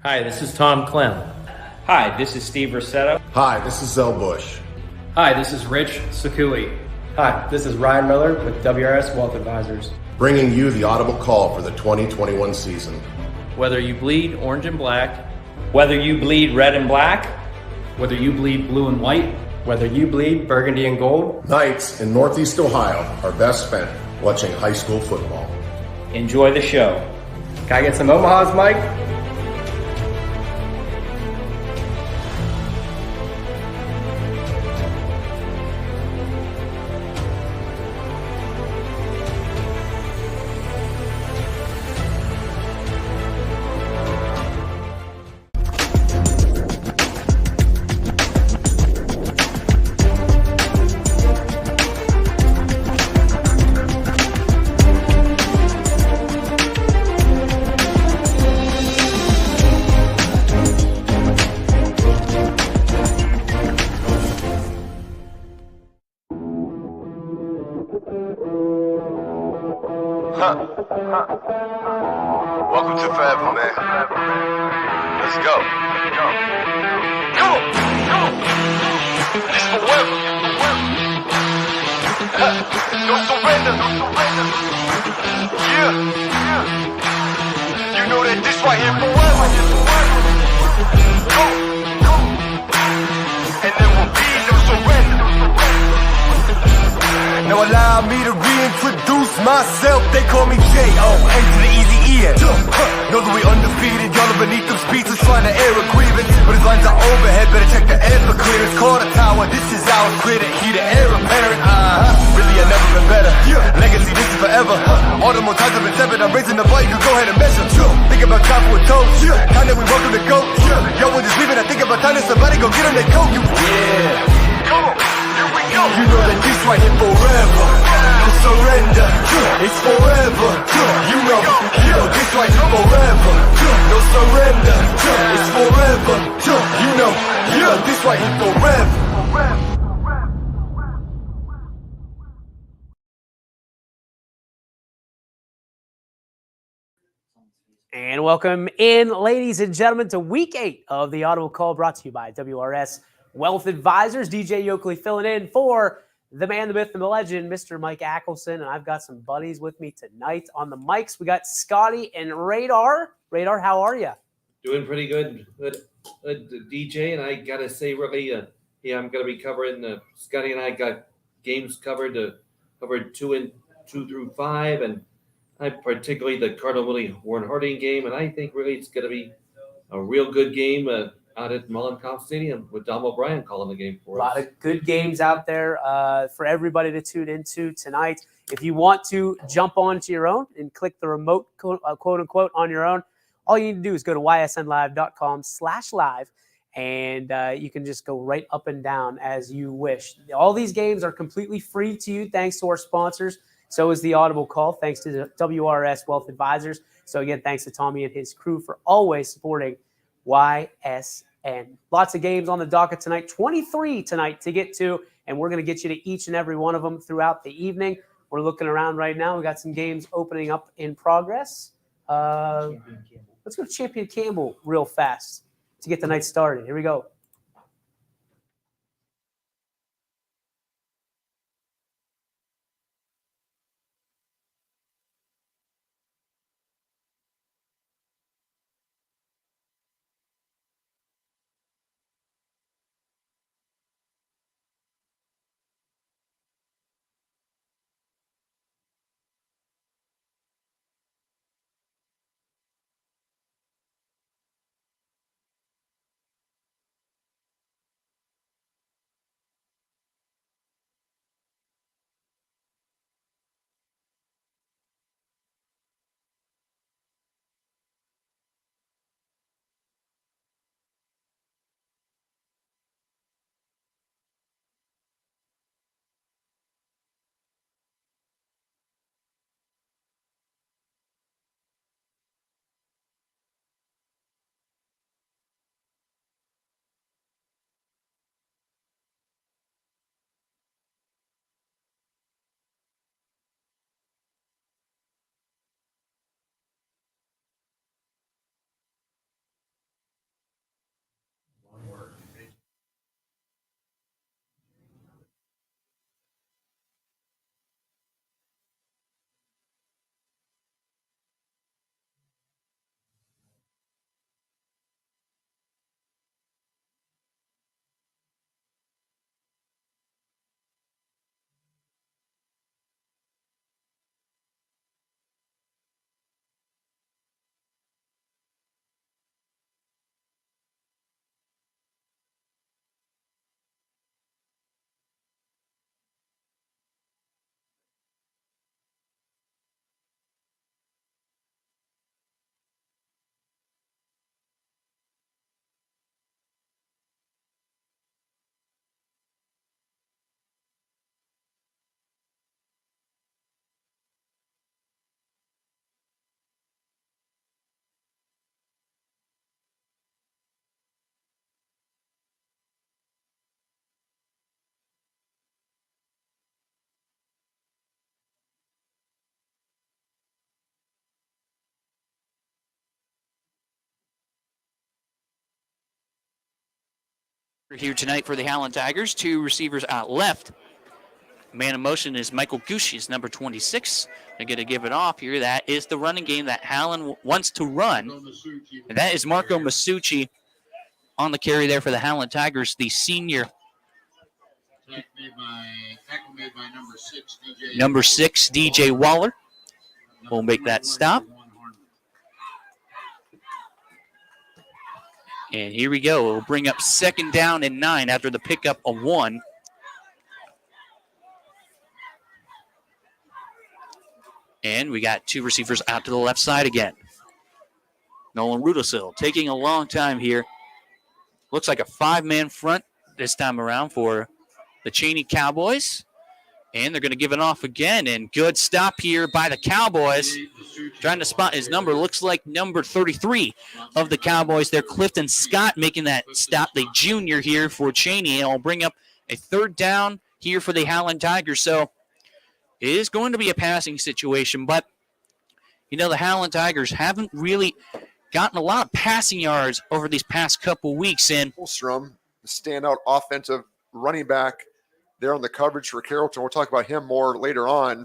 Hi, this is Tom Clem. Hi, this is Steve Rossetto. Hi, this is Zell Bush. Hi, this is Rich Sakui. Hi, this is Ryan Miller with WRS Wealth Advisors. Bringing you the Audible Call for the 2021 season. Whether you bleed orange and black, Whether you bleed red and black, Whether you bleed blue and white, Whether you bleed burgundy and gold, Nights in Northeast Ohio are best spent watching high school football. enjoy the show. can I get some Omahas, Mike? Welcome to Forever, man. Let's go. Come on. It's forever. No surrender. Yeah. You know that this right here forever. Go. And there will be no surrender. Now allow me to reintroduce myself. They call me J.O. A to the easy E-N. Know that we undefeated. Y'all are beneath them speeches trying to air a grievance. But his lines are overhead. Better check the air for clearance. Call the tower. This is our critic. He the heir apparent. Really, I've never been better. Legacy, this is forever. All the more times I've been severed. I'm raising the bar. You can go ahead and measure. Think about time for a toast. Time that we welcome to go. Yo, we're just leaving. I think about time that somebody go get on their coat. Come on. Here we go. You know that this right here forever. No surrender. It's forever. You know this right here forever. No surrender. It's forever. You know this right here forever. And welcome in, ladies and gentlemen, to week 8 of the Audible Call, brought to you by WRS Wealth Advisors. DJ Yoakley filling in for the man, the myth, and the legend, Mr. Mike Ackelson. And I've got some buddies with me tonight on the mics. We got Scotty and Radar. Radar, how are you? doing pretty good. Good, DJ, and I gotta say, really, I'm gonna be covering. Scotty and I got games covered. Covered 2 through 5, and I particularly the Cardinal Willie Warren Harding game, and I think really it's gonna be a real good game out at Mollenkopf Stadium with Dom O'Brien calling the game for us. A lot of good games out there for everybody to tune into tonight. If you want to jump onto your own and click the remote, quote unquote, on your own, all you need to do is go to ysnlive.com/live, and you can just go right up and down as you wish. All these games are completely free to you thanks to our sponsors. So is the Audible Call, thanks to the WRS Wealth Advisors. So again, thanks to Tommy and his crew for always supporting YSN. Lots of games on the docket tonight, 23 tonight to get to, and we're going to get you to each and every one of them throughout the evening. We're looking around right now. We got some games opening up in progress. Let's go to Champion Campbell real fast to get the night started. Here we go. Here tonight for the Howland Tigers, 2 receivers out left. Man in motion is Michael Gushis, number 26. They're going to give it off here. That is the running game that Howland wants to run. And that is Marco Masucci on the carry there for the Howland Tigers, the senior. Tackle made by number 6, DJ Waller. We'll make that stop. And here we go. We'll bring up 2nd down and 9 after the pickup of 1. And we got 2 receivers out to the left side again. Nolan Rudelsill taking a long time here. Looks like a 5-man front this time around for the Cheney Cowboys. And they're going to give it off again. And good stop here by the Cowboys. Trying to spot his number. Looks like number 33 of the Cowboys there. Clifton Scott making that stop. The junior here for Cheney. And will bring up a 3rd down here for the Howland Tigers. So it is going to be a passing situation. But, you know, the Howland Tigers haven't really gotten a lot of passing yards over these past couple weeks. And Holstrom, the standout offensive running back there on the coverage for Carrollton. We'll talk about him more later on.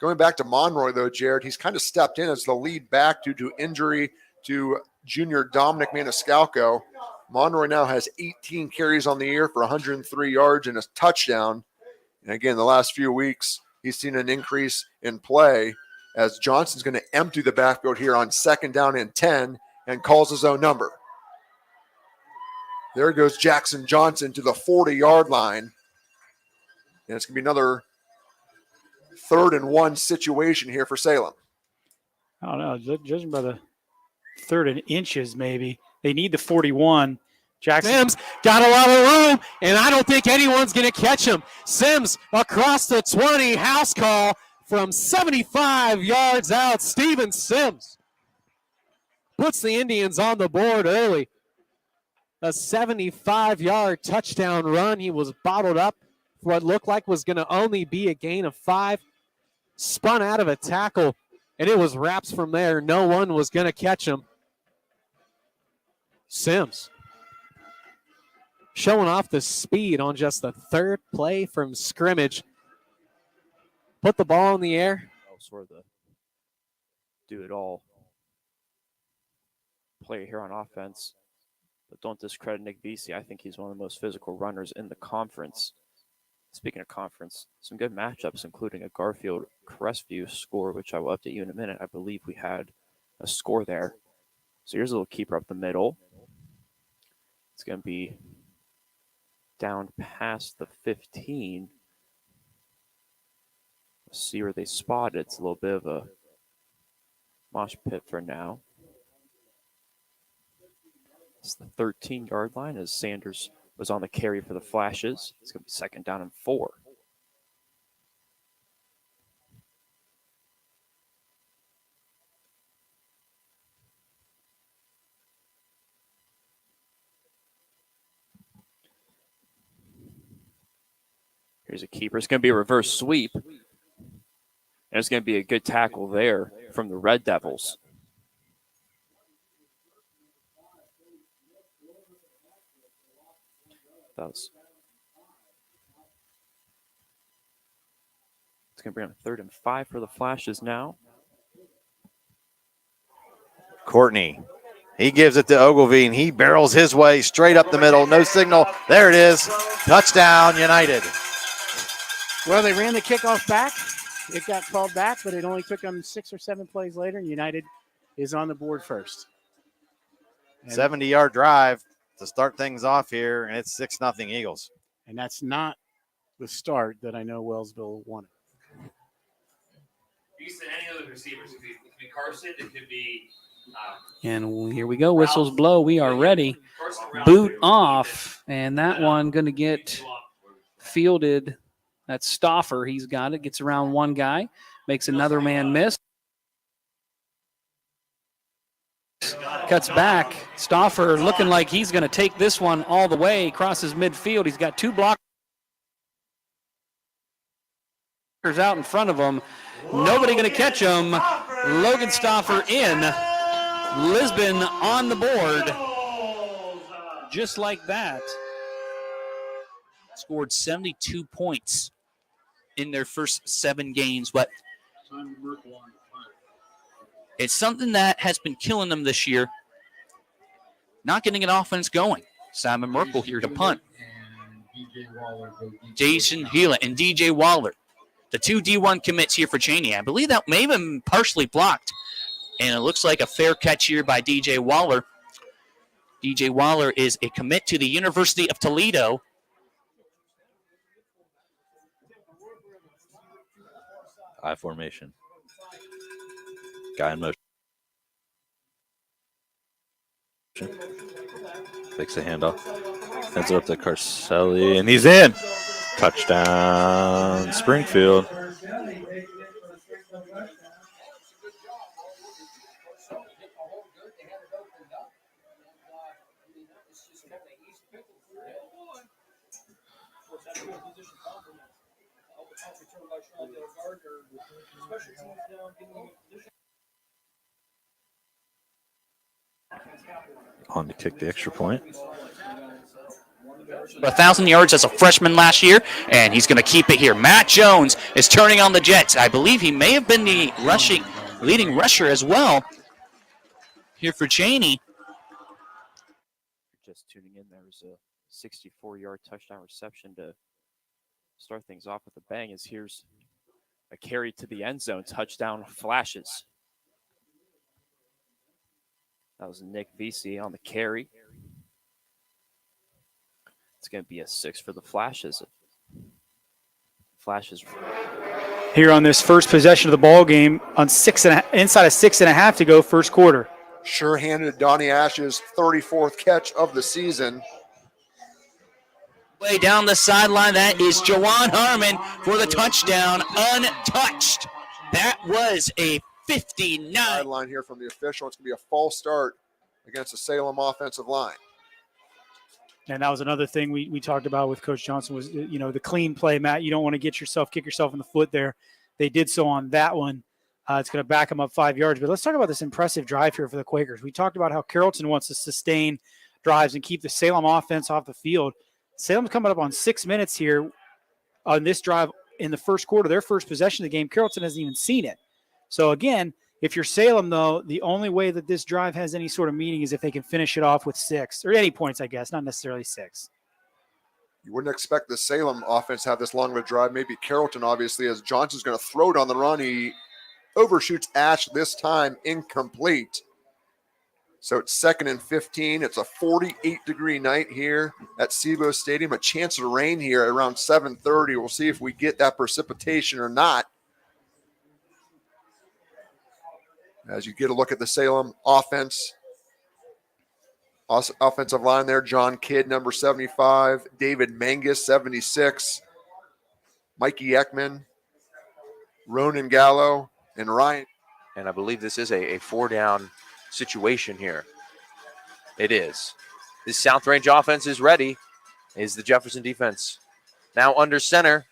Going back to Monroy, though, Jared, he's kind of stepped in as the lead back due to injury to junior Dominic Maniscalco. Monroy now has 18 carries on the year for 103 yards and a touchdown. And again, the last few weeks, he's seen an increase in play as Johnson's going to empty the backfield here on 2nd down and 10 and calls his own number. There goes Jackson Johnson to the 40-yard line. And it's going to be another 3rd and 1 situation here for Salem. I don't know. Judging by the 3rd and inches, maybe. They need the 41. Jackson Sims got a lot of room, and I don't think anyone's going to catch him. Sims across the 20, house call from 75 yards out. Steven Sims puts the Indians on the board early. A 75-yard touchdown run. He was bottled up for what looked like was going to only be a gain of 5. Spun out of a tackle, and it was wraps from there. No one was going to catch him. Sims showing off the speed on just the 3rd play from scrimmage. Put the ball in the air. Sort of the do-it-all player here on offense. But don't discredit Nick Vesey. I think he's one of the most physical runners in the conference. Speaking of conference, some good matchups, including a Garfield-Crestview score, which I will update you in a minute. I believe we had a score there. So here's a little keeper up the middle. It's going to be down past the 15. Let's see where they spot it. It's a little bit of a mosh pit for now. It's the 13-yard line as Sanders was on the carry for the Flashes. It's going to be 2nd down and 4. Here's a keeper. It's going to be a reverse sweep. And it's going to be a good tackle there from the Red Devils. It's going to bring up 3rd and 5 for the Flashes now. Courtney, he gives it to Ogilvie, and he barrels his way straight up the middle. No signal. There it is. Touchdown, United. Well, they ran the kickoff back. It got called back, but it only took them 6 or 7 plays later, and United is on the board first. 70-yard drive to start things off here, and it's 6-0 Eagles. And that's not the start that I know Wellsville wanted. You said any other receivers. It could be Carson. It could be. And here we go. Whistles blow. We are ready. Boot off. And that one going to get fielded. That's Stauffer. He's got it. Gets around one guy. Makes another man miss. Cuts back. Stauffer looking like he's going to take this one all the way. Crosses midfield. He's got 2 blockers out in front of him. Nobody going to catch him. Logan Stauffer in. Lisbon on the board. Just like that. scored 72 points in their first 7 games, but it's something that has been killing them this year. Not getting an offense going. Simon Merkel here to punt. Jason Healy and DJ Waller, the 2 D1 commits here for Cheney. I believe that may have been partially blocked, and it looks like a fair catch here by DJ Waller. DJ Waller is a commit to the University of Toledo. I formation. Guy in motion. Takes the handoff. Heads it up to Carcelli, and he's in. Touchdown, Springfield. On to kick the extra point. 1,000 yards as a freshman last year, and he's going to keep it here. Matt Jones is turning on the Jets. I believe he may have been the leading rusher as well here for Cheney. Just tuning in, there was a 64-yard touchdown reception to start things off with a bang. As here's a carry to the end zone, touchdown flashes. That was Nick Vesey on the carry. It's going to be a 6 for the Flashes. Flashes. Here on this first possession of the ball game, on inside of 6.5 to go, first quarter. Sure-handed Donnie Ash's 34th catch of the season. Way down the sideline, that is Jawan Harmon for the touchdown, untouched. That was a 59. Sideline here from the official. It's going to be a false start against the Salem offensive line. And that was another thing we talked about with Coach Johnson was, the clean play, Matt. You don't want to kick yourself in the foot there. They did so on that one. It's going to back them up 5 yards. But let's talk about this impressive drive here for the Quakers. We talked about how Carrollton wants to sustain drives and keep the Salem offense off the field. Salem's coming up on 6 minutes here on this drive in the first quarter, their first possession of the game. Carrollton hasn't even seen it. So, again, if you're Salem, though, the only way that this drive has any sort of meaning is if they can finish it off with 6 or any points, I guess, not necessarily 6. You wouldn't expect the Salem offense to have this long of a drive. Maybe Carrollton, obviously, as Johnson's going to throw it on the run. He overshoots Ash this time, incomplete. So it's 2nd and 15. It's a 48-degree night here at SeaBo Stadium. A chance of rain here at around 7:30. We'll see if we get that precipitation or not. As you get a look at the Salem offense. Offensive line there, John Kidd, number 75. David Mangus, 76. Mikey Ekman. Ronan Gallo. And Ryan. And I believe this is a 4-down situation here. It is. This South Range offense is ready. Is the Jefferson defense now under center?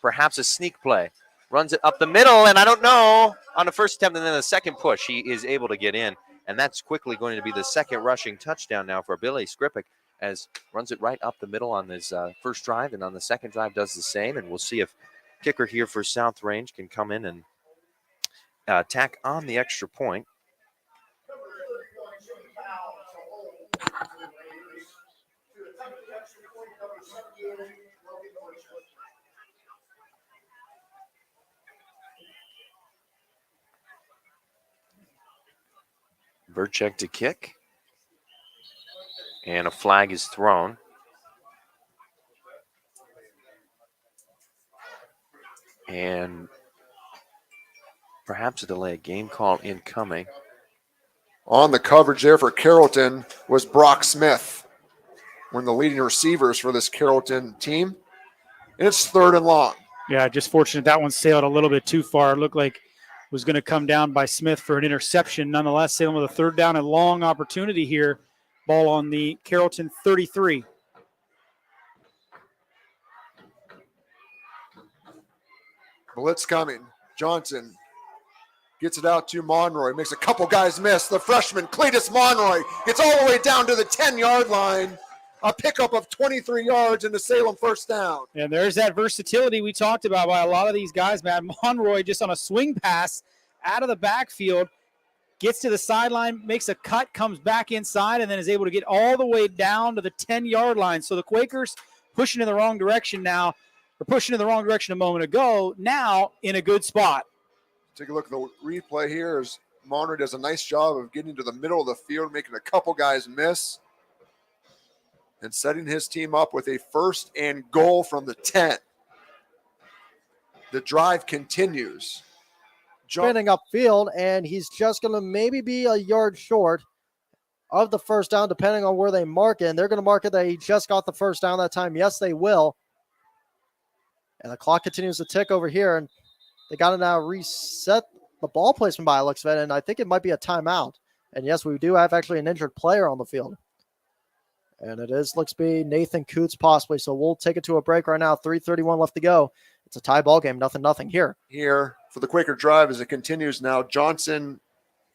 Perhaps a sneak play. Runs it up the middle, and I don't know. On the first attempt and then the second push, he is able to get in. And that's quickly going to be the second rushing touchdown now for Billy Skripik, as runs it right up the middle on his first drive, and on the second drive does the same. And we'll see if kicker here for South Range can come in and tack on the extra point. Burchek to kick. And a flag is thrown. And perhaps a delay game call incoming. On the coverage there for Carrollton was Brock Smith, one of the leading receivers for this Carrollton team. And it's 3rd and long. Yeah, just fortunate that one sailed a little bit too far. It looked like it was going to come down by Smith for an interception. Nonetheless, Salem with a 3rd down and long opportunity here. Ball on the Carrollton 33. Blitz coming. Johnson gets it out to Monroy. Makes a couple guys miss. The freshman, Cletus Monroy, gets all the way down to the 10-yard line. A pickup of 23 yards into Salem first down. And there's that versatility we talked about by a lot of these guys, Matt. Monroy just on a swing pass out of the backfield, gets to the sideline, makes a cut, comes back inside, and then is able to get all the way down to the 10-yard line. So the Quakers pushing in the wrong direction now, or pushing in the wrong direction a moment ago, now in a good spot. Take a look at the replay here as Monroy does a nice job of getting to the middle of the field, making a couple guys miss, and setting his team up with a 1st and goal from the 10. The drive continues. Spinning upfield, and he's just going to maybe be a yard short of the first down, depending on where they mark it. And they're going to mark it that he just got the first down that time. Yes, they will. And the clock continues to tick over here, and they got to now reset the ball placement by the looks of it, and I think it might be a timeout. And yes, we do have actually an injured player on the field. And it looks to be Nathan Coots possibly. So we'll take it to a break right now. 3:31 left to go. It's a tie ball game. 0-0 here. Here for the Quaker drive as it continues now. Johnson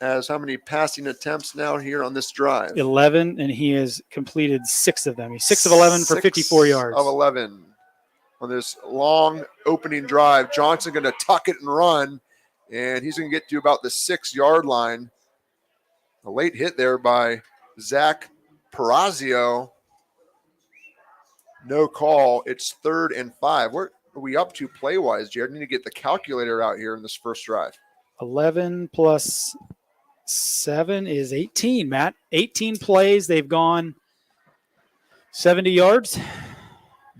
has how many passing attempts now here on this drive? 11, and he has completed 6 of them. He's 6 of 11 for 54 yards. 6 of 11 on this long opening drive. Johnson going to tuck it and run, and he's going to get to about the 6-yard line. A late hit there by Zach Perazio. No call. It's 3rd and 5. Where are we up to play-wise, Jared? Need to get the calculator out here in this first drive. 11 plus 7 is 18, Matt. 18 plays. They've gone 70 yards.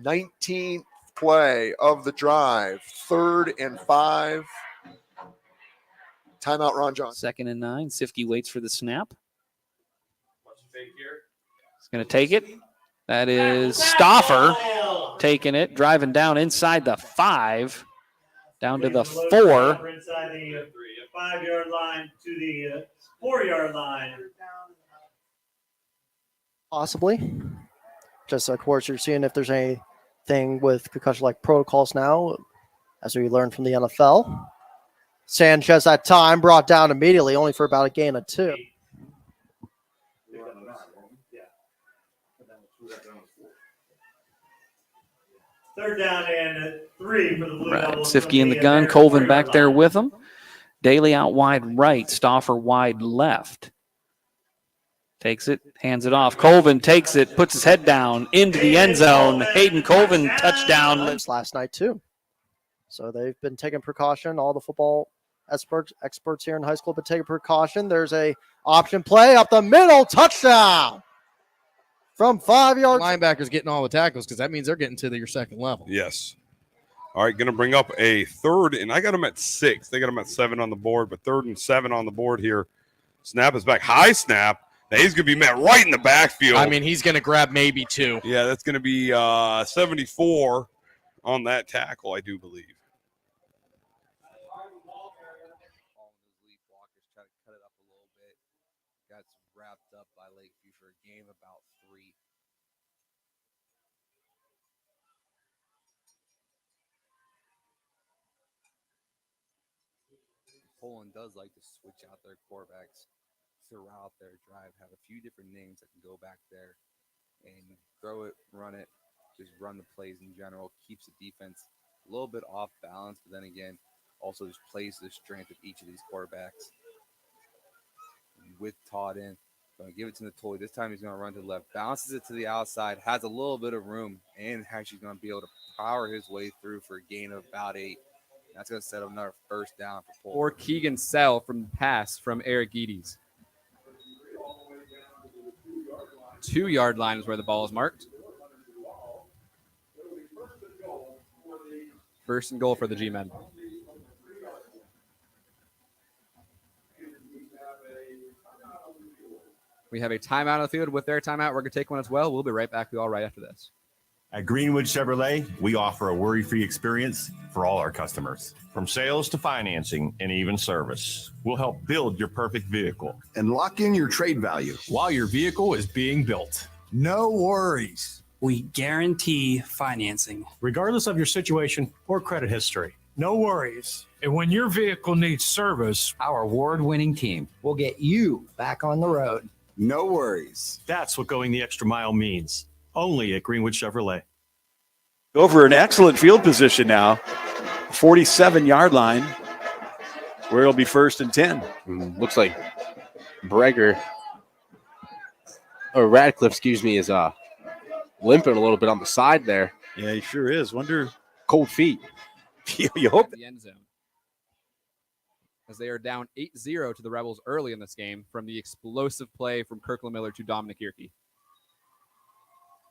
19th play of the drive. 3rd and 5. Timeout, Ron Johnson. 2nd and 9. Sifke waits for the snap. He's going to take it. That is Stauffer taking it, driving down inside the 5, down to the 4. Inside the 5-yard line to the 4-yard line. Possibly. Just, of course, you're seeing if there's anything with concussion-like protocols now, as we learned from the NFL. Sanchez that time brought down immediately, only for about a gain of 2. Third down and 3 for the Blue Devils. Sifke in the gun, Colvin back there with him. Daly out wide right, Stauffer wide left. Takes it, hands it off. Colvin takes it, puts his head down into the end zone. Hayden Colvin touchdown. Last night too. So they've been taking precaution. All the football experts here in high school have been taking precaution. There's a option play up the middle, touchdown from 5 yards. Linebackers getting all the tackles because that means they're getting to your second level. Yes. All right, going to bring up a 3rd, and I got them at 6. They got them at 7 on the board, but 3rd and 7 on the board here. Snap is back. High snap. Now he's going to be met right in the backfield. I mean, he's going to grab maybe 2. Yeah, that's going to be 74 on that tackle, I do believe. Got wrapped up by Lakeview for a game about 3. Poland does like to switch out their quarterbacks throughout their drive, have a few different names that can go back there and throw it, run it, just run the plays in general, keeps the defense a little bit off balance, but then again, also just plays to the strength of each of these quarterbacks. With Todd in, going to give it to Natoli. This time he's going to run to the left, bounces it to the outside, has a little bit of room, and actually going to be able to power his way through for a gain of about 8. That's going to set up another first down for Paul. Or Keegan Sell from pass from Eric Eades. 2-yard line is where the ball is marked. 1st and goal for the G-men. We have a timeout on the field. With their timeout, we're going to take one as well. We'll be right back with you all right after this. At Greenwood Chevrolet, we offer a worry-free experience for all our customers. From sales to financing and even service, we'll help build your perfect vehicle. And lock in your trade value while your vehicle is being built. No worries. We guarantee financing, regardless of your situation or credit history. No worries. And when your vehicle needs service, our award-winning team will get you back on the road. No worries. That's what going the extra mile means. Only at Greenwood Chevrolet. Over an excellent field position now. 47-yard line, where it'll be 1st and 10. Looks like Breger, or Radcliffe, excuse me, is limping a little bit on the side there. Yeah, he sure is. Wonder. Cold feet. You hope. The end zone. As they are down 8-0 to the Rebels early in this game from the explosive play from Kirkland Miller to Dominic Yerke.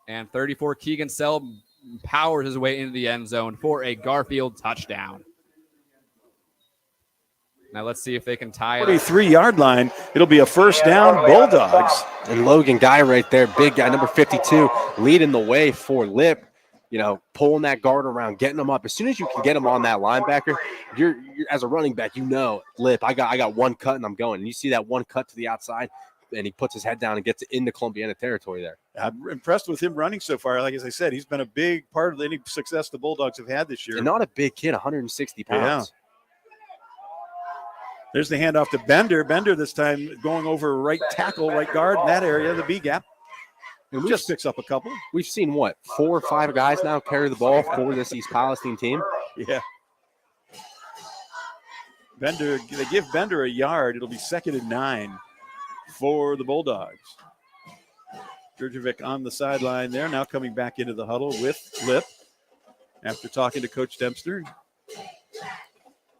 And 34 Keegan Sell powers his way into the end zone for a Garfield touchdown. Now let's see if they can tie it. 43-yard line. It'll be a 1st down, Bulldogs. And Logan Guy right there, big guy, number 52, leading the way for Lip. You know, pulling that guard around, getting them up. As soon as you can get him on that linebacker, you're as a running back, you know, Lip, I got one cut and I'm going. And you see that one cut to the outside, and he puts his head down and gets into Columbiana territory there. I'm impressed with him running so far. Like as I said, he's been a big part of any success the Bulldogs have had this year. And not a big kid, 160 pounds. Yeah. There's the handoff to Bender. Bender this time going over right tackle, right guard in that area, the B gap. And just picks up a couple. We've seen, 4 or 5 guys now carry the ball for this East Palestine team. Yeah. Bender, they give Bender a yard. It'll be 2nd and 9 for the Bulldogs. Djurdjevic on the sideline there, now coming back into the huddle with Lip after talking to Coach Dempster.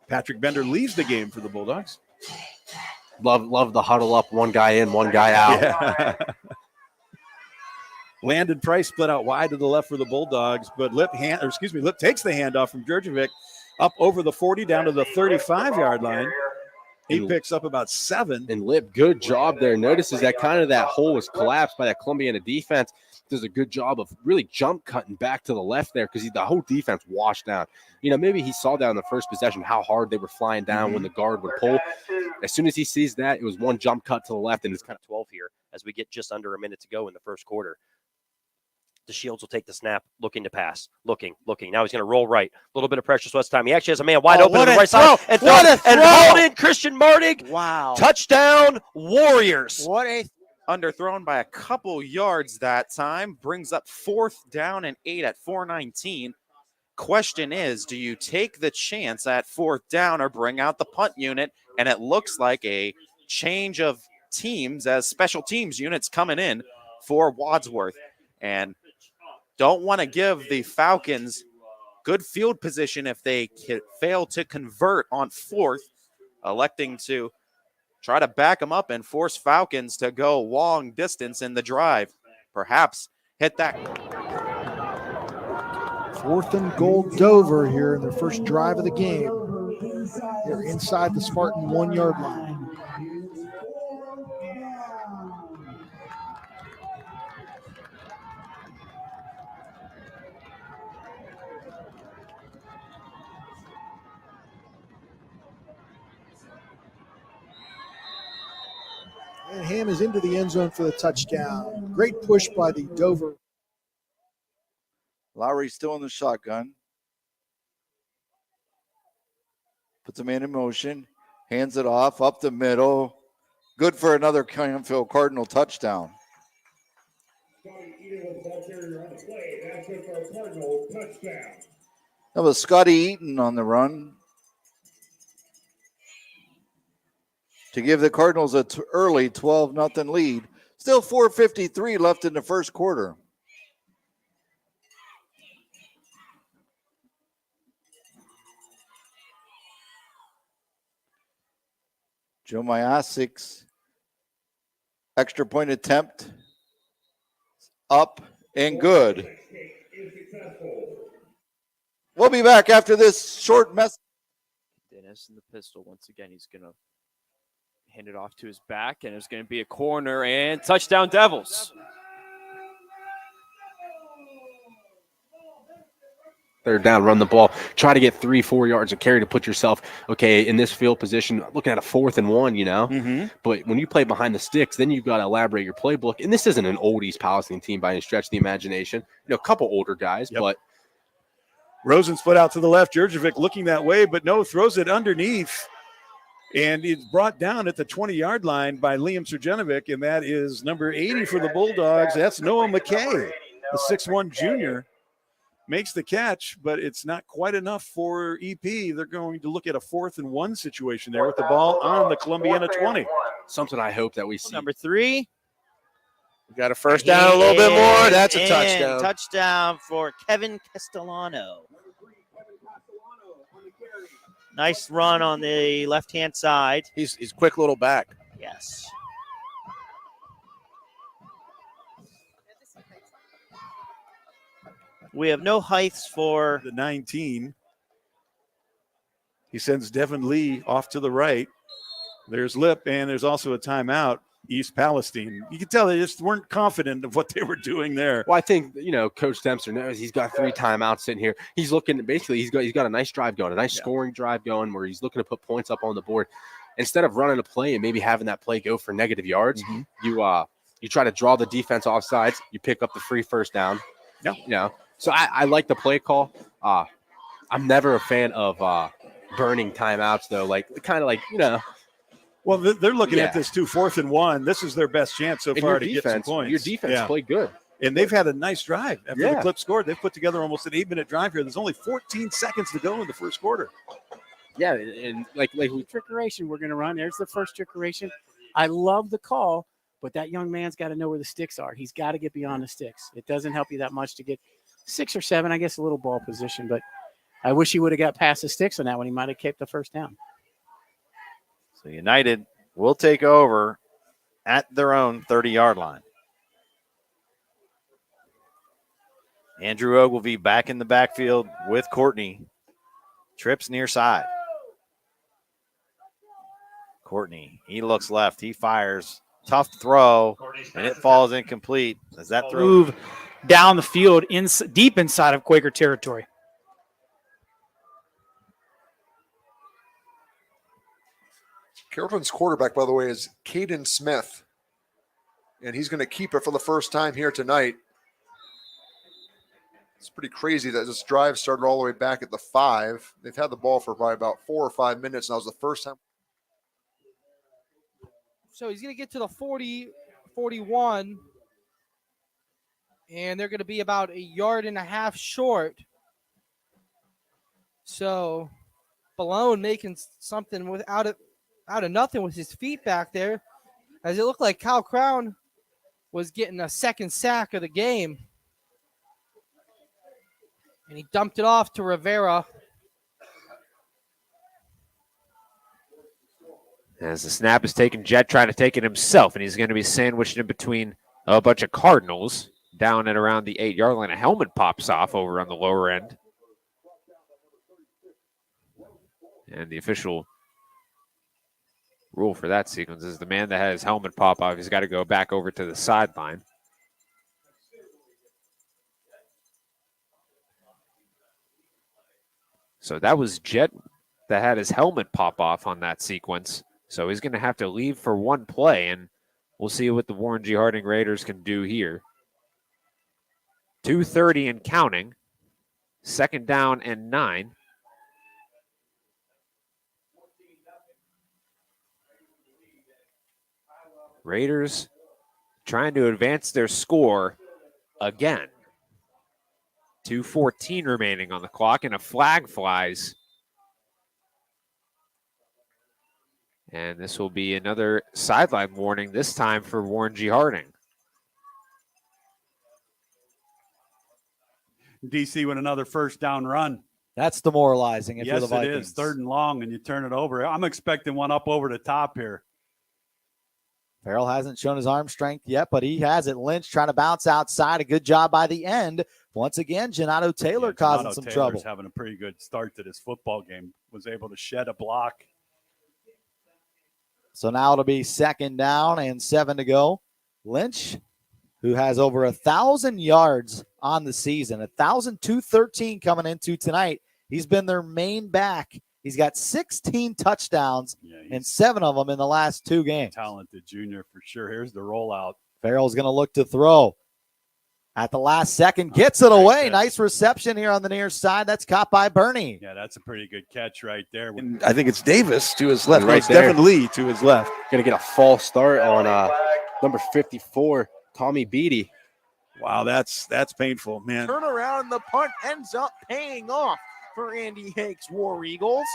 Patrick Bender leaves the game for the Bulldogs. Love the huddle up, one guy in, one guy out. Yeah. Landon Price split out wide to the left for the Bulldogs, but Lip takes the handoff from Djurdjevic up over the 40 down to the 35-yard line. He picks up about 7. And Lip, good job there. Notices that that hole was collapsed by that Columbiana defense. Does a good job of really jump cutting back to the left there because the whole defense washed down. You know, maybe he saw down the first possession how hard they were flying down when the guard would pull. As soon as he sees that, it was one jump cut to the left, and it's kind of 12 here as we get just under a minute to go in the first quarter. The Shields will take the snap, looking to pass, looking. Now he's going to roll right. A little bit of pressure, so it's time. He actually has a man wide open on the right side. And hauled in Christian Mardig. Wow. Touchdown, Warriors. What a underthrown by a couple yards that time. Brings up 4th down and 8 at 4:19. Question is, do you take the chance at 4th down or bring out the punt unit? And it looks like a change of teams as special teams units coming in for Wadsworth. And don't want to give the Falcons good field position if they fail to convert on 4th, electing to try to back them up and force Falcons to go long distance in the drive. Perhaps hit that. 4th and goal, Dover here in their first drive of the game. They're inside the Spartan 1-yard line. And Ham is into the end zone for the touchdown. Great push by the Dover. Lowry's still in the shotgun. Puts the man in motion. Hands it off up the middle. Good for another Canfield Cardinal touchdown. That was Scotty Eaton on the run to give the Cardinals an early 12-0 lead. Still 4:53 left in the first quarter. Joe Myasic's extra point attempt up and good. We'll be back after this short message. Dennis in the pistol. Once again, he's going to hand it off to his back, and it's going to be a corner and touchdown Devils. 3rd down, run the ball. Try to get 3-4 yards of carry to put yourself, in this field position, looking at a 4th and 1, But when you play behind the sticks, then you've got to elaborate your playbook. And this isn't an old East Palestine team by any stretch of the imagination. A couple older guys, but. Rosen split out to the left. Djurdjevic looking that way, but no, throws it underneath. And it's brought down at the 20-yard line by Liam Surjanovic, and that is number 80 for the Bulldogs. That's Noah McKay. The 6'1 junior makes the catch, but it's not quite enough for EP. They're going to look at a 4th and 1 situation there with the ball on the Columbiana 20. Something I hope that we see. Number 3. We got a first down a little bit more. That's a And touchdown. Touchdown for Kevin Castellano. Nice run on the left-hand side. He's quick little back. Yes. We have no heights for the 19. He sends Devin Lee off to the right. There's Lip, and there's also a timeout. East Palestine. You can tell they just weren't confident of what they were doing there. Well, I think Coach Dempster knows he's got 3 timeouts sitting here. He's looking basically. He's got a nice drive going, a nice scoring drive going, where he's looking to put points up on the board. Instead of running a play and maybe having that play go for negative yards, you try to draw the defense off sides. You pick up the free first down. Yeah. So I like the play call. I'm never a fan of burning timeouts though. Well, they're looking at this too, 4th and 1. This is their best chance so far to get some points. Your defense played good. And they've had a nice drive. After the Clip scored, they've put together almost an 8-minute drive here. There's only 14 seconds to go in the first quarter. Yeah, and like trickeration we're going to run. There's the first trickeration. I love the call, but that young man's got to know where the sticks are. He's got to get beyond the sticks. It doesn't help you that much to get 6 or 7, I guess, a little ball position, but I wish he would have got past the sticks on that one. He might have kept the first down. So United will take over at their own 30-yard line. Andrew Ogilvy back in the backfield with Courtney. Trips near side. Courtney, he looks left. He fires. Tough throw, and it falls incomplete. As that throw Move down the field deep inside of Quaker territory. Carrollton's quarterback, by the way, is Caden Smith, and he's going to keep it for the first time here tonight. It's pretty crazy that this drive started all the way back at the 5. They've had the ball for probably about 4 or 5 minutes, and that was the first time. So he's going to get to the 40, 41, and they're going to be about 1.5 yards short. So Balone making something out of nothing with his feet back there, as it looked like Kyle Crown was getting a second sack of the game. And he dumped it off to Rivera. As the snap is taken, Jet trying to take it himself, and he's going to be sandwiched in between a bunch of Cardinals down at around the 8-yard line. A helmet pops off over on the lower end. And the official rule for that sequence is the man that had his helmet pop off, he's got to go back over to the sideline. So that was Jet that had his helmet pop off on that sequence. So he's going to have to leave for one play, and we'll see what the Warren G. Harding Raiders can do here. 2:30 and counting. 2nd down and 9. Raiders trying to advance their score again. 2:14 remaining on the clock, and a flag flies. And this will be another sideline warning, this time for Warren G. Harding. DC with another first down run. That's demoralizing if you're Yes, the it Vikings. is. 3rd and long, and you turn it over. I'm expecting one up over the top here. Farrell hasn't shown his arm strength yet, but he has it. Lynch trying to bounce outside. A good job by the end. Once again, Jonato Taylor causing Donato some Taylor's trouble. having a pretty good start to this football game. Was able to shed a block. So now it'll be 2nd down and 7 to go. Lynch, who has over 1,000 yards on the season, 1,213 coming into tonight. He's been their main back. He's got 16 touchdowns and 7 of them in the last 2 games. Talented junior for sure. Here's the rollout. Farrell's going to look to throw. At the last second, gets it away. Nice reception here on the near side. That's caught by Bernie. Yeah, that's a pretty good catch right there. And I think it's Davis to his left. Right It's there. Devin Lee to his left. Going to get a false start on number 54, Tommy Beatty. Wow, that's painful, man. Turn around, and the punt ends up paying off for Andy Hake's War Eagles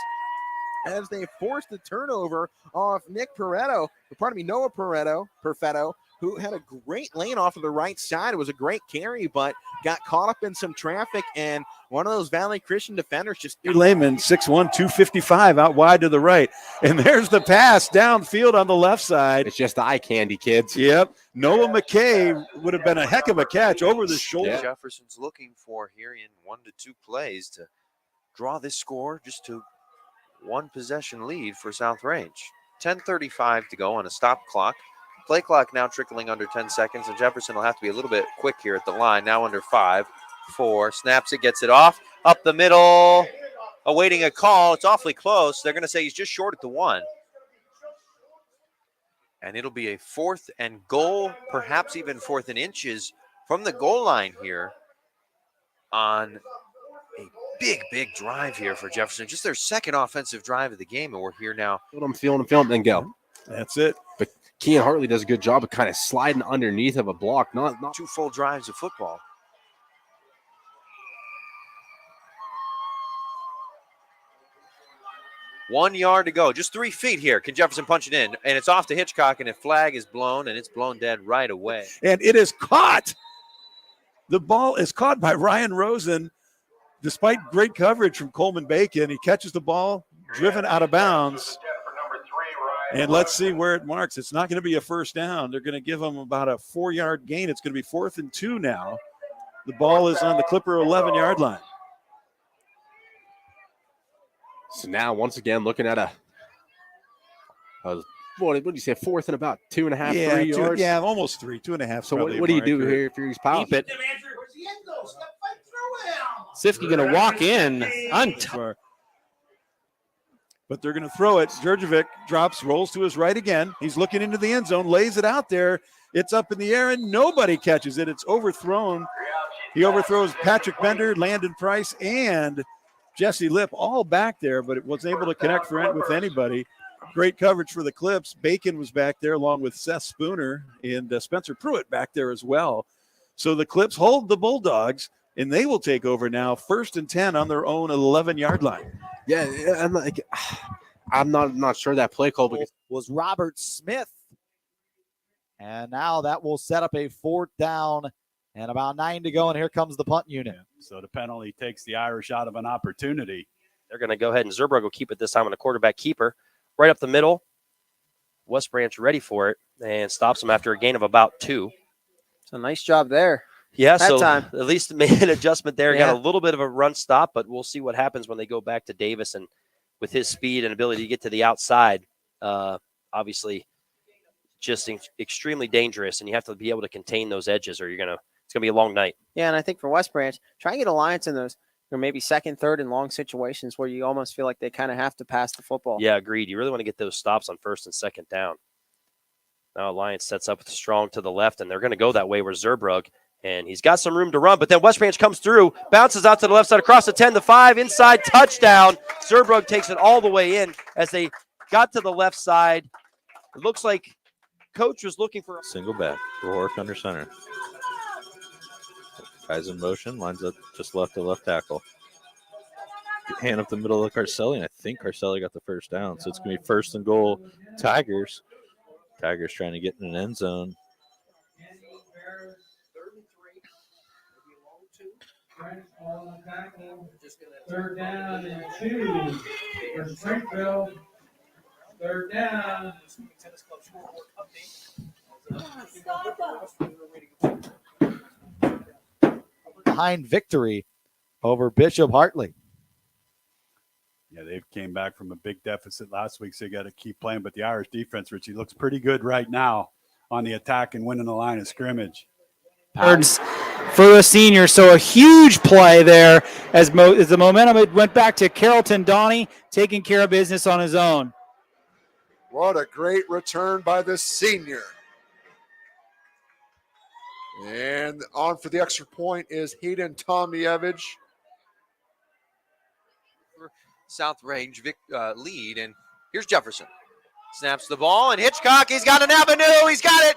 as they force the turnover off Noah Perfetto, who had a great lane off of the right side. It was a great carry, but got caught up in some traffic, and one of those Valley Christian defenders just... Lehman, 6'1", 255, out wide to the right. And there's the pass downfield on the left side. It's just eye candy, kids. Yep. Noah McKay would have been a heck of a catch over the shoulder. Jefferson's looking for here in 1 to 2 plays to draw this score just to one possession lead for South Range. 10:35 to go on a stop clock. Play clock now trickling under 10 seconds, and Jefferson will have to be a little bit quick here at the line. Now under 5, 4, snaps it, gets it off, up the middle, awaiting a call. It's awfully close. They're going to say he's just short at the 1. And it'll be a 4th and goal, perhaps even 4th and inches from the goal line here on a big drive here for Jefferson. Just their second offensive drive of the game, and we're here now. I'm feeling, then go. That's it. But Kean Hartley does a good job of kind of sliding underneath of a block. Not 2 full drives of football. One yard to go. Just 3 feet here. Can Jefferson punch it in? And it's off to Hitchcock, and a flag is blown, and it's blown dead right away. And it is caught. The ball is caught by Ryan Rosen. Despite great coverage from Coleman Bacon, he catches the ball, driven out of bounds. And let's see where it marks. It's not going to be a first down. They're going to give him about a 4-yard gain. It's going to be 4th and 2 now. The ball is on the Clipper 11-yard line. So now, once again, looking at what do you say, 4th and about 2.5, 3 yards? Yeah, almost 3, 2.5. So what do you do here if you're Powell? Keep it. Sifke going to walk in. But they're going to throw it. Djurjevic drops, rolls to his right again. He's looking into the end zone, lays it out there. It's up in the air, and nobody catches it. It's overthrown. He overthrows Patrick Bender, Landon Price, and Jesse Lipp all back there, but it wasn't able to connect with anybody. Great coverage for the Clips. Bacon was back there along with Seth Spooner and Spencer Pruitt back there as well. So the Clips hold the Bulldogs, and they will take over now, 1st and 10 on their own 11-yard line. Yeah, I'm not sure that play call was Robert Smith. And now that will set up a 4th down and about 9 to go. And here comes the punt unit. Yeah, so the penalty takes the Irish out of an opportunity. They're going to go ahead, and Zerbrug will keep it this time on a quarterback keeper. Right up the middle. West Branch ready for it and stops them after a gain of about 2. It's a nice job there. Yeah, that so time. At least made an adjustment there. Yeah. Got a little bit of a run stop, but we'll see what happens when they go back to Davis. And with his speed and ability to get to the outside, obviously just extremely dangerous. And you have to be able to contain those edges, or it's going to be a long night. Yeah, and I think for West Branch, try and get Alliance in those maybe 2nd, 3rd, and long situations where you almost feel like they kind of have to pass the football. Yeah, agreed. You really want to get those stops on 1st and 2nd down. Now Alliance sets up strong to the left, and they're going to go that way where Zerbrug. And he's got some room to run, but then West Branch comes through, bounces out to the left side, across the 10 to 5, inside touchdown. Zerbrug takes it all the way in as they got to the left side. It looks like coach was looking for a single back. Rourke under center. Guys in motion, lines up just left to left tackle. Hand up the middle of Carcelli, and I think Carcelli got the first down. So it's going to be 1st and goal, Tigers. Tigers trying to get in an end zone. Third down and 2 for Springfield. Third down. Behind victory over Bishop Hartley. Yeah, they came back from a big deficit last week, so they got to keep playing. But the Irish defense, Richie, looks pretty good right now on the attack and winning the line of scrimmage. Yards for the senior, so a huge play there as the momentum it went back to Carrollton Donnie taking care of business on his own. What a great return by the senior. And on for the extra point is Hayden Tomievich. South Range lead, and here's Jefferson. Snaps the ball, and Hitchcock, he's got an avenue, he's got it.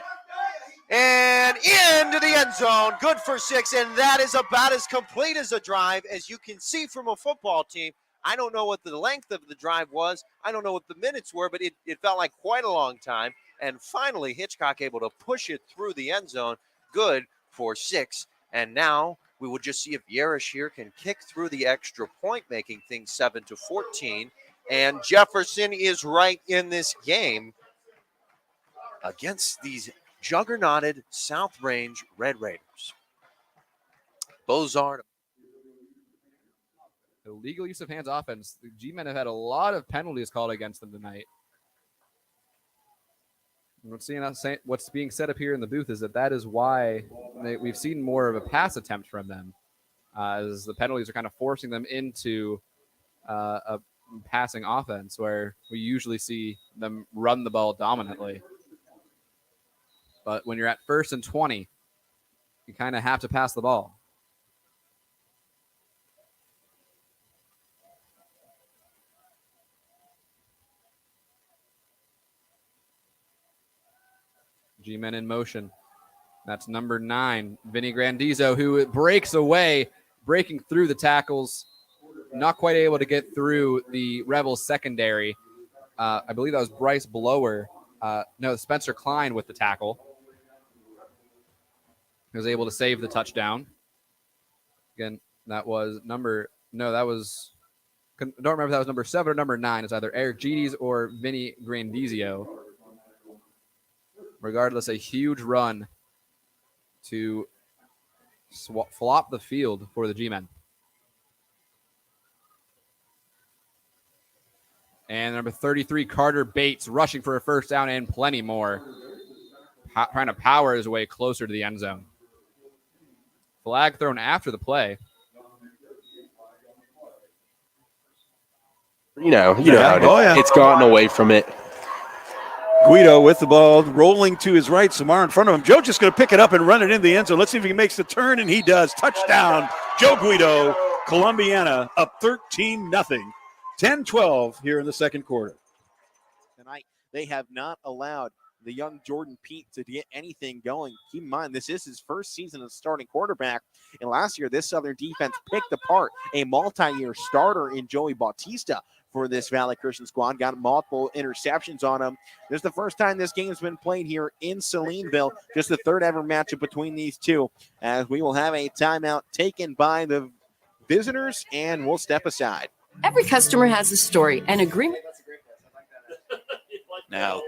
And into the end zone. Good for 6. And that is about as complete as a drive as you can see from a football team. I don't know what the length of the drive was. I don't know what the minutes were, but it felt like quite a long time. And finally, Hitchcock able to push it through the end zone. Good for 6. And now we will just see if Yerish here can kick through the extra point, making things 7-14. And Jefferson is right in this game against these juggernauted South Range Red Raiders. Bozard. Illegal use of hands offense. The G-men have had a lot of penalties called against them tonight. What's being said up here in the booth is that is why we've seen more of a pass attempt from them, as the penalties are kind of forcing them into a passing offense where we usually see them run the ball dominantly. But when you're at 1st and 20, you kind of have to pass the ball. G-men in motion. That's number 9, Vinny Grandizzo, who breaks away, breaking through the tackles, not quite able to get through the Rebels secondary. I believe that was Bryce Blower. No, Spencer Klein with the tackle. He was able to save the touchdown. Again, that was I don't remember if that was number 7 or number 9. It's either Eric Gides or Vinny Grandizio. Regardless, a huge run to flop the field for the G-men. And number 33, Carter Bates, rushing for a first down and plenty more. Trying to power his way closer to the end zone. Flag thrown after the play. You know how it's gotten away from it. Guido with the ball, rolling to his right. Samar in front of him. Joe just going to pick it up and run it in the end zone. Let's see if he makes the turn, and he does. Touchdown, Joe Guido. Columbiana up 13-0. 10-12 here in the second quarter. Tonight, they have not allowed the young Jordan Pete to get anything going. Keep in mind, this is his first season as starting quarterback. And last year, this Southern defense picked apart a multi-year starter in Joey Bautista for this Valley Christian squad. Got multiple interceptions on him. This is the first time this game's been played here in Salineville. Just the third ever matchup between these two. As we will have a timeout taken by the visitors, and we'll step aside. Every customer has a story, an agreement. Now,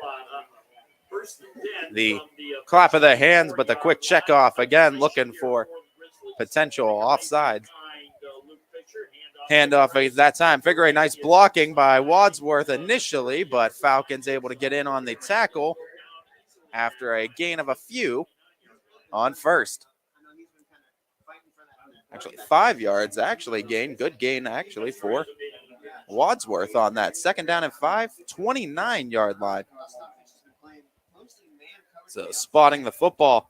the clap of the hands, but the quick check off again, looking for potential offside. Handoff that time. Figure a nice blocking by Wadsworth initially, but Falcons able to get in on the tackle after a gain of a few on first. Actually, 5 yards gain. Good gain actually for Wadsworth on that. 2nd down and 5, 29-yard line. So spotting the football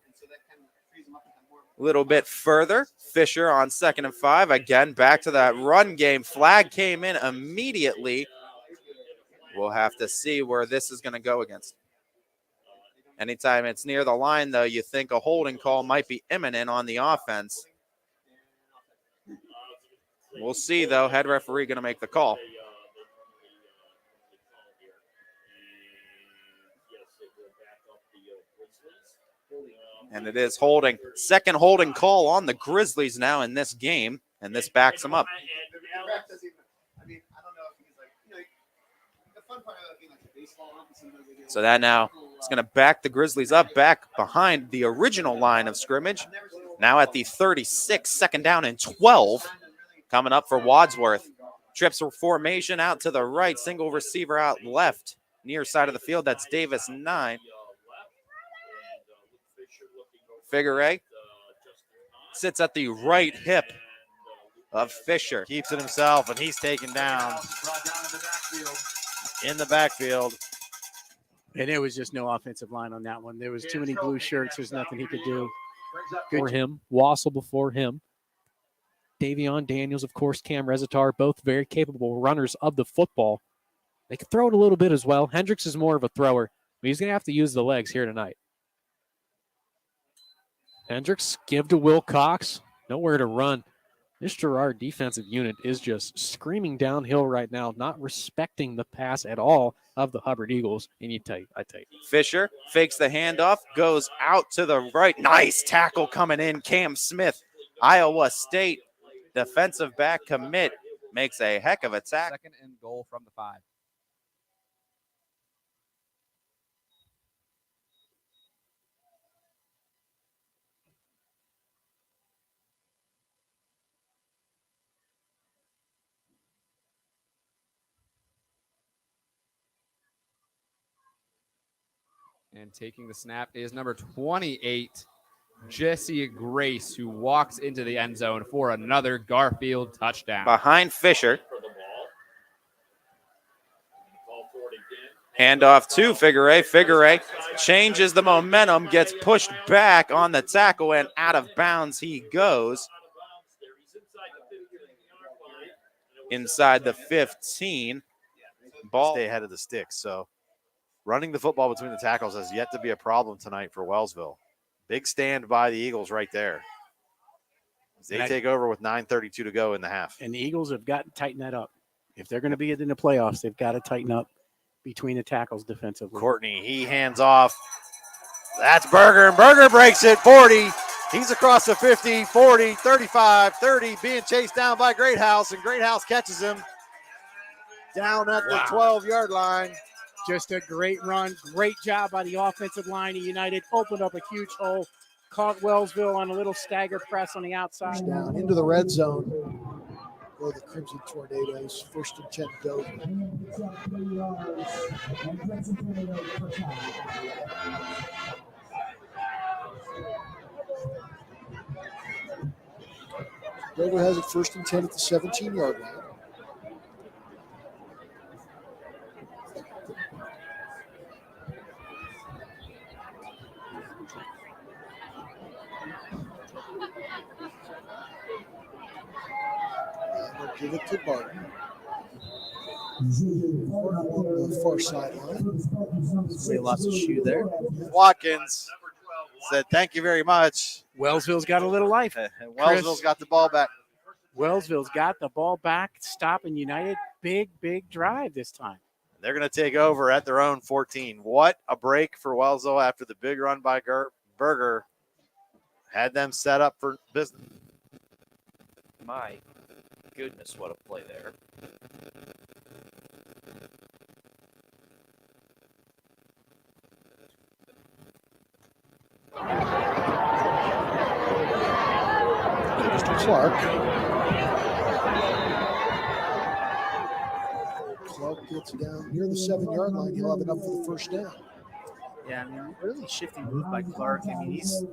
a little bit further. Fisher on 2nd and 5. Again, back to that run game. Flag came in immediately. We'll have to see where this is going to go against. Anytime it's near the line, though, you think a holding call might be imminent on the offense. We'll see, though. Head referee going to make the call. And it is holding. Second holding call on the Grizzlies now in this game, and this backs them up. So that now is going to back the Grizzlies up, back behind the original line of scrimmage. Now at the 36, 2nd down and 12. Coming up for Wadsworth. Trips for formation out to the right, single receiver out left, near side of the field. That's Davis 9. Figure sits at the right hip of Fisher. Keeps it himself, and he's taken down in the backfield. And there was just no offensive line on that one. There was too many blue shirts. There's nothing he could do. For him, Wassel before him. Davion Daniels, of course, Cam Rezatar, both very capable runners of the football. They can throw it a little bit as well. Hendricks is more of a thrower, but he's going to have to use the legs here tonight. Hendricks give to Wilcox. Nowhere to run. This Girard defensive unit is just screaming downhill right now, not respecting the pass at all of the Hubbard Eagles. And I take Fisher fakes the handoff, goes out to the right. Nice tackle coming in. Cam Smith, Iowa State defensive back commit, makes a heck of a tackle. 2nd and goal from the 5. And taking the snap is number 28, Jesse Grace, who walks into the end zone for another Garfield touchdown. Behind Fisher. Handoff to Figure. Figure changes the momentum, gets pushed back on the tackle, and out of bounds he goes. Inside the 15. Ball. Stay ahead of the sticks. So running the football between the tackles has yet to be a problem tonight for Wellsville. Big stand by the Eagles right there. They take over with 9:32 to go in the half. And the Eagles have got to tighten that up. If they're going to be in the playoffs, they've got to tighten up between the tackles defensively. Courtney, he hands off. That's Berger, and Berger breaks it, 40. He's across the 50, 40, 35, 30, being chased down by Greathouse, and Greathouse catches him down at the 12-yard line. Just a great run. Great job by the offensive line of United. Opened up a huge hole. Caught Wellsville on a little stagger press on the outside. Down into the red zone. Go the Crimson Tornadoes. 1st and 10 go. Dover has it 1st and 10 at the 17-yard line. Give it to Barton. On the far sideline. Way lots of shoe there. Watkins said, "Thank you very much." Wellsville's got a little life. And Wellsville's got the ball back. Wellsville's got the ball back. Stopping United. Big drive this time. They're going to take over at their own 14. What a break for Wellsville after the big run by Berger. Had them set up for business. My goodness, what a play there. Mr. Clark. Clark gets down near the 7-yard line. He'll have enough for the 1st down. Yeah, I mean, really shifty move by Clark. I mean, he's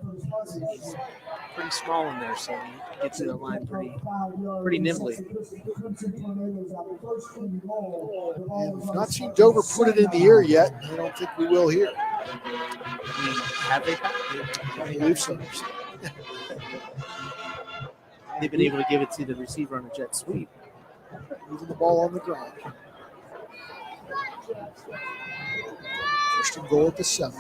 pretty small in there, so he gets to the line pretty nimbly. And we've not seen Dover put it in the air yet. I don't think we will here. I mean, have they? I believe so. They've been able to give it to the receiver on a jet sweep. Moving the ball on the ground. 1st and goal at the 7.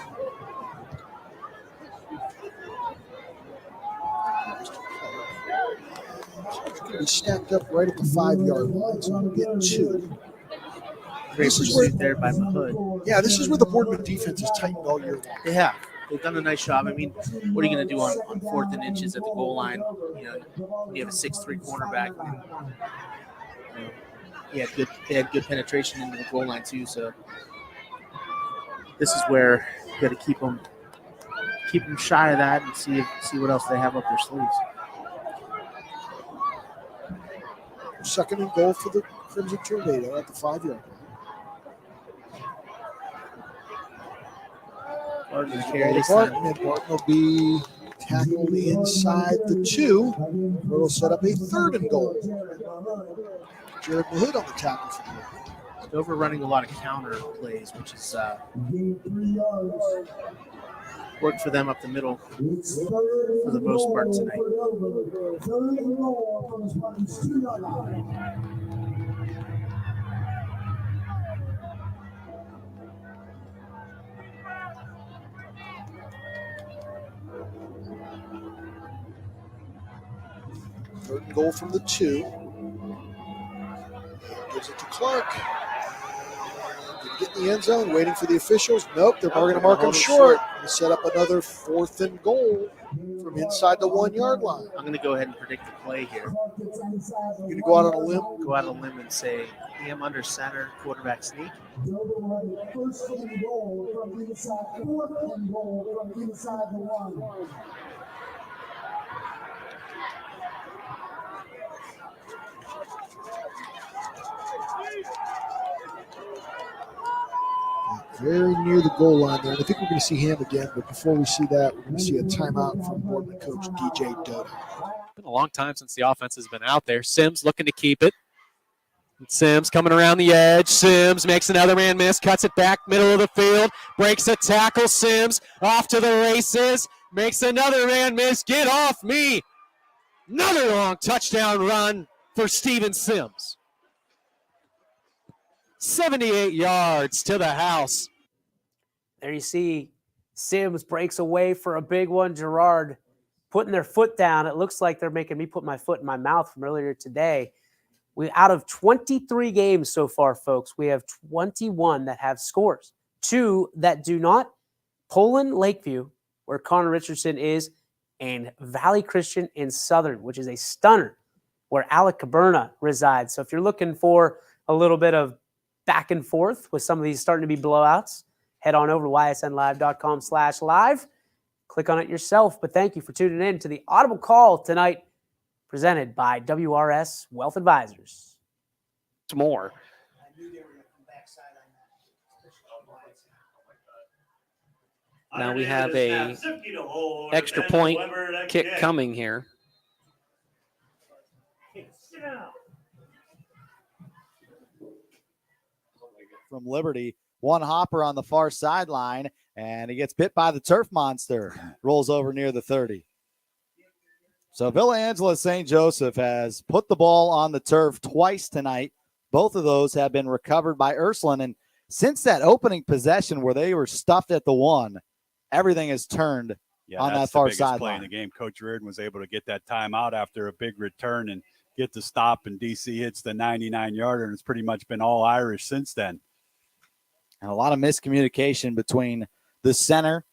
It's going to be stacked up right at the 5-yard line, so we'll get 2. Great pursuit there by Mahood. Yeah, this is where the Boardman defense has tightened all year long. They have. They've done a nice job. I mean, what are you going to do on 4th and inches at the goal line? You know, you have a 6'3" cornerback. They had good penetration into the goal line too. So this is where you got to keep them shy of that and see what else they have up their sleeves. 2nd and goal for the Crimson Tornado at the 5-yard line. Barton carry this Barton, and Barton will be tackled inside the 2. It'll set up a 3rd and goal. Jared Mahood on the tackle for the Dover. Dover running a lot of counter plays, which is worked for them up the middle for the most part tonight. Third and goal from the 2. Gives it to Clark. Did he get in the end zone, waiting for the officials? Nope, they're going to mark him short. They set up another 4th and goal from inside the 1 yard line. I'm going to go ahead and predict the play here. You're going to go out on a limb? Go out on a limb and say, him under center, quarterback sneak. First and goal from inside, 4th and goal from inside the 1. Very near the goal line there. And I think we're going to see him again. But before we see that, we're going to see a timeout from Boardman coach DJ Dodo. Been a long time since the offense has been out there. Sims looking to keep it. Sims coming around the edge. Sims makes another man miss, cuts it back middle of the field, breaks a tackle. Sims off to the races, makes another man miss. Get off me. Another long touchdown run for Steven Sims. 78 yards to the house. There you see Sims breaks away for a big one. Gerard putting their foot down. It looks like they're making me put my foot in my mouth from earlier today. Out of 23 games so far, folks, we have 21 that have scores. 2 that do not. Poland Lakeview, where Connor Richardson is, and Valley Christian in Southern, which is a stunner, where Alec Caberna resides. So if you're looking for a little bit of back and forth with some of these starting to be blowouts, head on over to ysnlive.com/live. Click on it yourself. But thank you for tuning in to the Audible Call tonight, presented by WRS Wealth Advisors. More. Now we have a extra point kick coming here. From Liberty, one hopper on the far sideline, and he gets bit by the turf monster. Rolls over near the 30. So Villa Angela St. Joseph has put the ball on the turf twice tonight. Both of those have been recovered by Ursuline. And since that opening possession where they were stuffed at the 1, everything has turned on that far sideline. Play in the game. Coach Reardon was able to get that timeout after a big return and get the stop, and DC hits the 99-yarder, and it's pretty much been all Irish since then. And a lot of miscommunication between the center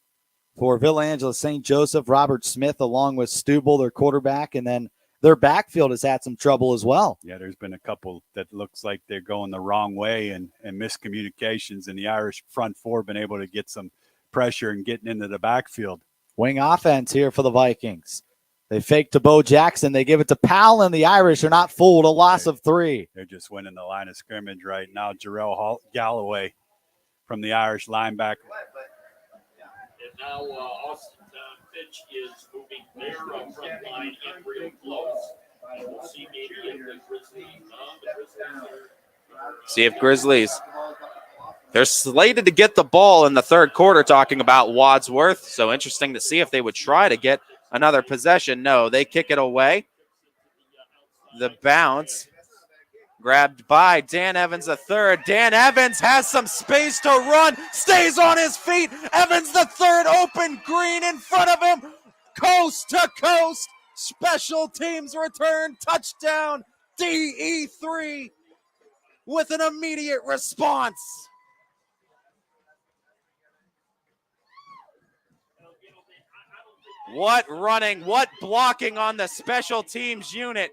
for Villa Angela St. Joseph, Robert Smith, along with Stubel, their quarterback, and then their backfield has had some trouble as well. Yeah, there's been a couple that looks like they're going the wrong way and miscommunications, and the Irish front four been able to get some pressure and getting into the backfield. Wing offense here for the Vikings. They fake to Bo Jackson. They give it to Powell, and the Irish are not fooled. A loss of 3. They're just winning the line of scrimmage right now. Jarrell Galloway from the Irish linebacker. And now Austin Fitch is moving their front line in real close. We'll see maybe if the Grizzlies See if Grizzlies. They're slated to get the ball in the third quarter, talking about Wadsworth. So interesting to see if they would try to get another possession. No, they kick it away. The bounce grabbed by Dan Evans III. Dan Evans has some space to run, stays on his feet. Evans III, open green in front of him. Coast to coast. Special teams return. Touchdown. DE3 with an immediate response. What running, what blocking on the special teams unit.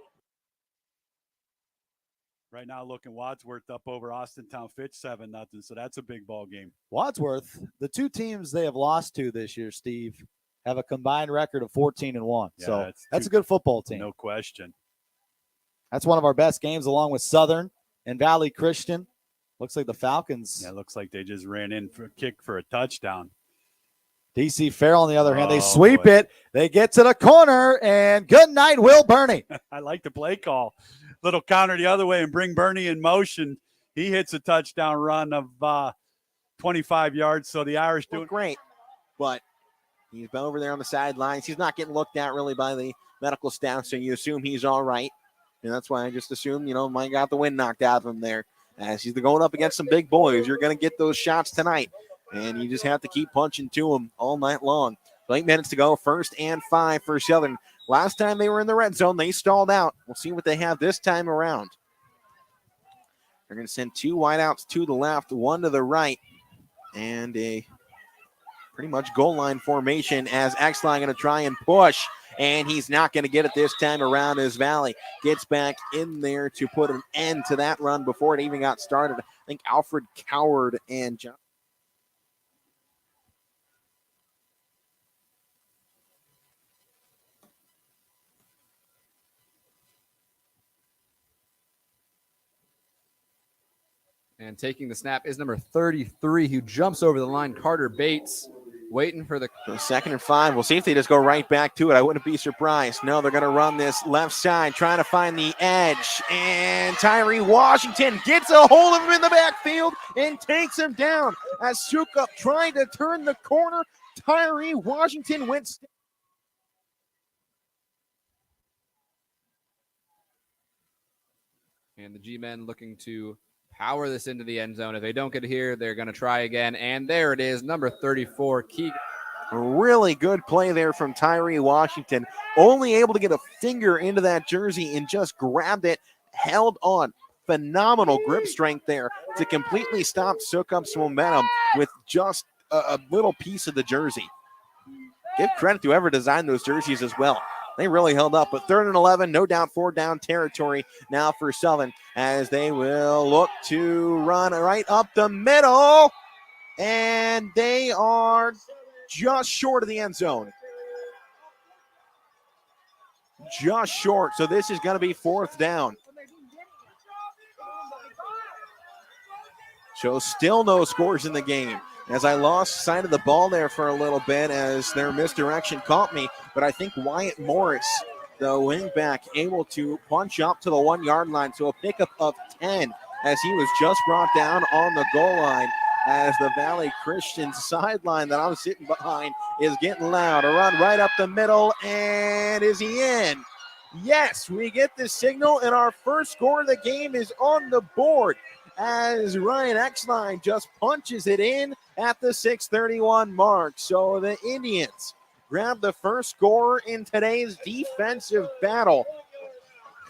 Right now, looking Wadsworth up over Austintown Fitch 7-0, so that's a big ball game. Wadsworth, the 2 teams they have lost to this year, Steve, have a combined record of 14-1. Yeah, so that's a good football team. No question. That's one of our best games, along with Southern and Valley Christian. Looks like the Falcons. Yeah, looks like they just ran in for a kick for a touchdown. DC Farrell, on the other hand, they sweep it. They get to the corner, and good night, Will Burney. I like the play call. Little counter the other way and bring Burney in motion. He hits a touchdown run of 25 yards, so the Irish do it. Great, but he's been over there on the sidelines. He's not getting looked at really by the medical staff, so you assume he's all right. And that's why I just assume, Mike got the wind knocked out of him there. As he's going up against some big boys, you're going to get those shots tonight. And you just have to keep punching to them all night long. 8 minutes to go. 1st and 5 for Southern. Last time they were in the red zone, they stalled out. We'll see what they have this time around. They're going to send 2 wideouts to the left, 1 to the right, and a pretty much goal line formation as X-Line going to try and push, and he's not going to get it this time around as Valley gets back in there to put an end to that run before it even got started. I think Alfred Coward and John. And taking the snap is number 33, who jumps over the line, Carter Bates, waiting for the 2nd and 5. We'll see if they just go right back to it. I wouldn't be surprised. No, they're going to run this left side, trying to find the edge. And Tyree Washington gets a hold of him in the backfield and takes him down. As Sukup trying to turn the corner, Tyree Washington went. And the G-men looking to power this into the end zone. If they don't get it here, they're going to try again. And there it is, number 34, Keegan. Really good play there from Tyree Washington. Only able to get a finger into that jersey and just grabbed it, held on. Phenomenal grip strength there to completely stop Sukup's momentum with just a little piece of the jersey. Give credit to whoever designed those jerseys as well. They really held up, but 3rd and 11, no doubt 4-down territory now for Southern as they will look to run right up the middle, and they are just short of the end zone. Just short, so this is going to be 4th down. So still no scores in the game. As I lost sight of the ball there for a little bit as their misdirection caught me. But I think Wyatt Morris, the wingback, able to punch up to the 1-yard line. So a pickup of 10 as he was just brought down on the goal line as the Valley Christian sideline that I'm sitting behind is getting loud. A run right up the middle, and is he in? Yes, we get the signal, and our first score of the game is on the board as Ryan X-Line just punches it in at the 6:31 mark. So the Indians grab the first score in today's defensive battle.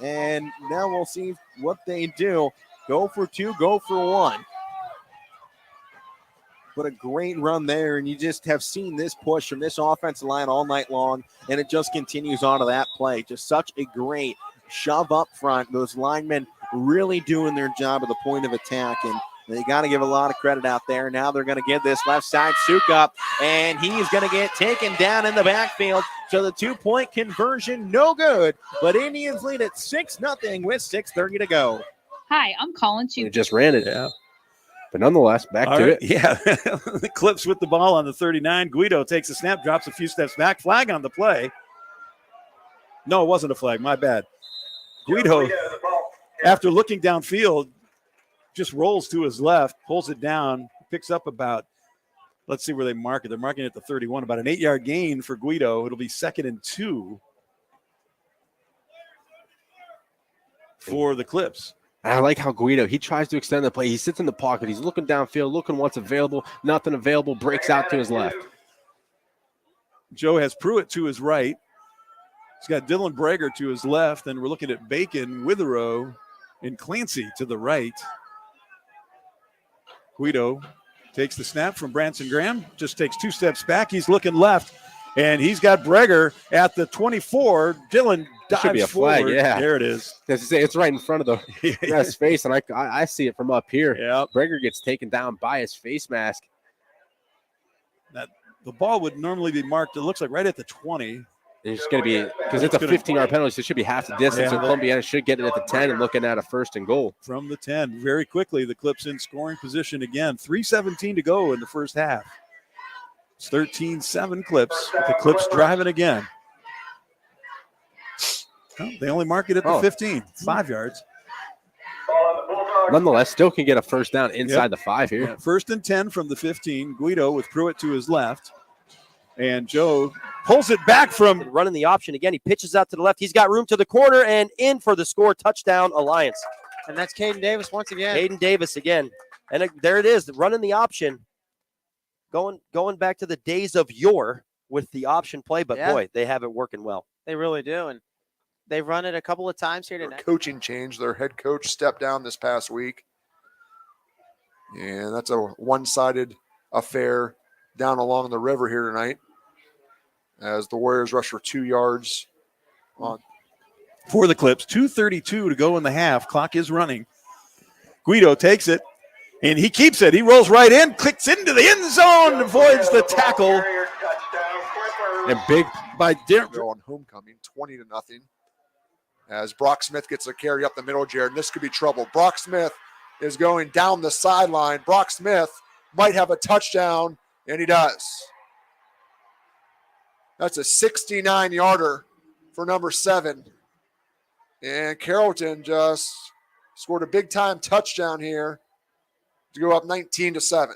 And now we'll see what they do. Go for 2, go for 1. But a great run there, and you just have seen this push from this offensive line all night long, and it just continues on to that play. Just such a great shove up front. Those linemen really doing their job at the point of attack, and they got to give a lot of credit out there. Now they're going to give this left side Sukup, and he's going to get taken down in the backfield. So the 2-point conversion, no good, but Indians lead at 6-0 with 6:30 to go. Hi, I'm calling to. They just ran it. Yeah. But nonetheless, back All to right, it. Yeah, the Clips with the ball on the 39. Guido takes a snap, drops a few steps back. Flag on the play. No, it wasn't a flag. My bad. Guido, after looking downfield, just rolls to his left, pulls it down, picks up about, let's see where they mark it. They're marking it at the 31, about an 8-yard gain for Guido. It'll be 2nd and 2 for the Clips. I like how Guido, he tries to extend the play. He sits in the pocket. He's looking downfield, looking what's available. Nothing available, breaks out to his left. Joe has Pruitt to his right. He's got Dylan Brager to his left, and we're looking at Bacon, Witherow, and Clancy to the right. Guido takes the snap from Branson Graham, just takes 2 steps back. He's looking left, and he's got Brager at the 24. Dylan dives Should be a flag, forward. yeah. There it is. It's right in front of the ref's face, and I see it from up here. Yeah. Brager gets taken down by his face mask. The ball would normally be marked, it looks like right at the 20. It's going to be, because it's a 15-yard penalty, so it should be half the distance. So Columbiana should get it at the 10 and looking at a 1st and goal. From the 10, very quickly, the Clips in scoring position again. 3:17 to go in the first half. It's 13-7 Clips, with the Clips driving again. Oh, they only mark it at the 15, 5 yards. Nonetheless, still can get a 1st down inside the 5 here. Yeah, 1st and 10 from the 15. Guido with Pruitt to his left. And Joe pulls it back from running the option again. He pitches out to the left. He's got room to the corner and in for the score. Touchdown, Alliance. And that's Caden Davis once again. Caden Davis again. And there it is, running the option. Going back to the days of yore with the option play, but boy, they have it working well. They really do. And they've run it a couple of times here Their tonight. coaching change. Their head coach stepped down this past week. And that's a one-sided affair down along the river here tonight as the Warriors rush for 2 yards on. For the Clips, 2:32 to go in the half. Clock is running. Guido takes it, and he keeps it. He rolls right in, clicks into the end zone, avoids the tackle. And big by They're on homecoming, 20-0. As Brock Smith gets a carry up the middle, Jared, and this could be trouble. Brock Smith is going down the sideline. Brock Smith might have a touchdown, and he does. That's a 69-yarder for number 7. And Carrollton just scored a big-time touchdown here to go up 19-7.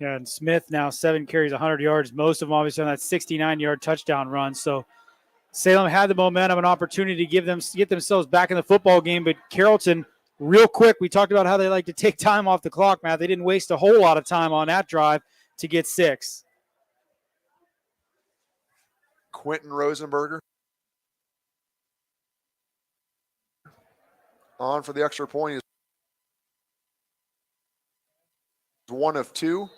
Yeah, and Smith now 7 carries, 100 yards, most of them obviously on that 69-yard touchdown run. So Salem had the momentum, an opportunity to get themselves back in the football game, but Carrollton, real quick, we talked about how they like to take time off the clock, Matt. They didn't waste a whole lot of time on that drive to get 6. Quentin Rosenberger on for the extra point. He's 1 of 2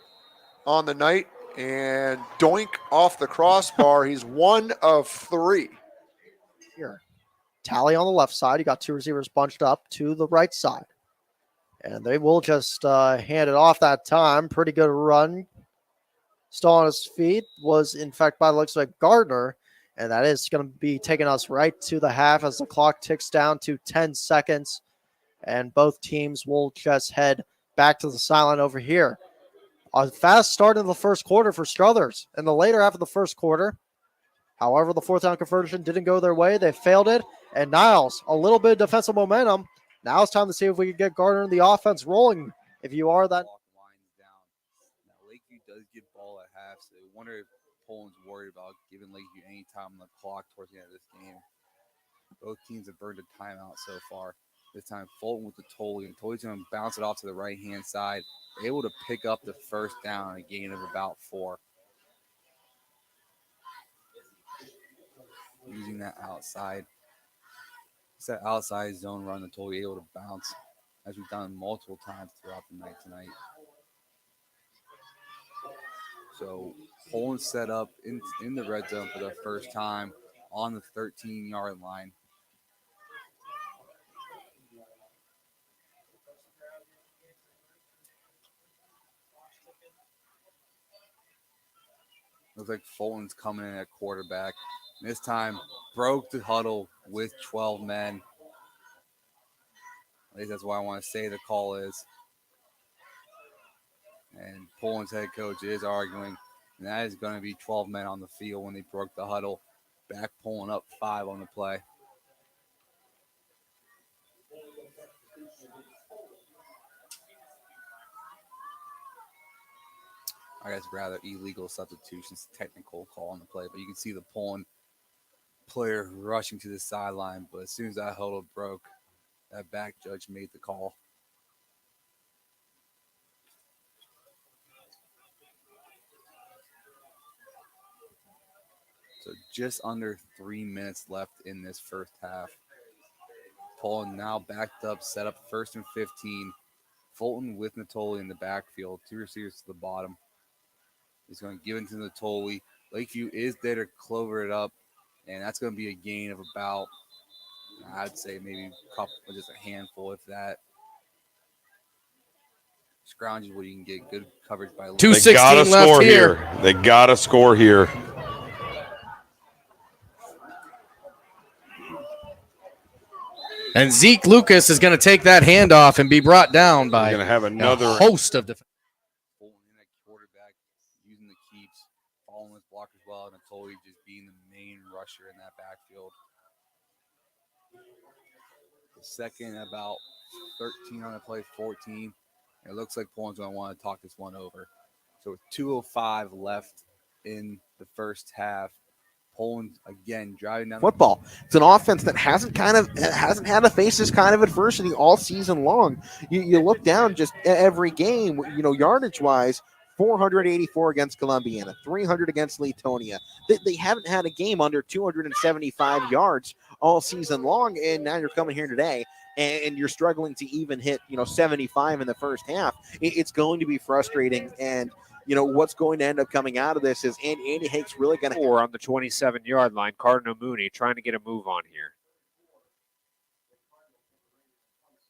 on the night, and doink off the crossbar. He's 1 of 3. Here. Tally on the left side. You got 2 receivers bunched up to the right side. And they will just hand it off that time. Pretty good run. Still on his feet was, in fact, by the looks like Gardner. And that is going to be taking us right to the half as the clock ticks down to 10 seconds. And both teams will just head back to the sideline over here. A fast start in the first quarter for Struthers. In the later half of the first quarter, however, the fourth down conversion didn't go their way. They failed it. And Niles, a little bit of defensive momentum. Now it's time to see if we can get Gardner and the offense rolling. If you are that. Lakeview does get ball at half, so I wonder if Poland's worried about giving Lakeview any time on the clock towards the end of this game. Both teams have burned a timeout so far. This time, Fulton with the Tolley, and Tolley's going to bounce it off to the right-hand side. Able to pick up the first down, a gain of about 4. Using that outside. It's that outside zone run that Tolley able to bounce, as we've done multiple times throughout the night tonight. So Poland set up in the red zone for the first time on the 13-yard line. Looks like Fulton's coming in at quarterback. This time, broke the huddle with 12 men. At least that's what I want to say the call is. And Poland's head coach is arguing, and that is going to be 12 men on the field when they broke the huddle. Back Poland up 5 on the play. I guess rather illegal substitutions, technical call on the play, but you can see the Poland player rushing to the sideline. But as soon as that huddle broke, that back judge made the call. So just under 3 minutes left in this first half. Poland now backed up, set up 1st and 15. Fulton with Natoli in the backfield, 2 receivers to the bottom. He's going to give it to Natoli. Lakeview is there to clover it up, and that's going to be a gain of about, I'd say maybe a couple, just a handful, if that. Scrounge is what you can get good coverage by. 2:16 left here. They got to score here. And Zeke Lucas is going to take that handoff and be brought down by going to have another a host of defenders. Quarterback using the keeps, following his block as well, and Natoli just being the main rusher in that backfield. The second, about 13 on the play, 14. It looks like Poland's going to want to talk this one over. So with 2:05 left in the first half, Poland again driving down football. It's an offense that hasn't had to face this kind of adversity all season long. You look down just every game, yardage wise, 484 against Columbiana, 300 against Latonia. They haven't had a game under 275 yards all season long, and now you're coming here today and you're struggling to even hit 75 in the first half. It's going to be frustrating, and what's going to end up coming out of this is Andy Hake's really going to on the 27-yard line. Cardinal Mooney trying to get a move on here.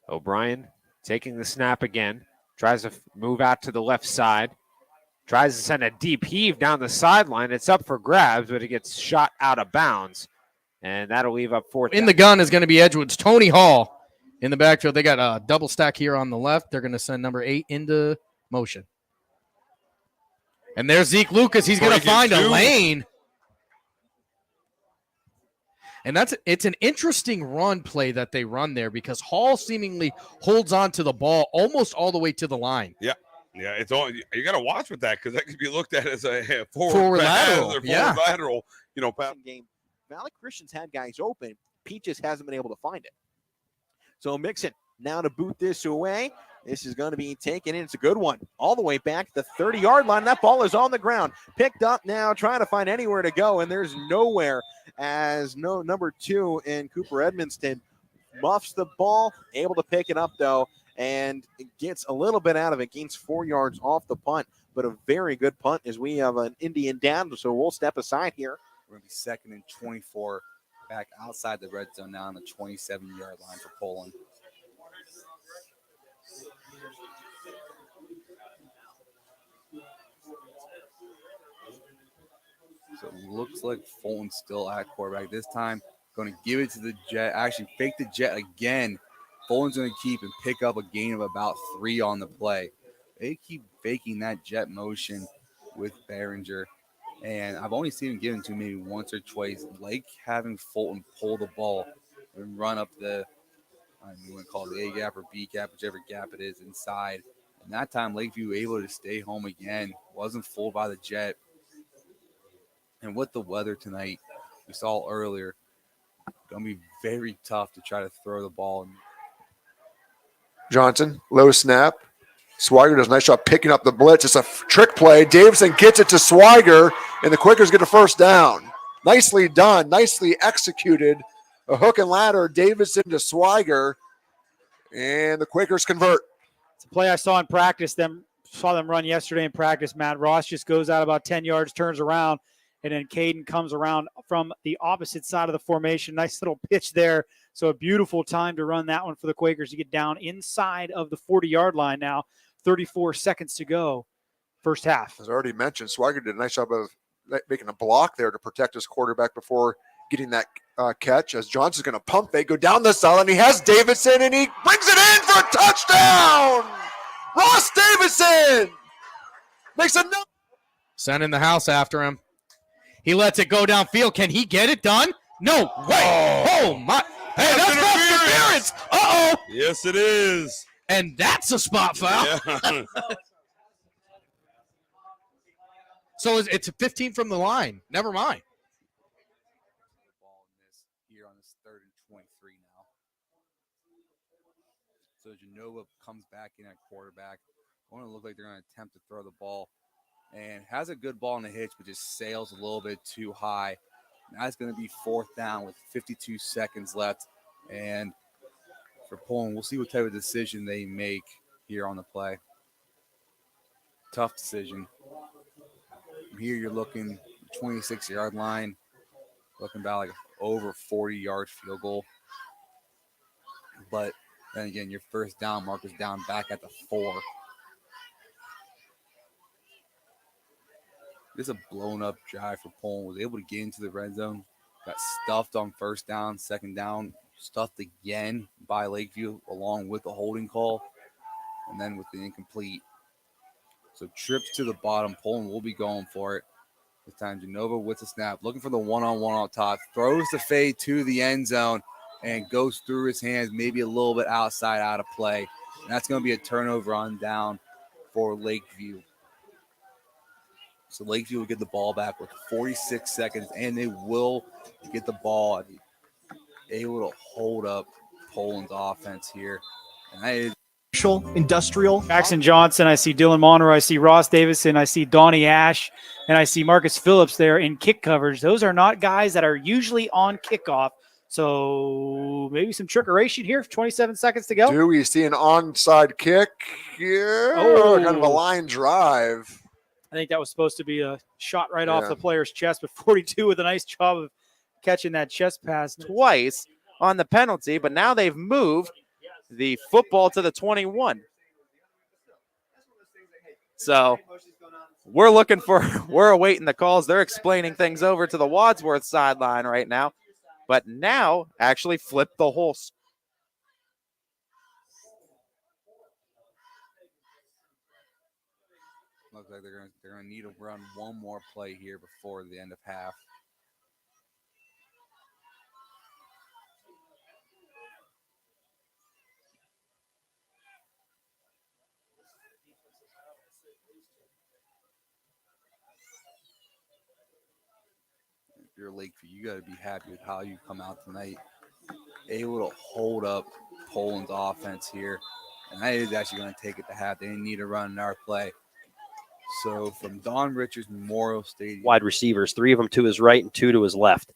O'Brien taking the snap again, tries to move out to the left side, tries to send a deep heave down the sideline. It's up for grabs, but it gets shot out of bounds, and that'll leave up fourth. In the gun is going to be Edgewood's Tony Hall in the backfield. They got a double stack here on the left. They're going to send number 8 into motion. And there's Zeke Lucas. He's going to find a lane. And it's an interesting run play that they run there because Hall seemingly holds on to the ball almost all the way to the line. Yeah. Yeah, it's all you got to watch with that because that could be looked at as a forward lateral. Or forward lateral. Game. Valley Christian's had guys open. Pete just hasn't been able to find it. So Mixon now to boot this away. This is going to be taken in. It's a good one. All the way back to the 30-yard line. That ball is on the ground. Picked up now, trying to find anywhere to go, and there's nowhere as number 2 in Cooper Edmonston muffs the ball. Able to pick it up, though, and it gets a little bit out of it. Gains 4 yards off the punt, but a very good punt as we have an Indian down, so we'll step aside here. We're going to be second and 24 back outside the red zone now on the 27-yard line for Poland. So it looks like Fulton's still at quarterback this time. Going to give it to the jet. Actually, fake the jet again. Fulton's going to keep and pick up a gain of about 3 on the play. They keep faking that jet motion with Behringer. And I've only seen him given to maybe once or twice. Like having Fulton pull the ball and run up the, you want to call it the A gap or B gap, whichever gap it is inside. And that time, Lakeview able to stay home again. Wasn't fooled by the jet. And with the weather tonight, we saw earlier, going to be very tough to try to throw the ball. Johnson, low snap. Swiger does a nice job picking up the blitz. It's a trick play. Davison gets it to Swiger, and the Quakers get a first down. Nicely done. Nicely executed. A hook and ladder. Davison to Swiger, and the Quakers convert. It's a play I saw in practice. Saw them run yesterday in practice, Matt. Ross just goes out about 10 yards, turns around, and then Caden comes around from the opposite side of the formation. Nice little pitch there. So a beautiful time to run that one for the Quakers to get down inside of the 40-yard line now. 34 seconds to go, first half. As I already mentioned, Swiger did a nice job of making a block there to protect his quarterback before getting that catch. As Johnson's going to pump fake, go down the sideline. He has Davidson, and he brings it in for a touchdown. Ross Davidson makes a no. Sending the house after him. He lets it go downfield. Can he get it done? No way. Oh my. Hey, that's interference. Uh-oh. Yes, it is. And that's a spot foul. Yeah. So it's a 15 from the line. Never mind. Here on this 3rd and 23 now. So Genova comes back in at quarterback. Going to look like they're going to attempt to throw the ball. And has a good ball in the hitch, but just sails a little bit too high. Now it's going to be 4th down with 52 seconds left. And for Poland, we'll see what type of decision they make here on the play. Tough decision. Here you're looking 26-yard line, looking about like over 40-yard field goal. But then again, your first down marker's down back at the 4. This is a blown-up drive for Poland. Was able to get into the red zone. Got stuffed on first down, second down. Stuffed again by Lakeview along with the holding call. And then with the incomplete. So trips to the bottom. Poland will be going for it. This time Genova with the snap. Looking for the one-on-one on top. Throws the fade to the end zone and goes through his hands. Maybe a little bit outside out of play. And that's going to be a turnover on down for Lakeview. So Lakeview will get the ball back with 46 seconds, and they will get the ball able to hold up Poland's offense here. And that is Industrial. Jackson Johnson. I see Dylan Monroe. I see Ross Davison. I see Donnie Ash. And I see Marcus Phillips there in kick coverage. Those are not guys that are usually on kickoff. So maybe some trickeration here. 27 seconds to go. Do we see an onside kick? Yeah. Oh. Kind of a line drive. I think that was supposed to be a shot right off the player's chest, but 42 with a nice job of catching that chest pass. Twice on the penalty, but now they've moved the football to the 21. So we're awaiting the calls. They're explaining things over to the Wadsworth sideline right now, but now actually flip the whole. Looks like they're going to need to run one more play here before the end of half. If you're Lakeview, you got to be happy with how you come out tonight. Able to hold up Poland's offense here. And that is actually going to take it to half. They need to run an arc play. So from Don Richards Memorial Stadium. Wide receivers, 3 of them to his right and 2 to his left.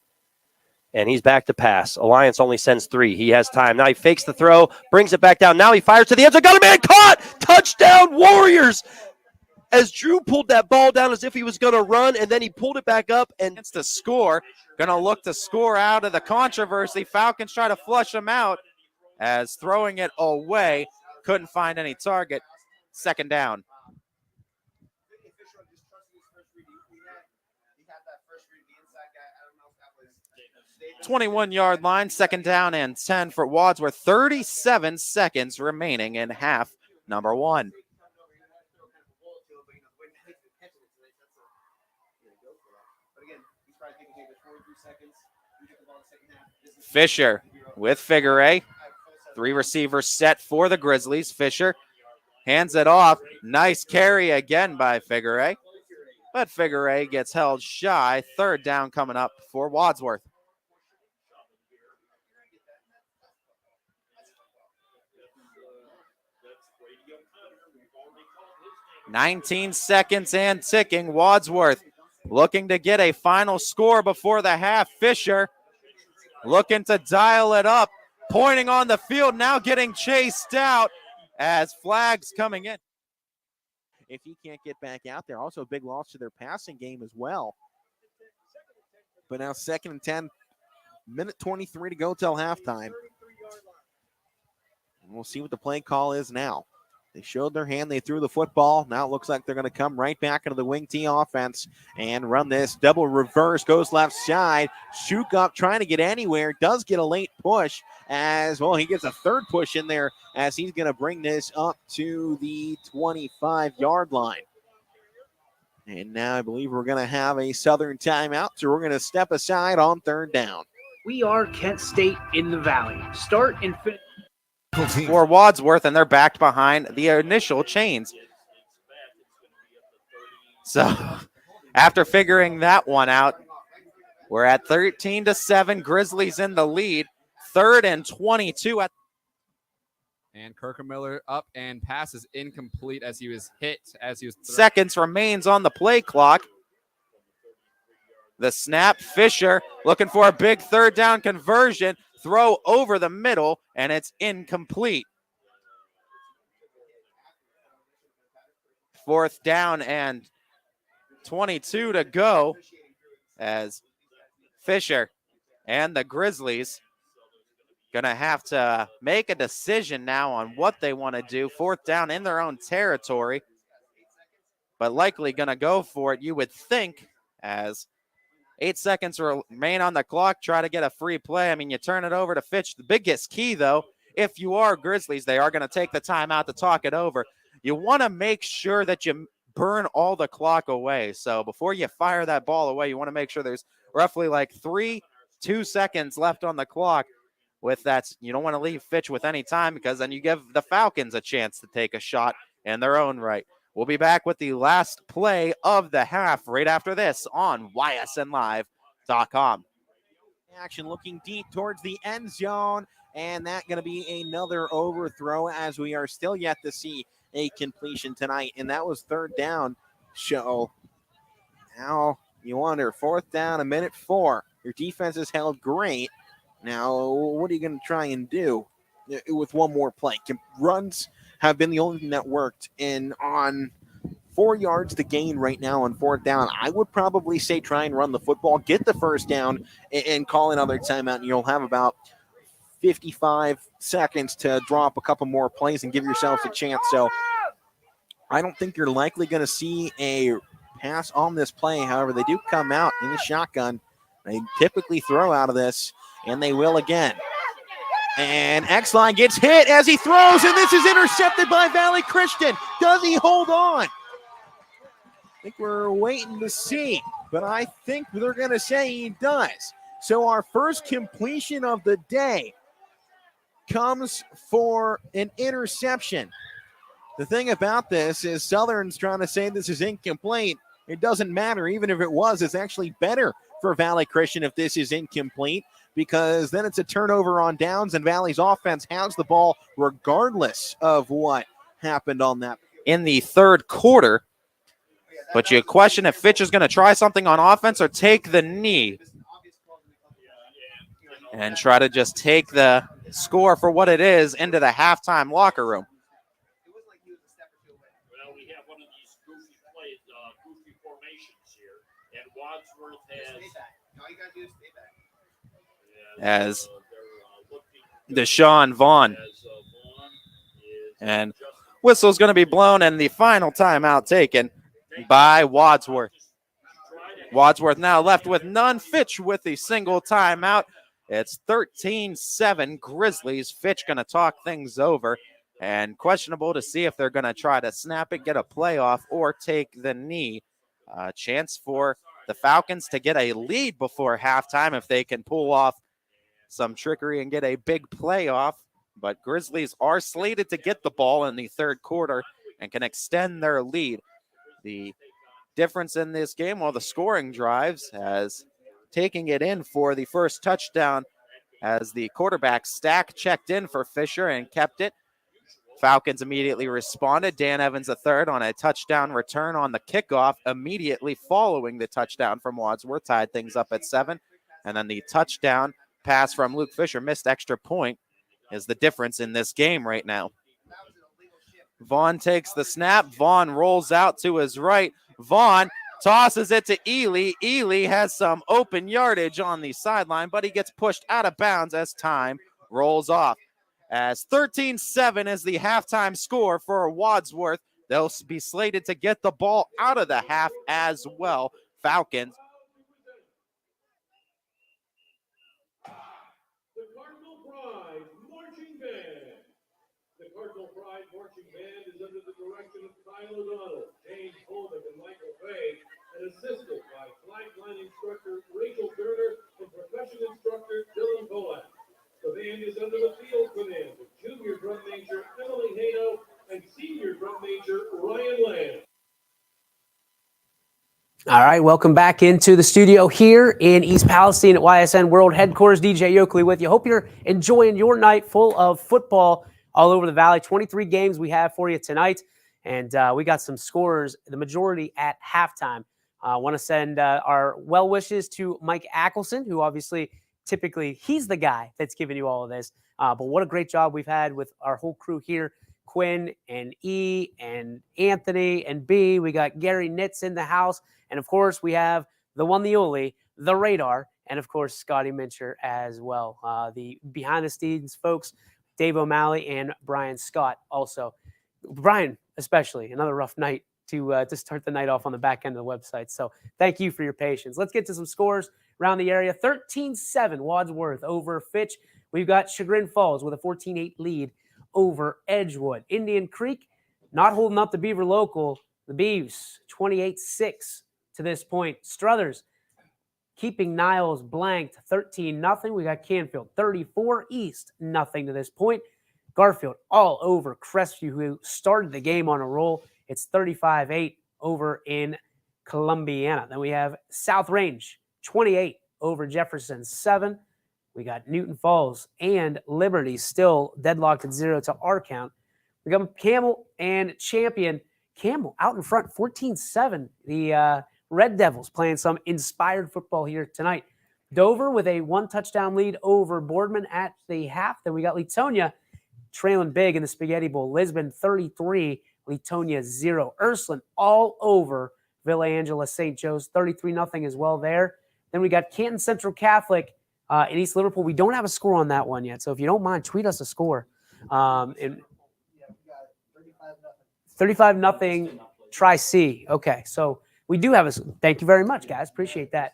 And he's back to pass. Alliance only sends 3. He has time. Now he fakes the throw, brings it back down. Now he fires to the end zone. Got a man caught! Touchdown, Warriors! As Drew pulled that ball down as if he was going to run, and then he pulled it back up. And it's to score. Going to look to score out of the controversy. Falcons try to flush him out as throwing it away. Couldn't find any target. Second down. 21-yard line, second down and 10 for Wadsworth. 37 seconds remaining in half number 1. Fisher with Figure. 3 receivers set for the Grizzlies. Fisher hands it off. Nice carry again by Figure. But Figure gets held shy. Third down coming up for Wadsworth. 19 seconds and ticking. Wadsworth looking to get a final score before the half. Fisher looking to dial it up, pointing on the field, now getting chased out as flags coming in. If he can't get back out there, also a big loss to their passing game as well. But now 2nd and 10, minute 23 to go till halftime. And we'll see what the play call is now. They showed their hand. They threw the football. Now it looks like they're going to come right back into the wing T offense and run this. Double reverse, goes left side. Shukuk trying to get anywhere. Does get a late push as well. He gets a third push in there as he's going to bring this up to the 25-yard line. And now I believe we're going to have a Southern timeout, so we're going to step aside on 3rd down. We are Kent State in the Valley. Start and finish. For Wadsworth, and they're backed behind the initial chains. So after figuring that one out, we're at 13-7. Grizzlies in the lead. 3rd and 22. And Kirker-Miller up and passes incomplete as he was hit. Seconds remains on the play clock. The snap, Fisher looking for a big 3rd down conversion. Throw over the middle, and it's incomplete. 4th down and 22 to go as Fisher and the Grizzlies going to have to make a decision now on what they want to do. 4th down in their own territory, but likely going to go for it, you would think, as 8 seconds remain on the clock. Try to get a free play. I mean, you turn it over to Fitch. The biggest key, though, if you are Grizzlies, they are going to take the timeout to talk it over. You want to make sure that you burn all the clock away. So before you fire that ball away, you want to make sure there's roughly like 2 seconds left on the clock. With that, you don't want to leave Fitch with any time because then you give the Falcons a chance to take a shot in their own right. We'll be back with the last play of the half right after this on YSNLive.com. Action looking deep towards the end zone. And that going to be another overthrow, as we are still yet to see a completion tonight. And that was third down. So now you wonder, fourth down, a minute 4. Your defense has held great. Now, what are you going to try and do with one more play? Runs have been the only thing that worked. And on 4 yards to gain right now on fourth down, I would probably say try and run the football, get the first down, and call another timeout. And you'll have about 55 seconds to drop a couple more plays and give yourselves a chance. So I don't think you're likely going to see a pass on this play. However, they do come out in the shotgun. They typically throw out of this, and they will again. And X-Line gets hit as he throws, and this is intercepted by Valley Christian. Does he hold on? I think we're waiting to see, but I think they're going to say he does. So our first completion of the day comes for an interception. The thing about this is Southern's trying to say this is incomplete. It doesn't matter. Even if it was, it's actually better for Valley Christian if this is incomplete, because then it's a turnover on downs and Valley's offense has the ball regardless of what happened on that. In the third quarter, but you question if Fitch is going to try something on offense or take the knee and try to just take the score for what it is into the halftime locker room. Well, we have one of these goofy plays, goofy formations here, and Wadsworth has. All you gotta do is stay back. As Deshaun Vaughn. And whistle's going to be blown, and the final timeout taken by Wadsworth. Wadsworth now left with none. Fitch with the single timeout. It's 13-7 Grizzlies. Fitch going to talk things over, and questionable to see if they're going to try to snap it, get a playoff, or take the knee. Chance for the Falcons to get a lead before halftime if they can pull off some trickery and get a big playoff. But Grizzlies are slated to get the ball in the third quarter and can extend their lead. The difference in this game, while the scoring drives, has taking it in for the first touchdown as the quarterback Stack checked in for Fisher and kept it. Falcons immediately responded. Dan Evans III on a touchdown return on the kickoff immediately following the touchdown from Wadsworth, tied things up at 7. And then the touchdown pass from Luke Fisher, missed extra point, is the difference in this game right now. Vaughn takes the snap. Vaughn rolls out to his right. Vaughn tosses it to Ely. Ely has some open yardage on the sideline, but he gets pushed out of bounds as time rolls off. As 13-7 is the halftime score for Wadsworth. They'll be slated to get the ball out of the half as well. Falcons. The Cardinal Pride Marching Band. The Cardinal Pride Marching Band is under the direction of Kyle O'Donnell, James Holden, and Michael Fay, and assisted by flag line instructor Rachel Turner and percussion instructor Dylan Polak. The band is under the field command of junior drum major Emily Hato and senior drum major Ryan Lamb. All right, welcome back into the studio here in East Palestine at YSN World Headquarters. DJ Yokley with you. Hope you're enjoying your night full of football all over the Valley. 23 games we have for you tonight, and we got some scorers, the majority at halftime. I want to send our well wishes to Mike Ackelson, who obviously typically he's the guy that's giving you all of this. But what a great job we've had with our whole crew here. Quinn and E and Anthony and B. We got Gary Nitz in the house. And, of course, we have the one, the only, the Radar, and, of course, Scotty Mincher as well. The behind-the-scenes folks, Dave O'Malley and Brian Scott also. Brian, especially, another rough night to start the night off on the back end of the website. So thank you for your patience. Let's get to some scores around the area. 13-7 Wadsworth over Fitch. We've got Chagrin Falls with a 14-8 lead over Edgewood. Indian Creek not holding up the Beaver Local. The Beavs 28-6 to this point. Struthers keeping Niles blanked 13-0. We got Canfield 34 East nothing to this point. Garfield all over Crestview, who started the game on a roll. It's 35-8 over in Columbiana. Then we have South Range 28 over Jefferson 7. We got Newton Falls and Liberty still deadlocked at 0 to our count. We got Camel and Champion. Camel out in front, 14-7. The Red Devils playing some inspired football here tonight. Dover with a 1-touchdown lead over Boardman at the half. Then we got Leetonia trailing big in the Spaghetti Bowl. Lisbon 33, Leetonia 0. Ursuline all over Villa Angela St. Joe's, 33-0 as well there. Then we got Canton Central Catholic in East Liverpool. We don't have a score on that one yet, so if you don't mind, tweet us a score. 35-0 Tri-C. Okay, so we do have a. Thank you very much, guys. Appreciate that.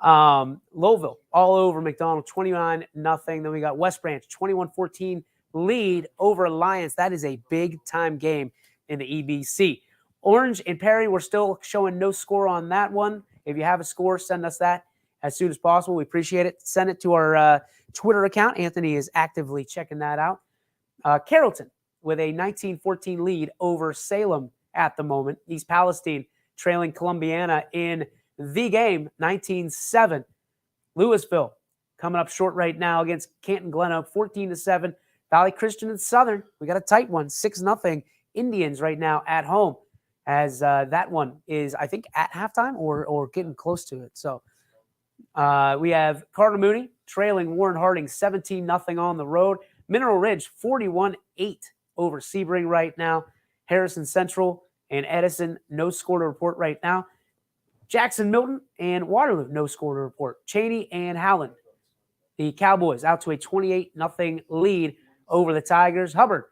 Lowville all over McDonald, 29-0. Then we got West Branch, 21-14 lead over Alliance. That is a big-time game in the EBC. Orange and Perry, we're still showing no score on that one. If you have a score, send us that as soon as possible. We appreciate it. Send it to our Twitter account. Anthony is actively checking that out. Carrollton with a 19-14 lead over Salem at the moment. East Palestine trailing Columbiana in the game, 19-7. Louisville coming up short right now against Canton Glen Oak, 14-7. Valley Christian and Southern, we got a tight one, 6-0. Indians right now at home, as that one is, I think, at halftime or getting close to it. So we have Cardinal Mooney trailing Warren Harding, 17-0 on the road. Mineral Ridge, 41-8 over Sebring right now. Harrison Central and Edison, no score to report right now. Jackson Milton and Waterloo, no score to report. Cheney and Howland. The Cowboys out to a 28-0 lead over the Tigers. Hubbard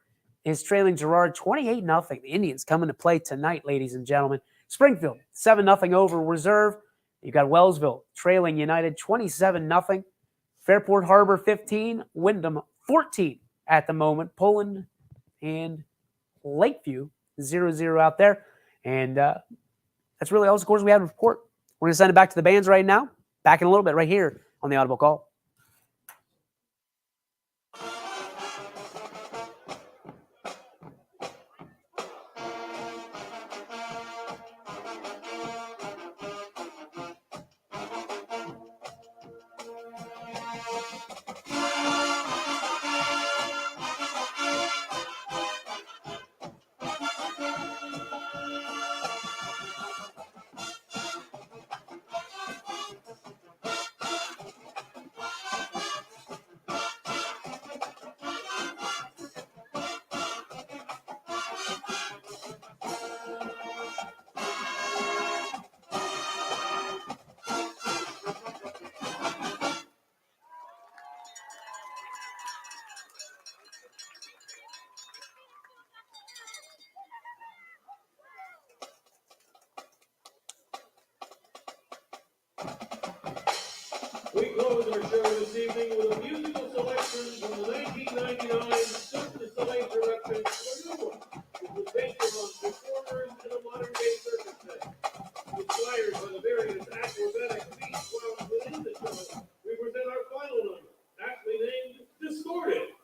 is trailing Girard 28-0. The Indians coming to play tonight, ladies and gentlemen. Springfield, 7-0 over Reserve. You've got Wellsville trailing United 27-0. Fairport Harbor 15, Wyndham 14 at the moment. Poland and Lakeview 0-0 out there. And that's really all the scores we have to report. We're going to send it back to the bands right now. Back in a little bit right here on the Audible Call. We close our show this evening with a musical selection from the 1999 Cirque du Soleil production, A New One, which was based upon performers in a modern-day circus set. Inspired by the various acrobatic feats found within the show, we present our final number, aptly named Distorted.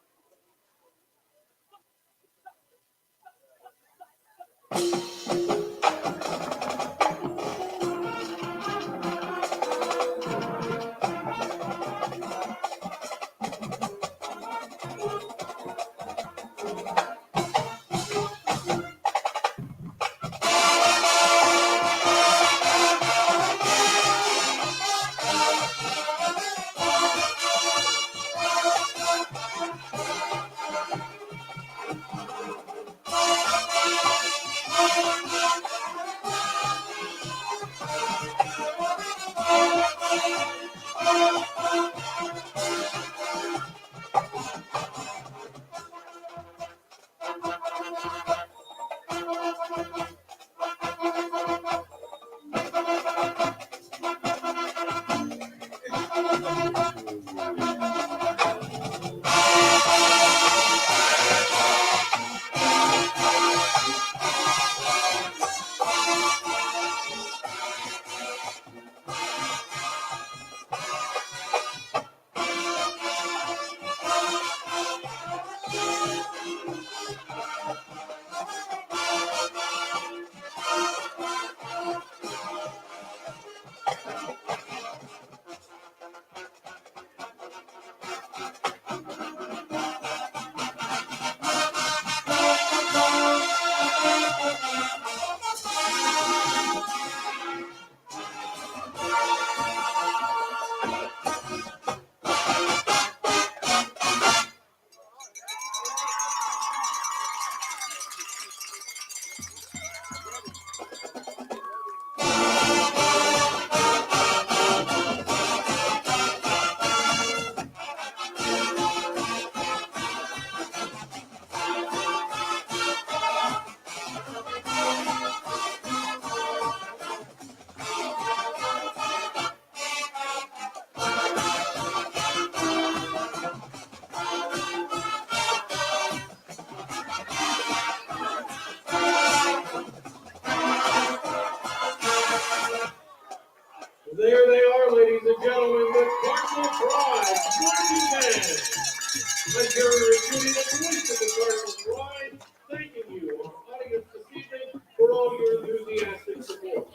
joining the voice of the Cardinals Pride, thanking you, our audience this evening, for all your enthusiastic support.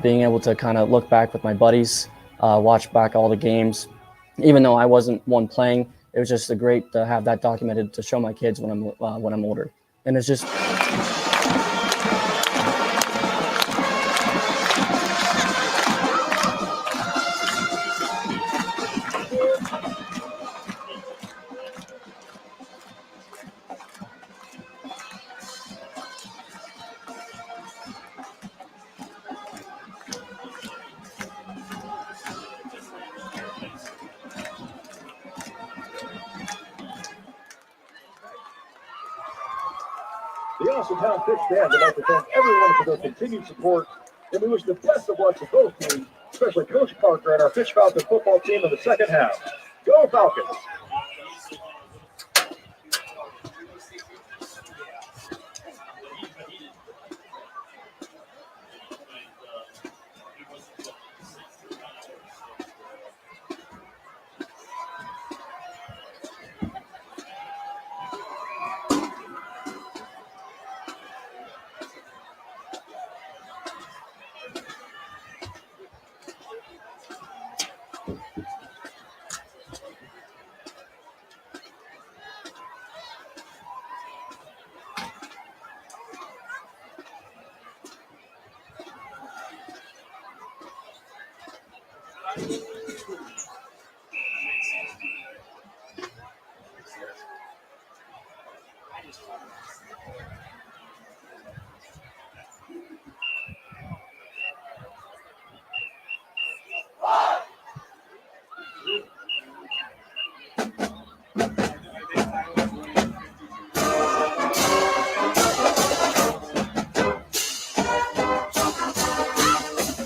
Being able to kind of look back with my buddies, watch back all the games, even though I wasn't one playing, it was just great to have that documented to show my kids when I'm older. And it's just The Awesome Town Pitch Band would like to thank everyone for their continued support, and we wish the best of luck to both teams, especially Coach Parker and our Pitch Falcon football team in the second half. Go Falcons!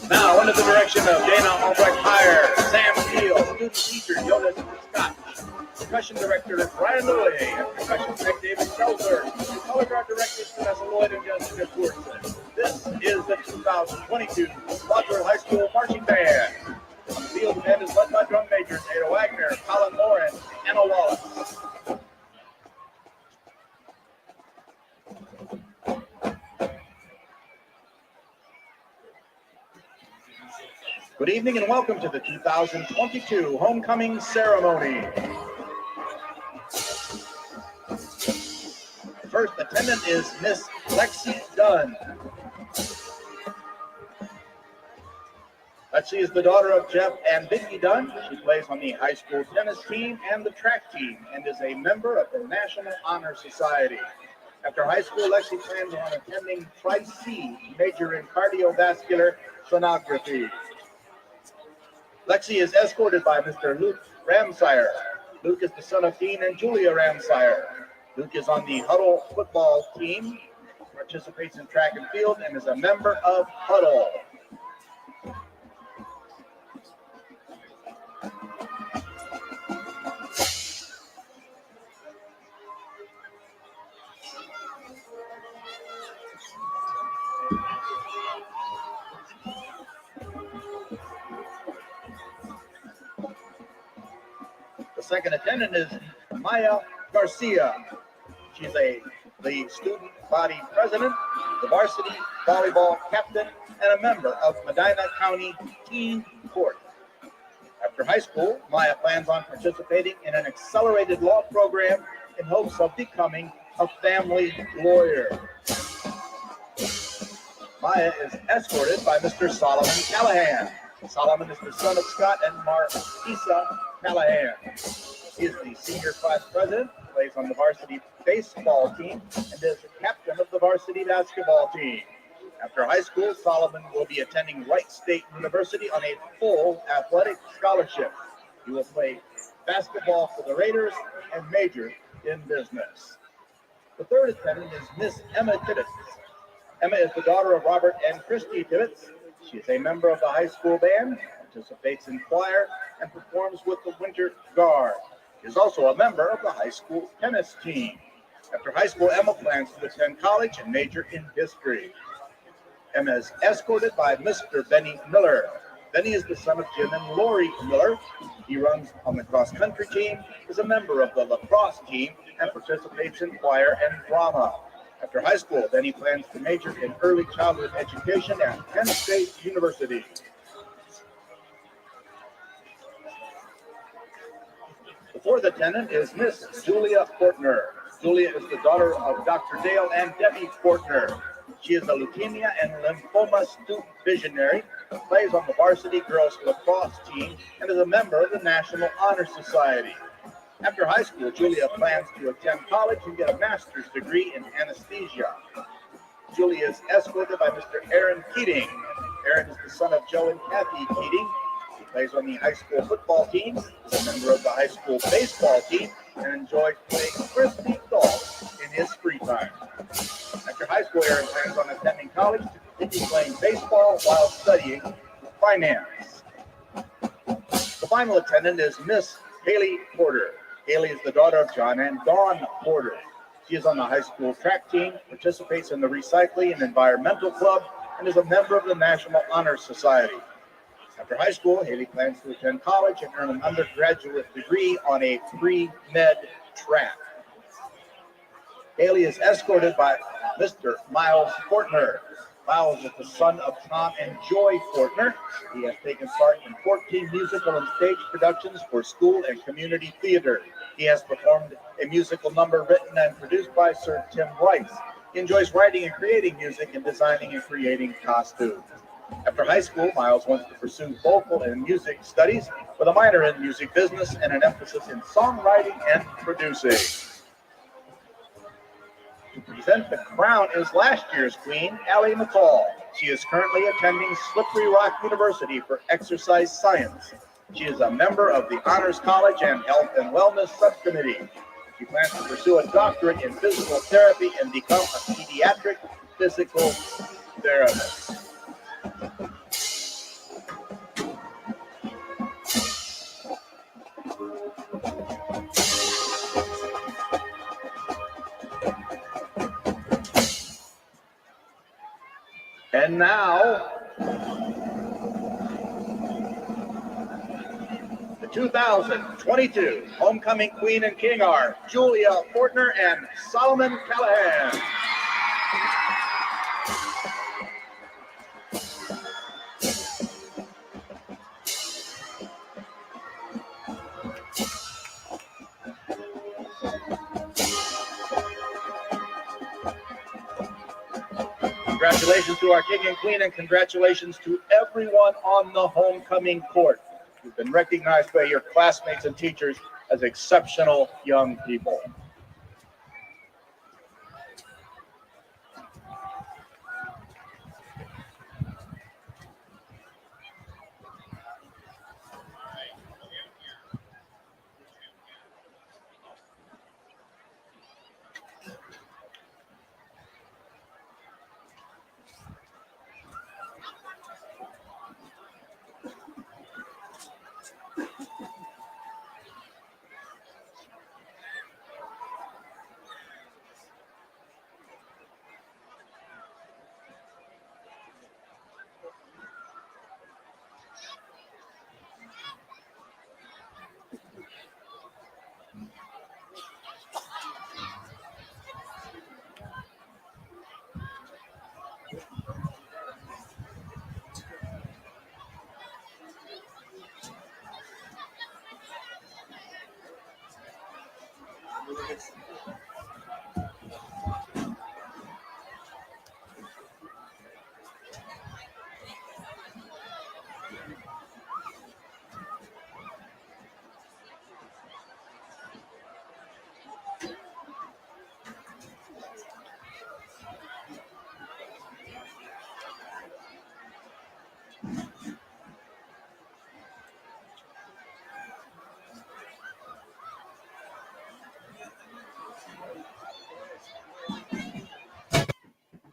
Now, under the direction of Dana Albrecht Meyer, Sam Steele, student teacher Jonas Scott, percussion director Brian Lilly, and percussion tech David Stelzer, color guard directors Vanessa Lloyd and Jessica Courtson. This is the 2022 Wadsworth High School Marching Band. On the field, the band is led by drum majors Ada Wagner, Colin Lauren, and Anna Wallace. Good evening and welcome to the 2022 Homecoming Ceremony. The first attendant is Miss Lexi Dunn. Lexi is the daughter of Jeff and Vicki Dunn. She plays on the high school tennis team and the track team and is a member of the National Honor Society. After high school, Lexi plans on attending Tri-C, major in cardiovascular sonography. Lexi is escorted by Mr. Luke Ramsire. Luke is the son of Dean and Julia Ramsire. Luke is on the Huddle football team, participates in track and field, and is a member of Huddle. The second attendant is Maya Garcia. She's the student body president, the varsity volleyball captain, and a member of Medina County Teen Court. After high school, Maya plans on participating in an accelerated law program in hopes of becoming a family lawyer. Maya is escorted by Mr. Solomon Callahan. Solomon is the son of Scott and Marisa Callahan. He is the senior class president, plays on the varsity baseball team, and is the captain of the varsity basketball team. After high school, Solomon will be attending Wright State University on a full athletic scholarship. He will play basketball for the Raiders and major in business. The third attendant is Miss Emma Tibbetts. Emma is the daughter of Robert and Christy Tibbetts. She is a member of the high school band, participates in choir, and performs with the Winter Guard. He is also a member of the high school tennis team. After high school, Emma plans to attend college and major in history. Emma is escorted by Mr. Benny Miller. Benny is the son of Jim and Lori Miller. He runs on the cross-country team, is a member of the lacrosse team, and participates in choir and drama. After high school, Benny plans to major in early childhood education at Penn State University. The fourth attendant is Miss Julia Fortner. Julia is the daughter of Dr. Dale and Debbie Fortner. She is a leukemia and lymphoma student visionary, plays on the varsity girls lacrosse team, and is a member of the National Honor Society. After high school, Julia plans to attend college and get a master's degree in anesthesia. Julia is escorted by Mr. Aaron Keating. Aaron is the son of Joe and Kathy Keating. He plays on the high school football team, is a member of the high school baseball team, and enjoys playing frisbee golf in his free time. After high school, Aaron plans on attending college to continue playing baseball while studying finance. The final attendant is Miss Haley Porter. Haley is the daughter of John and Dawn Porter. She is on the high school track team, participates in the Recycling and Environmental Club, and is a member of the National Honor Society. After high school, Haley plans to attend college and earn an undergraduate degree on a pre-med track. Haley is escorted by Mr. Miles Fortner. Miles is the son of Tom and Joy Fortner. He has taken part in 14 musical and stage productions for school and community theater. He has performed a musical number written and produced by Sir Tim Rice. He enjoys writing and creating music and designing and creating costumes. After high school, Miles wants to pursue vocal and music studies with a minor in music business and an emphasis in songwriting and producing. To present the crown is last year's queen, Allie McCall. She is currently attending Slippery Rock University for exercise science. She is a member of the Honors College and Health and Wellness Subcommittee. She plans to pursue a doctorate in physical therapy and become a pediatric physical therapist. And now, the 2022 Homecoming Queen and King are Julia Fortner and Solomon Callahan. Congratulations to our King and Queen, and congratulations to everyone on the homecoming court. You've been recognized by your classmates and teachers as exceptional young people.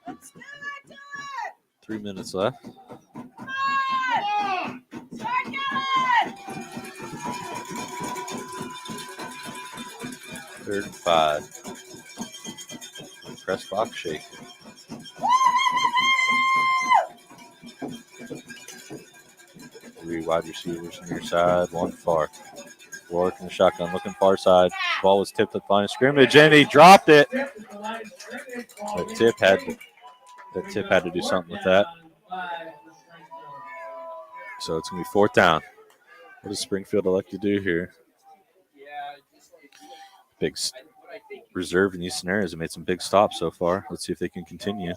Let's do it! 3 minutes left. Start 3rd and 5. Press box shake. Three wide receivers near side, one far. Warwick in the shotgun, looking far side. Ball was tipped at the line of scrimmage, and he dropped it. That tip had to do something with that. So it's going to be 4th down. What does Springfield elect to do here? Big reserve in these scenarios have made some big stops so far. Let's see if they can continue.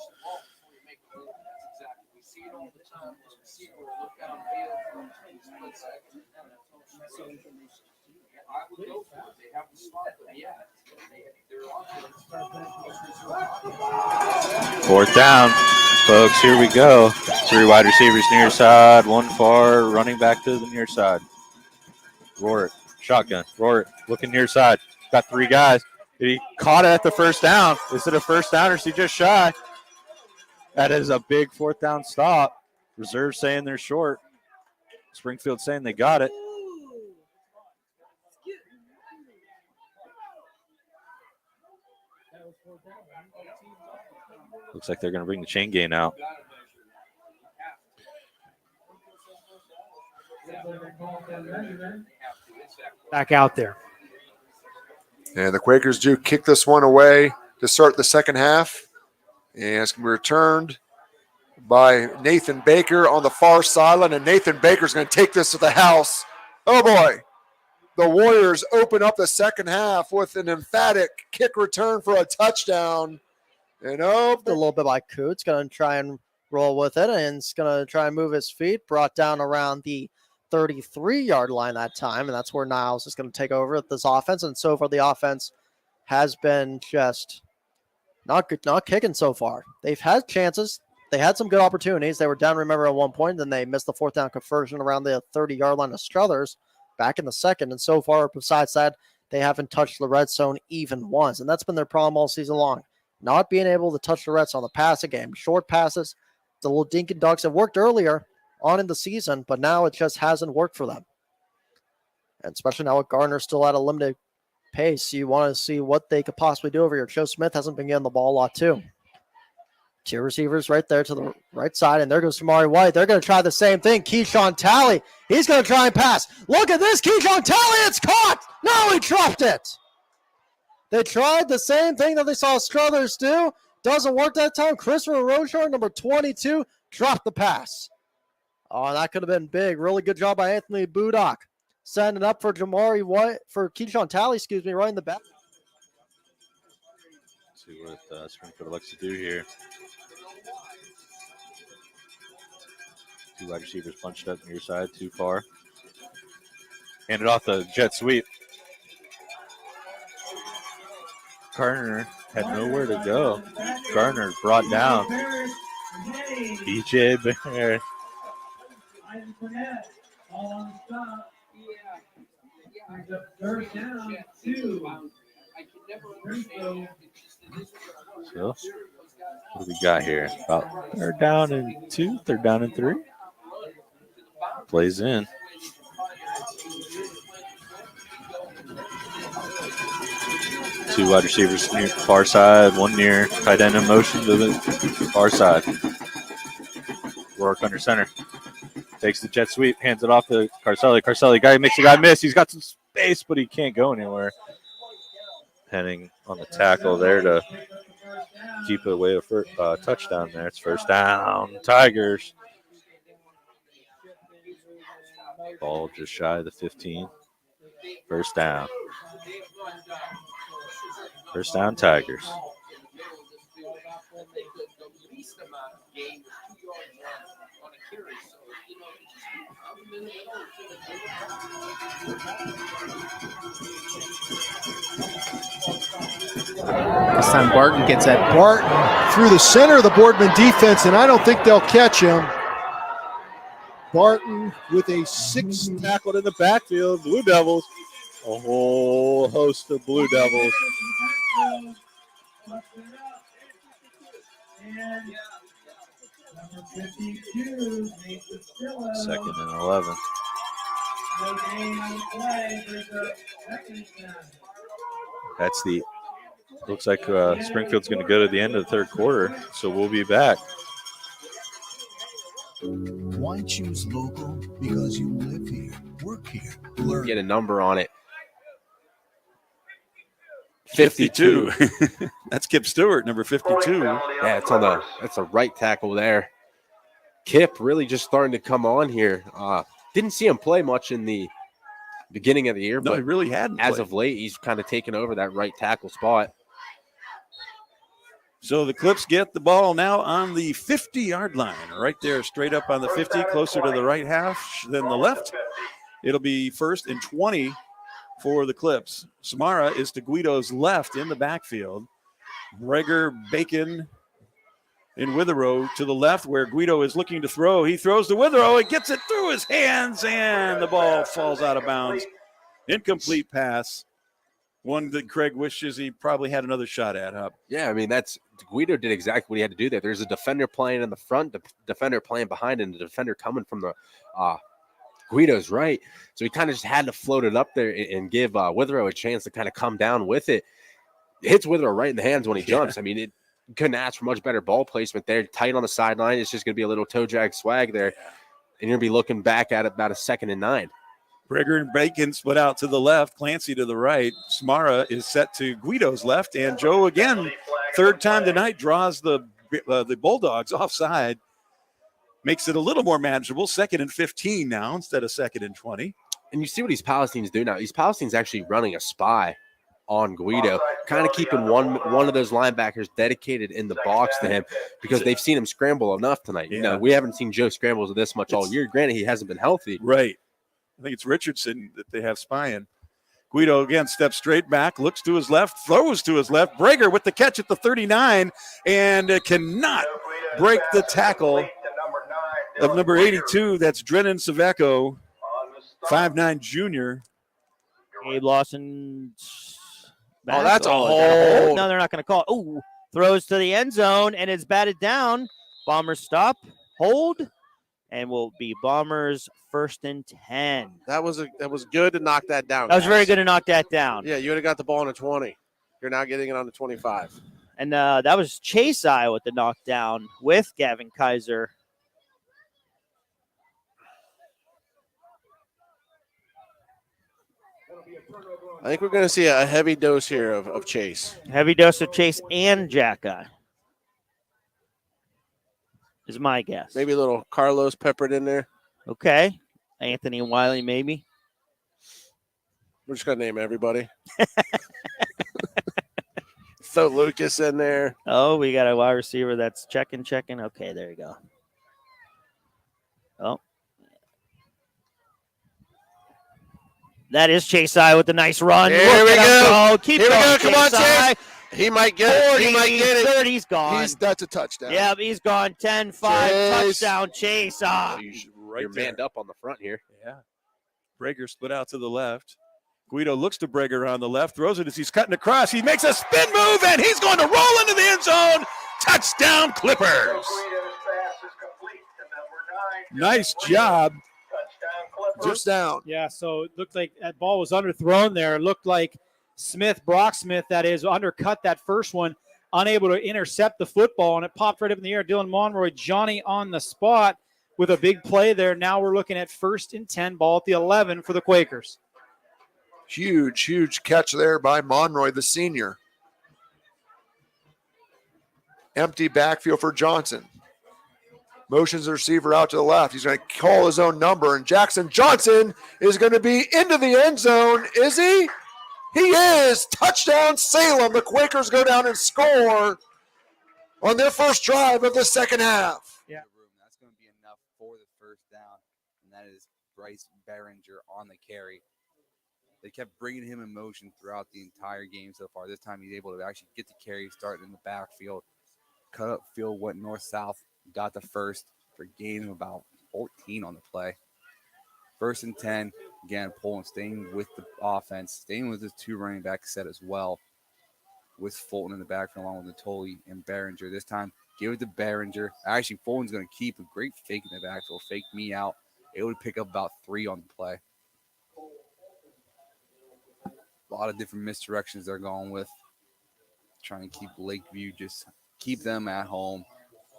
Fourth down, folks. Here we go. 3 wide receivers near side, 1 far, running back to the near side. Rorik, shotgun. Rorik looking near side. Got 3 guys. He caught it at the first down. Is it a first down or is he just shy? That is a big 4th down stop. Reserve saying they're short. Springfield saying they got it. Looks like they're going to bring the chain gang out. Back out there. And the Quakers do kick this one away to start the second half. And it's going to be returned by Nathan Baker on the far sideline. And Nathan Baker's going to take this to the house. Oh, boy. The Warriors open up the second half with an emphatic kick return for a touchdown. And A little bit by Coots. Going to try and roll with it. And it's going to try and move his feet. Brought down around the 33-yard line that time. And that's where Niles is going to take over this offense. And so far, the offense has been just not good, not kicking so far. They've had chances. They had some good opportunities. They were down, remember, at one point. Then they missed the 4th down conversion around the 30-yard line of Struthers back in the second. And so far, besides that, they haven't touched the red zone even once. And that's been their problem all season long. Not being able to touch the red zone, the passing game, short passes, the little dink and dunks that worked earlier on in the season, but now it just hasn't worked for them. And especially now with Gardner still at a limited pace, you want to see what they could possibly do over here. Joe Smith hasn't been getting the ball a lot too. 2 receivers right there to the right side, and there goes Shamari White. They're going to try the same thing. Keyshawn Talley, he's going to try and pass. Look at this, Keyshawn Talley, it's caught. No, he dropped it. They tried the same thing that they saw Struthers do. Doesn't work that time. Christopher Rochard, number 22, dropped the pass. Oh, that could have been big. Really good job by Anthony Budock. Setting it up for Jamari White, for Keyshawn Talley, right in the back. Let's see what Springfield likes to do here. 2 wide receivers bunched up near side, too far. Handed off the jet sweep. Gardner had nowhere to go. Gardner brought down DJ Bear. So, what do we got here? About 3rd down and 2, 3rd down and 3. Plays in. Two wide receivers near far side, 1 near tight end in motion to the far side. Work under center. Takes the jet sweep, hands it off to Carcelli. Carcelli, guy makes a guy miss. He's got some space, but he can't go anywhere. Heading on the tackle there to keep it away a touchdown there. It's 1st down, Tigers. Ball just shy of the 15. 1st down. 1st down, Tigers. This time Barton gets that. Barton through the center of the Boardman defense, and I don't think they'll catch him. Barton with a 6 tackled in the backfield. Blue Devils. A whole host of Blue Devils. Second and 11. Looks like Springfield's going to go to the end of the third quarter, so we'll be back. Why choose local? Because you live here, work here, learn. Get a number on it. 52. That's Kip Stewart, number 52. Yeah, that's a right tackle there. Kip really just starting to come on here. Didn't see him play much in the beginning of the year, No, but he really hadn't as played. of late, he's kind of taken over that right tackle spot. So the Clips get the ball now on the 50-yard line, right there, straight up on the 50, closer to the right half than the left. It'll be 1st and 20 for the Clips. Samara is to Guido's left in the backfield. Breger, Bacon, and Witherow to the left where Guido is looking to throw. He throws to Witherow. It gets it through his hands, and the ball falls out of bounds. Incomplete pass. One that Craig wishes he probably had another shot at, huh? Yeah, I mean, Guido did exactly what he had to do there. There's a defender playing in the front, the defender playing behind, and the defender coming from the Guido's right. So he kind of just had to float it up there and give Witherow a chance to kind of come down with it. It hits Witherow right in the hands when he jumps. I mean, it couldn't ask for much better ball placement there. Tight on the sideline. It's just going to be a little toe drag swag there. And you're going to be looking back at about a 2nd and 9. Breger and Bacon split out to the left, Clancy to the right. Samara is set to Guido's left, and Joe again, 3rd time tonight, draws the Bulldogs offside. Makes it a little more manageable. 2nd and 15 now instead of 2nd and 20. And you see what East Palestine's doing now. East Palestine's actually running a spy on Guido, kind of keeping one of those linebackers dedicated in the box to him because they've seen him scramble enough tonight. Yeah. You know, we haven't seen Joe scrambles this much all year. Granted, he hasn't been healthy. Right. I think it's Richardson that they have spying. Guido again steps straight back, looks to his left, throws to his left. Breger with the catch at the 39 and cannot break the tackle of number 82. That's Drennan Saveco, 5'9" junior. Gabe Lawson. Oh, that's a hold. No, they're not going to call it. Oh, throws to the end zone and it's batted down. Bombers stop, hold, and will be Bombers 1st and 10. That was good to knock that down. That was very good to knock that down. Yeah, you would have got the ball on the 20. You're now getting it on the 25. And that was Chase I with the knockdown with Gavin Kaiser. I think we're going to see a heavy dose here of Chase. Heavy dose of Chase and Jack-Eye is my guess. Maybe a little Carlos peppered in there. Okay. Anthony Wiley, maybe. We're just going to name everybody. Throw Lucas in there. Oh, we got a wide receiver that's checking. Okay, there you go. Oh. That is Chase I with a nice run. Here we go. Keep Here going, we go. Come on, Chase. He might get it. 40, He might get it. 30, he's gone. That's a touchdown. Yeah, he's gone. 10-5. Touchdown, Chase I. You're manned up on the front here. Yeah. Breger split out to the left. Guido looks to Breger on the left, throws it as he's cutting across. He makes a spin move, and he's going to roll into the end zone. Touchdown, Clippers. Nice job. Just down. Yeah, so it looked like that ball was underthrown there. It looked like Brock Smith, that is, undercut that first one, unable to intercept the football, and it popped right up in the air. Dylan Monroy, Johnny on the spot with a big play there. Now we're looking at 1st and 10, ball at the 11 for the Quakers. Huge catch there by Monroy, the senior. Empty backfield for Johnson. Motions the receiver out to the left. He's going to call his own number, and Jackson Johnson is going to be into the end zone. Is he? He is. Touchdown, Salem. The Quakers go down and score on their first drive of the second half. Yeah. That's going to be enough for the first down, and that is Bryce Behringer on the carry. They kept bringing him in motion throughout the entire game so far. This time he's able to actually get the carry, starting in the backfield, cut up field, went north-south, got the first for a gain of about 14 on the play. 1st and 10, again, Poland staying with the offense, staying with his 2 running back set as well, with Fulton in the backfield along with Natoli and Behringer. This time, give it to Behringer. Actually, Fulton's going to keep a great fake in the backfield, fake me out. It would pick up about 3 on the play. A lot of different misdirections they're going with. Trying to keep Lakeview, just keep them at home.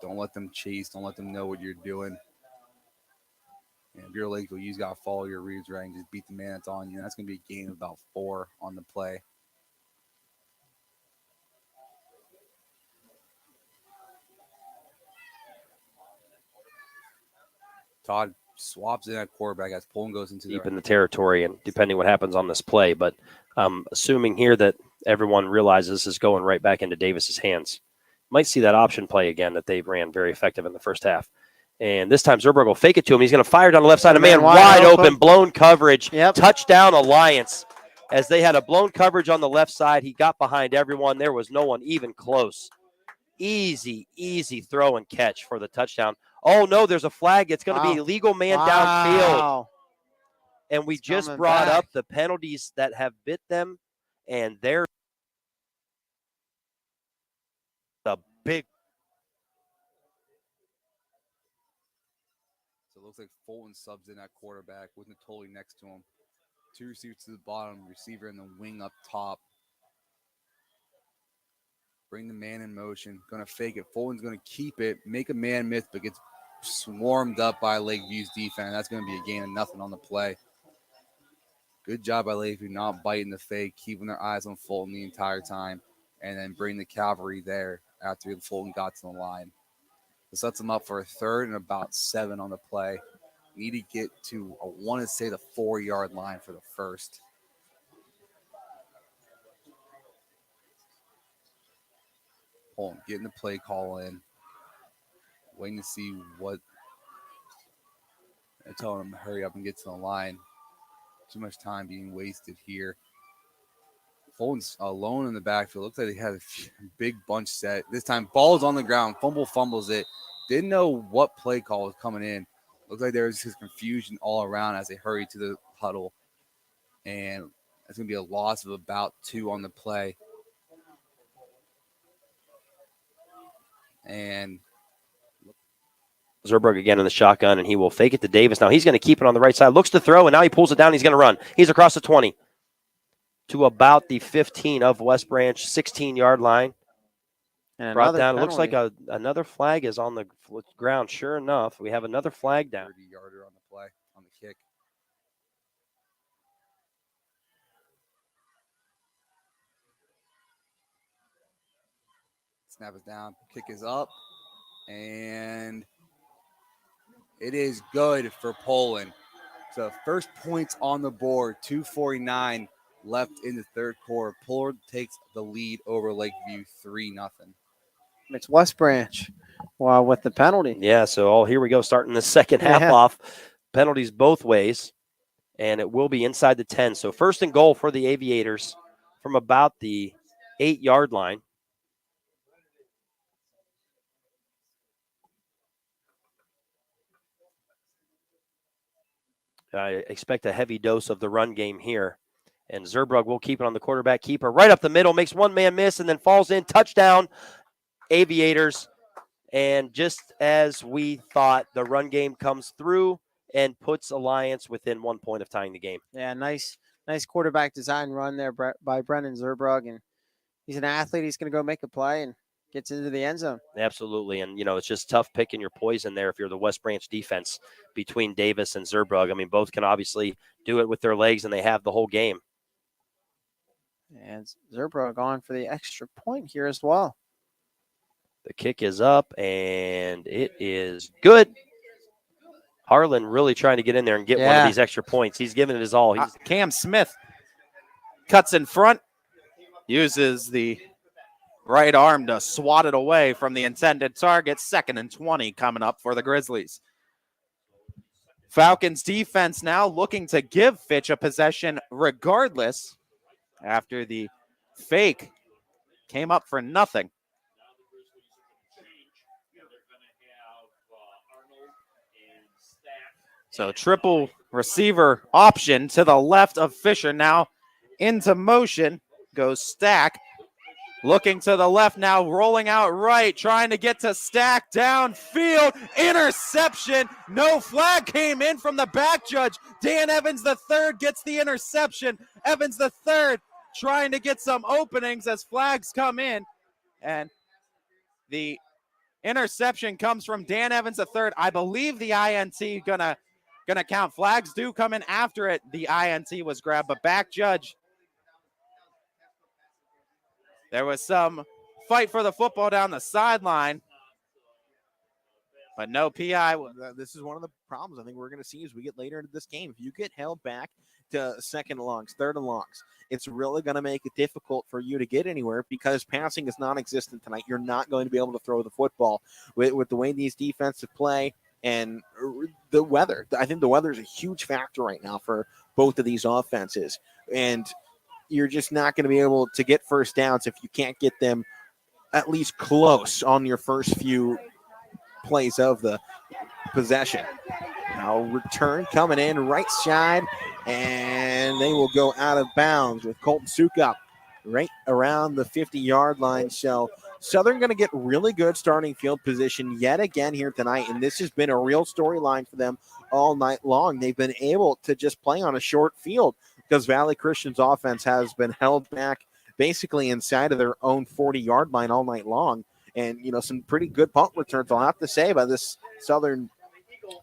Don't let them chase. Don't let them know what you're doing. And if you're Lakeview, you just got to follow your reads right and just beat the man that's on you. And that's going to be a gain of about 4 on the play. Todd swaps in at quarterback as Poland goes into deep in the territory, and depending what happens on this play. But assuming here that everyone realizes this is going right back into Davis's hands. Might see that option play again that they ran very effective in the first half. And this time Zerberg will fake it to him. He's going to fire down the left side. A man wide open, blown coverage. Touchdown Alliance. As they had a blown coverage on the left side, he got behind everyone. There was no one even close. Easy throw and catch for the touchdown. Oh, no, there's a flag. It's going to be illegal man downfield. And we just brought up the penalties that have bit them, and they're the big. So it looks like Fulton subs in at quarterback with Natoli next to him. 2 receivers to the bottom, receiver in the wing up top. Bring the man in motion. Going to fake it. Fulton's going to keep it, make a man miss, but gets swarmed up by Lakeview's defense. That's going to be a gain of nothing on the play. Good job by Lakeview not biting the fake, keeping their eyes on Fulton the entire time, and then bring the cavalry there after Fulton got to the line. This sets them up for a 3rd and about 7 on the play. Need to get to, I want to say, the 4-yard line for the first. Fulton getting the play call in. Waiting to see what. I told him to hurry up and get to the line. Too much time being wasted here. Fulton's alone in the backfield. Looks like they had a big bunch set. This time, ball's on the ground. Fumbles it. Didn't know what play call was coming in. Looks like there was just confusion all around as they hurried to the huddle. And it's going to be a loss of about 2 on the play. And Zerberg again in the shotgun, and he will fake it to Davis. Now he's going to keep it on the right side. Looks to throw, and now he pulls it down. He's going to run. He's across the 20 to about the 15 of West Branch, 16-yard line. And brought down. It looks like another flag is on the ground. Sure enough, we have another flag down. 30-yarder on the play, on the kick. Snap is down. Kick is up. And it is good for Poland. So first points on the board, 2:49 left in the 3rd quarter. Poland takes the lead over Lakeview 3-0. It's West Branch with the penalty. Yeah, so here we go, starting the second half off. Penalties both ways, and it will be inside the 10. So 1st and goal for the Aviators from about the 8-yard line. I expect a heavy dose of the run game here. And Zerbrug will keep it on the quarterback keeper. Right up the middle, makes one man miss, and then falls in. Touchdown, Aviators. And just as we thought, the run game comes through and puts Alliance within 1 point of tying the game. Yeah, nice quarterback design run there by Brennan Zerbrug. And he's an athlete. He's going to go make a play and gets into the end zone. Absolutely. And, it's just tough picking your poison there if you're the West Branch defense between Davis and Zerbrug. I mean, both can obviously do it with their legs, and they have the whole game. And Zerbrug on for the extra point here as well. The kick is up, and it is good. Harlan really trying to get in there and get one of these extra points. He's giving it his all. Cam Smith cuts in front, uses the right arm to swat it away from the intended target. 2nd and 20 coming up for the Grizzlies. Falcons defense now looking to give Fitch a possession regardless after the fake came up for nothing. So triple receiver option to the left of Fisher. Now into motion goes Stack. Looking to the left now, rolling out right, trying to get to Stack downfield. Interception. No flag came in from the back judge. Dan Evans III gets the interception. Evans III trying to get some openings as flags come in. And the interception comes from Dan Evans III. I believe the INT gonna count. Flags do come in after it. The INT was grabbed, but back judge. There was some fight for the football down the sideline, but no PI. This is one of the problems I think we're going to see as we get later into this game. If you get held back to second and longs, third and longs, it's really going to make it difficult for you to get anywhere because passing is non-existent tonight. You're not going to be able to throw the football with the way these defensive play and the weather. I think the weather is a huge factor right now for both of these offenses. And you're just not going to be able to get first downs if you can't get them at least close on your first few plays of the possession. Now return coming in right side, and they will go out of bounds with Colton Sukup right around the 50-yard line. So Southern going to get really good starting field position yet again here tonight, and this has been a real storyline for them all night long. They've been able to just play on a short field because Valley Christian's offense has been held back basically inside of their own 40-yard line all night long. And, some pretty good punt returns, I'll have to say, by this Southern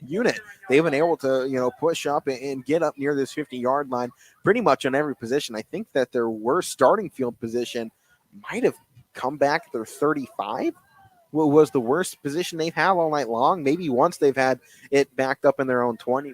unit. They've been able to, push up and get up near this 50-yard line pretty much on every position. I think that their worst starting field position might have come back at their 35. Was the worst position they've had all night long. Maybe once they've had it backed up in their own 20.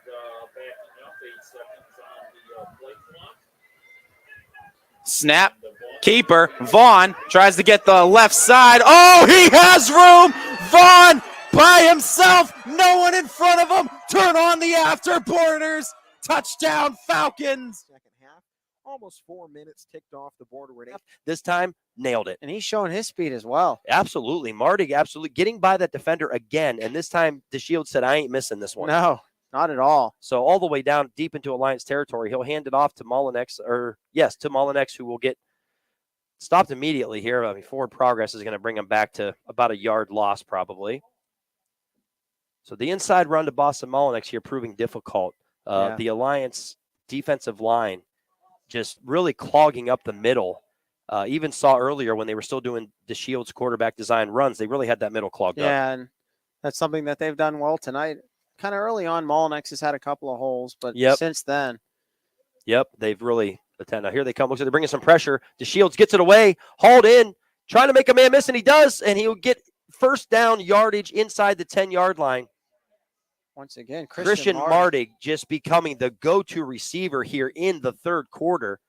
Snap. Keeper. Vaughn tries to get the left side. Oh, he has room. Vaughn by himself. No one in front of him. Turn on the afterburners. Touchdown, Falcons. Second half. Almost 4 minutes ticked off the board already. This time, nailed it. And he's showing his speed as well. Absolutely. Marty, absolutely. Getting by that defender again. And this time, DeShields said, I ain't missing this one. No, not at all. So all the way down deep into Alliance territory, he'll hand it off to Molinex, to Molinex, who will get stopped immediately here. I mean, forward progress is going to bring him back to about a yard loss probably. So the inside run to Boston Molinex here proving difficult. The Alliance defensive line just really clogging up the middle. Even saw earlier when they were still doing DeShields quarterback design runs, they really had that middle clogged up. Yeah, and that's something that they've done well tonight. Kind of early on, Molinex has had a couple of holes, but since then. Yep, they've really attended. Now here they come. Looks like they're bringing some pressure. DeShields gets it away, hauled in, trying to make a man miss, and he does, and he'll get first down yardage inside the 10-yard line. Once again, Christian Mardig just becoming the go-to receiver here in the third quarter.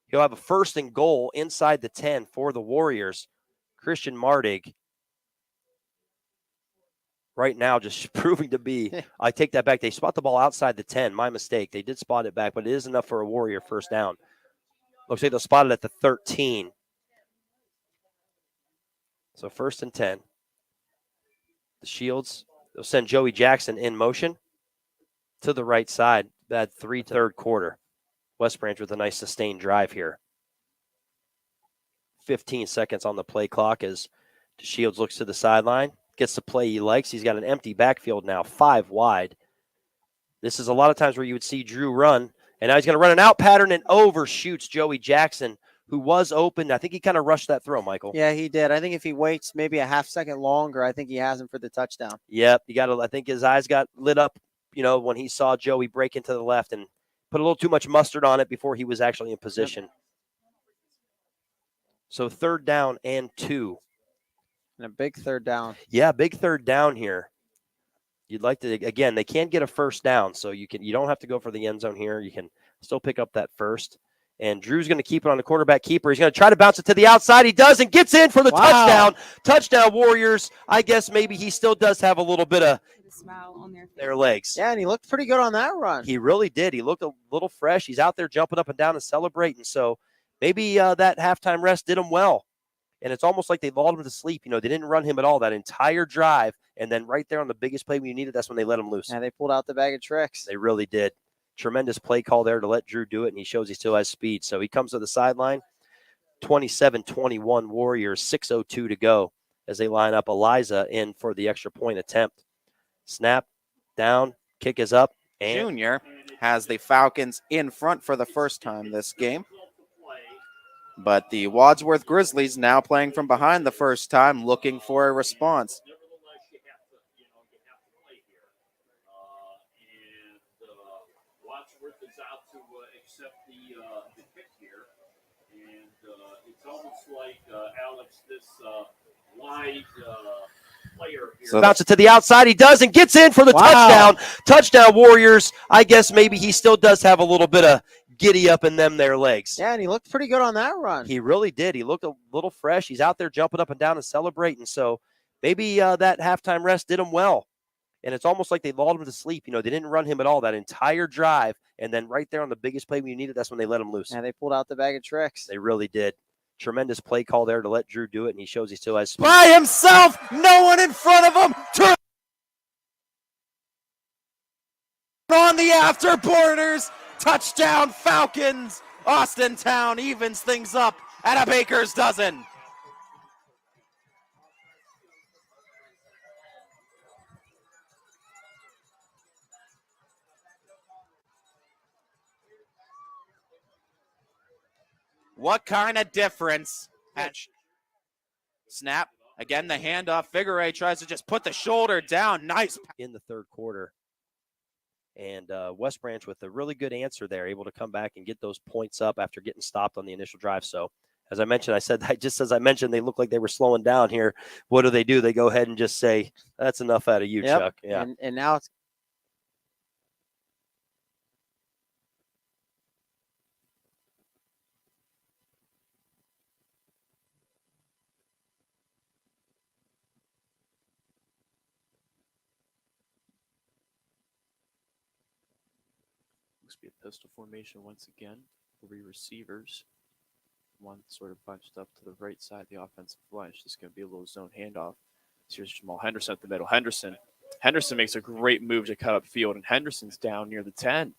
He'll have a first and goal inside the 10 for the Warriors. Christian Mardig right now just proving to be, I take that back. They spot the ball outside the 10. My mistake. They did spot it back, but it is enough for a Warrior first down. Looks like they'll spot it at the 13. So first and 10. The Shields, they'll send Joey Jackson in motion to the right side. Bad third quarter. West Branch with a nice sustained drive here. 15 seconds on the play clock as DeShields looks to the sideline. Gets the play he likes. He's got an empty backfield now, 5 wide. This is a lot of times where you would see Drew run, and now he's going to run an out pattern and overshoots Joey Jackson, who was open. I think he kind of rushed that throw, Michael. Yeah, he did. I think if he waits maybe a half second longer, I think he has him for the touchdown. Yep, I think his eyes got lit up, when he saw Joey break into the left and put a little too much mustard on it before he was actually in position. Yep. So third down and 2. And a big third down. Yeah, big third down here. You'd like to, again, they can't get a first down, so you don't have to go for the end zone here. You can still pick up that first. And Drew's going to keep it on the quarterback keeper. He's going to try to bounce it to the outside. He does and gets in for the touchdown. Touchdown, Warriors. I guess maybe he still does have a little bit of smile on their legs. Yeah, and he looked pretty good on that run. He really did. He looked a little fresh. He's out there jumping up and down and celebrating. So maybe that halftime rest did him well. And it's almost like they lulled him to sleep. They didn't run him at all that entire drive. And then right there on the biggest play when you needed, that's when they let him loose. Yeah, they pulled out the bag of tricks. They really did. Tremendous play call there to let Drew do it, and he shows he still has speed. So he comes to the sideline, 27-21 Warriors, 6:02 to go as they line up Eliza in for the extra point attempt. Snap, down, kick is up. And Junior has the Falcons in front for the first time this game. But the Wadsworth Grizzlies now playing from behind the first time, looking for a response. Wadsworth is out to accept the kick here. And it's almost like, Alex, this wide player here. So bounce it to the outside. He does and gets in for the touchdown. Touchdown, Warriors. I guess maybe he still does have a little bit of giddy up in them their legs. Yeah, and he looked pretty good on that run. He really did. He looked a little fresh. He's out there jumping up and down and celebrating. So maybe that halftime rest did him well. And it's almost like they lulled him to sleep. You know, they didn't run him at all that entire drive. And then right there on the biggest play when you needed, that's when they let him loose. And they pulled out the bag of tricks. They really did. Tremendous play call there to let Drew do it, and he shows he still has speed. By himself, no one in front of him. Turn on the afterborders. Touchdown, Falcons. Austintown evens things up at a baker's dozen. What kind of difference? Snap. Again, the handoff. Figure tries to just put the shoulder down. Nice. In the third quarter. And West Branch with a really good answer there, able to come back and get those points up after getting stopped on the initial drive. So, as I mentioned, they look like they were slowing down here. What do? They go ahead and just say, that's enough out of you, Chuck. Yeah. And now it's Looks to be a pistol formation once again. 3 receivers. One sort of bunched up to the right side of the offensive line. It's just going to be a little zone handoff. Here's Jamal Henderson at the middle. Henderson makes a great move to cut up field, and Henderson's down near the 10.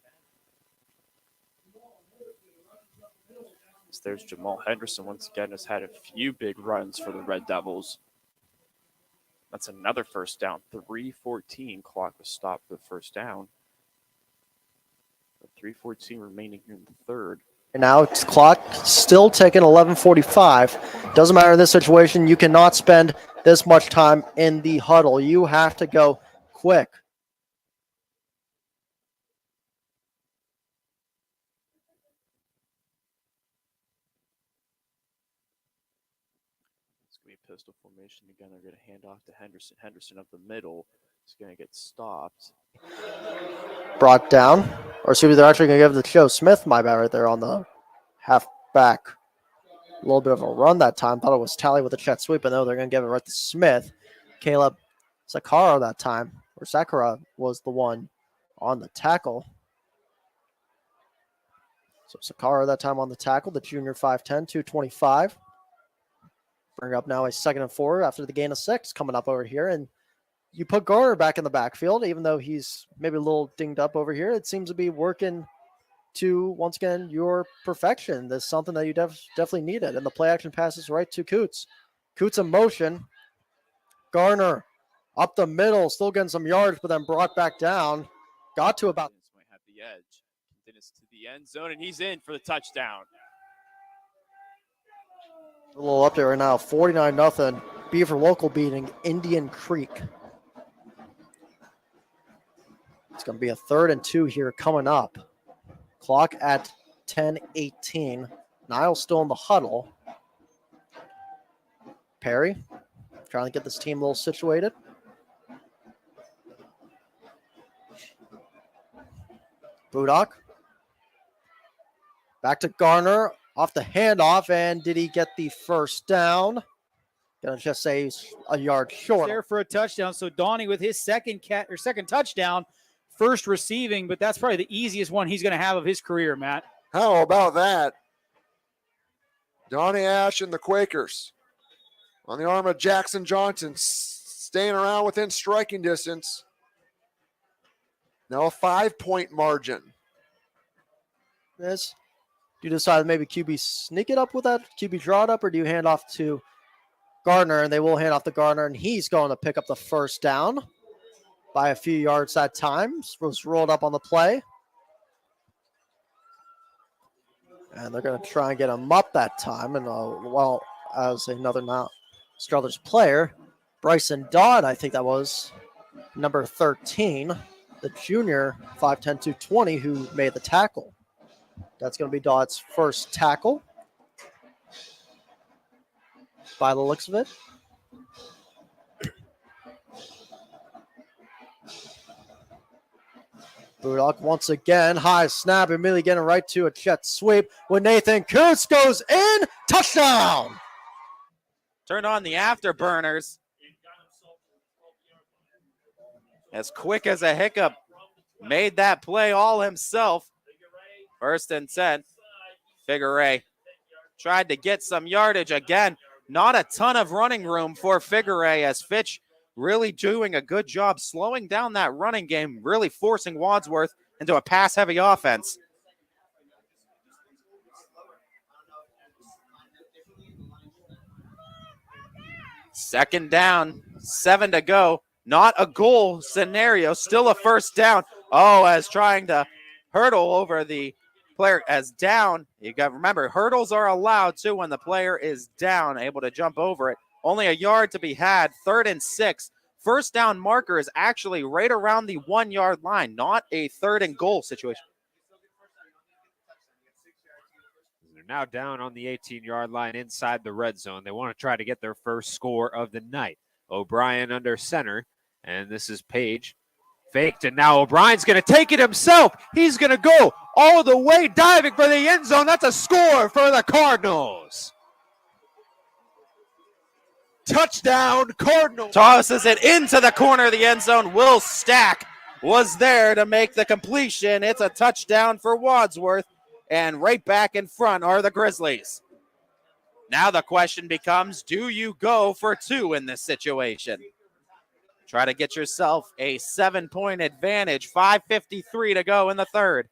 So there's Jamal Henderson once again, has had a few big runs for the Red Devils. That's another first down. 3:14 clock was stopped for the first down. 3:14 remaining here in the third. And now it's clock still ticking, 11:45. Doesn't matter in this situation. You cannot spend this much time in the huddle. You have to go quick. It's going to be pistol formation again. They're going to hand off to Henderson. Henderson up the middle is going to get stopped. Brought down. Or excuse me, they're actually going to give it to Joe Smith, my bad, right there on the halfback. A little bit of a run that time. Thought it was Tally with a jet sweep, but no, they're going to give it right to Smith. Caleb Sakara that time, or Sakura was the one on the tackle. So Sakara that time on the tackle, the junior 5'10", 225. Bring up now a 2nd and 4 after the gain of 6 coming up over here. And you put Garner back in the backfield, even though he's maybe a little dinged up over here. It seems to be working to, once again, your perfection. That's something that you definitely needed. And the play action passes right to Coots. Coots in motion. Garner up the middle, still getting some yards, but then brought back down. Got to about. Might have the edge. Dennis to the end zone, and he's in for the touchdown. A little up there right now, 49-0. Beaver Local beating Indian Creek. It's going to be a 3rd and 2 here coming up. Clock at 10:18. Niles still in the huddle. Perry trying to get this team a little situated. Budak. Back to Garner. Off the handoff, and did he get the first down? Gonna just say he's a yard short. There for a touchdown. So Donnie with his second touchdown, first receiving, but that's probably the easiest one he's going to have of his career, Matt. How about that? Donnie Ash and the Quakers on the arm of Jackson Johnson, staying around within striking distance. Now a 5-point margin. This. Do you decide maybe QB sneak it up with that, QB draw it up, or do you hand off to Gardner? And they will hand off to Gardner, and he's going to pick up the first down by a few yards that time. Was rolled up on the play. And they're going to try and get him up that time. And well, as another now Struthers player, Bryson Dodd, I think that was number 13, the junior, 5'10", 220, who made the tackle. That's going to be Dodd's first tackle by the looks of it. Budok once again, high snap, immediately getting right to a jet sweep when Nathan Kutz goes in, touchdown! Turn on the afterburners. As quick as a hiccup, made that play all himself. 1st and 10. Figueroa tried to get some yardage again. Not a ton of running room for Figueroa as Fitch really doing a good job slowing down that running game, really forcing Wadsworth into a pass-heavy offense. Second down, 7 to go. Not a goal scenario, still a first down. Oh, as trying to hurdle over the player as down. You got to remember, hurdles are allowed too when the player is down, able to jump over it. Only a yard to be had, 3rd and 6. First down marker is actually right around the 1-yard line, not a 3rd and goal situation. They're now down on the 18-yard line inside the red zone. They want to try to get their first score of the night. O'Brien under center, and this is Page. Faked, and now O'Brien's going to take it himself. He's going to go all the way diving for the end zone. That's a score for the Cardinals. Touchdown, Cardinals. Tosses it into the corner of the end zone. Will Stack was there to make the completion. It's a touchdown for Wadsworth, and right back in front are the Grizzlies. Now the question becomes, do you go for 2 in this situation? Try to get yourself a 7-point advantage. 5:53 to go in the 3rd.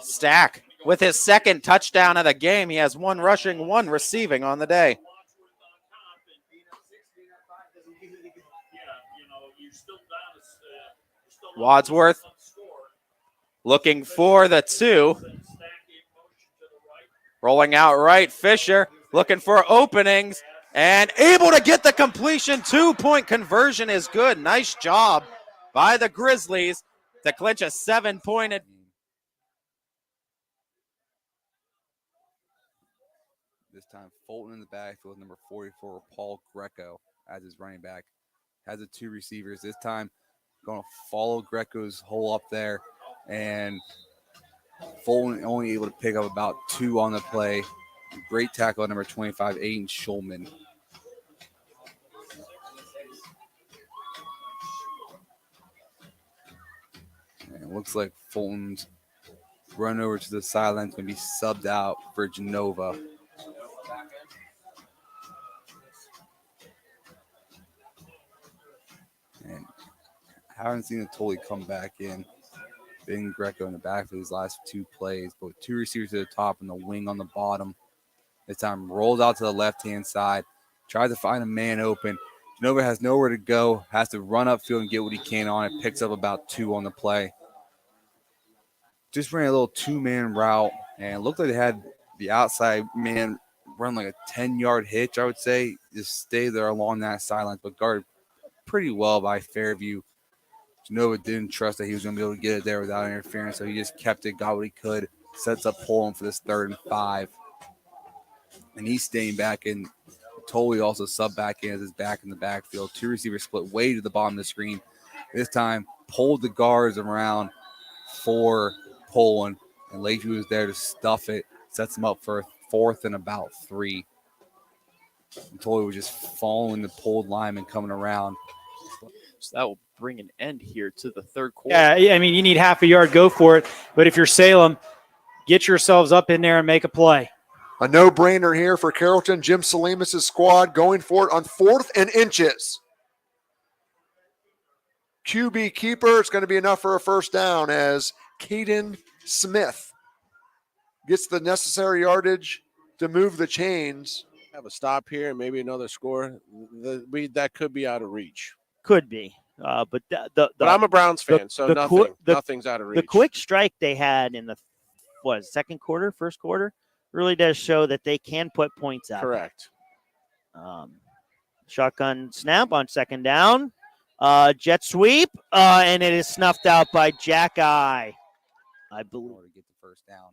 Stack with his 2nd touchdown of the game. He has 1 rushing, 1 receiving on the day. Wadsworth looking for the 2. Rolling out right, Fisher looking for openings and able to get the completion. 2-point conversion is good. Nice job by the Grizzlies to clinch a 7-point advantage. This time, Fulton in the backfield, number 44, Paul Greco as his running back. Has the 2 receivers. This time, going to follow Greco's hole up there. And Fulton only able to pick up about 2 on the play. Great tackle, number 25, Aiden Schulman. And it looks like Fulton's run over to the sideline is going to be subbed out for Genova. And I haven't seen it totally come back in. Ben Greco in the back for these last 2 plays, but with 2 receivers to the top and the wing on the bottom. This time rolls out to the left-hand side, tries to find a man open. Genova has nowhere to go, has to run upfield and get what he can on it, picks up about 2 on the play. Just ran a little 2-man route, and it looked like they had the outside man run like a 10-yard hitch, I would say. Just stay there along that sideline, but guarded pretty well by Fairview. Genova didn't trust that he was going to be able to get it there without interference, so he just kept it, got what he could, sets up Poland for this 3rd and 5. And he's staying back in. Totally also sub back in as his back in the backfield. 2 receivers split way to the bottom of the screen. This time, pulled the guards around for Poland, and Lakeview was there to stuff it, sets him up for a 4th and about 3. And Totally was just following the pulled lineman coming around. So that will bring an end here to the 3rd quarter. Yeah, I mean, you need half a yard, go for it. But if you're Salem, get yourselves up in there and make a play. A no-brainer here for Carrollton. Jim Salimas' squad going for it on 4th and inches. QB keeper, it's going to be enough for a first down as Caden Smith gets the necessary yardage to move the chains. Have a stop here and maybe another score. That could be out of reach. Could be. But But I'm a Browns fan, so nothing's out of reach. The quick strike they had in the second quarter, first quarter, really does show that they can put points up. Correct. Shotgun snap on second down. Jet sweep, and it is snuffed out by Jack Eye, I believe. To get the first down.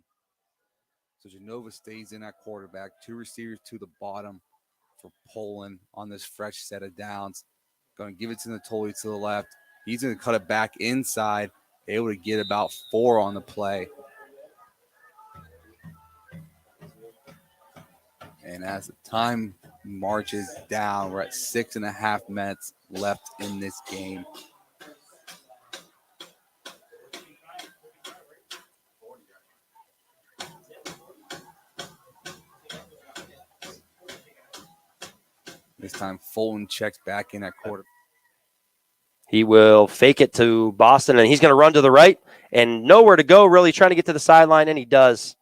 So Genova stays in at quarterback. 2 receivers to the bottom for Poland on this fresh set of downs. Going to give it to Natoli to the left. He's going to cut it back inside, able to get about 4 on the play. And as the time marches down, we're at 6.5 minutes left in this game. This time, Fulton checks back in at quarter. He will fake it to Boston, and he's going to run to the right and nowhere to go, really trying to get to the sideline, and he does.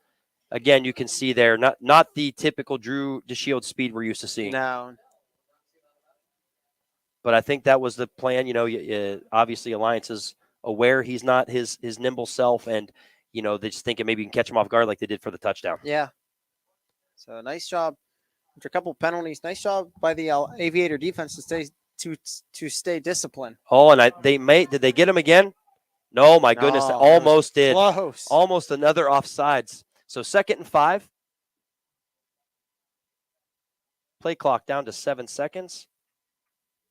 Again, you can see there, not the typical Drew DeShields speed we're used to seeing. No. But I think that was the plan. Obviously, Alliance is aware he's not his nimble self, and, they just thinking maybe you can catch him off guard like they did for the touchdown. Yeah. So nice job. After a couple penalties, nice job by the Aviator defense to stay disciplined. Oh, and did they get him again? No, my goodness, No, almost did. close. Almost another offsides. So 2nd and 5. Play clock down to 7 seconds.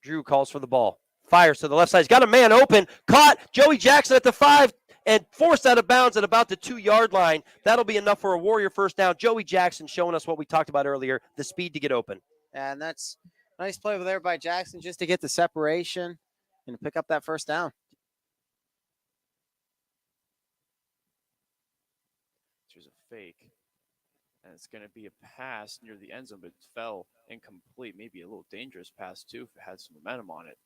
Drew calls for the ball. Fires to the left side. He's got a man open. Caught. Joey Jackson at the 5 and forced out of bounds at about the 2-yard line. That'll be enough for a Warrior first down. Joey Jackson showing us what we talked about earlier, the speed to get open. And that's a nice play over there by Jackson just to get the separation and pick up that first down. There's a fake. And it's going to be a pass near the end zone, but it fell incomplete. Maybe a little dangerous pass, too, if it had some momentum on it.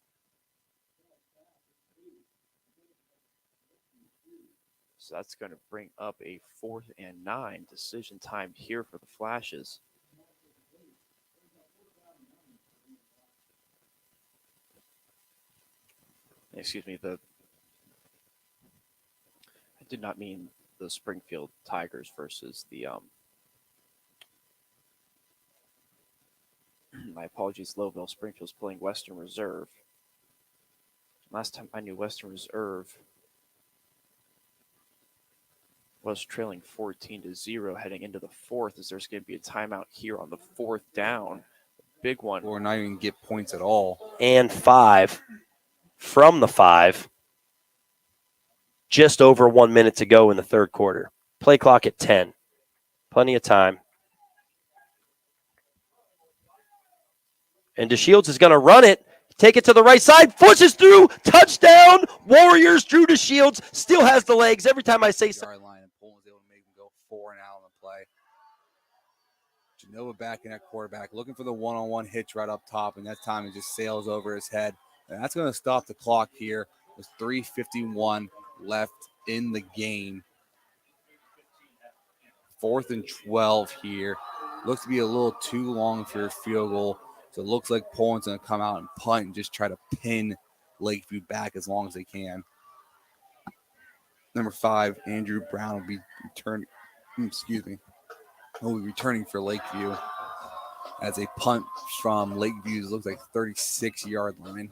So that's going to bring up a 4th and 9 decision time here for the Flashes. Excuse me, I did not mean the Springfield Tigers versus the my apologies, Lowville. Springfield's playing Western Reserve. Last time I knew Western Reserve was trailing 14-0 heading into the 4th, as there's going to be a timeout here on the 4th down. Big one. Or not even get points at all. And 5 from the 5. Just over 1 minute to go in the 3rd quarter. Play clock at 10. Plenty of time. And DeShields is going to run it. Take it to the right side. Pushes through. Touchdown. Warriors. Drew DeShields still has the legs. Every time I say so. Line and Poland's able to make him go 4 and out on the play. Genova back in at quarterback, looking for the one-on-one hitch right up top, and that time it just sails over his head. And that's going to stop the clock here. There's 3:51 left in the game. 4th and 12 here. Looks to be a little too long for a field goal. So it looks like Poland's going to come out and punt and just try to pin Lakeview back as long as they can. Number 5, Andrew Brown will be returning. Will be returning for Lakeview as a punt from Lakeview's looks like 36-yard line.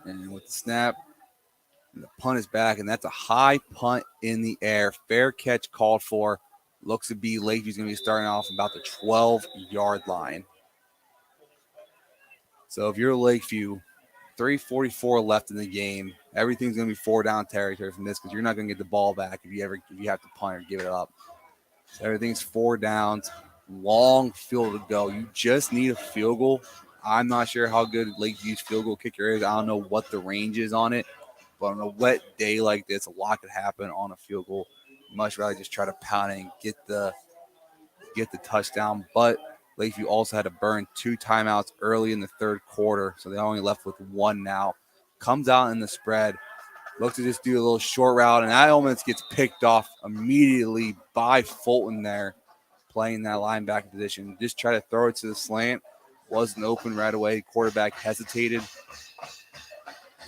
And with the snap, the punt is back, and that's a high punt in the air. Fair catch called for. Looks to be Lakeview's going to be starting off about the 12-yard line. So if you're Lakeview, 3:44 left in the game. Everything's going to be 4-down territory from this because you're not going to get the ball back if you have to punt or give it up. So everything's 4 downs, long field to go. You just need a field goal. I'm not sure how good Lakeview's field goal kicker is. I don't know what the range is on it, but on a wet day like this, a lot could happen on a field goal. Much rather just try to pound it and get the touchdown. But Lakeview also had to burn 2 timeouts early in the 3rd quarter, so they only left with 1 now. Comes out in the spread, looks to just do a little short route, and that almost gets picked off immediately by Fulton there. playing that linebacker position. Just try to throw it to the slant. Wasn't open right away. Quarterback hesitated.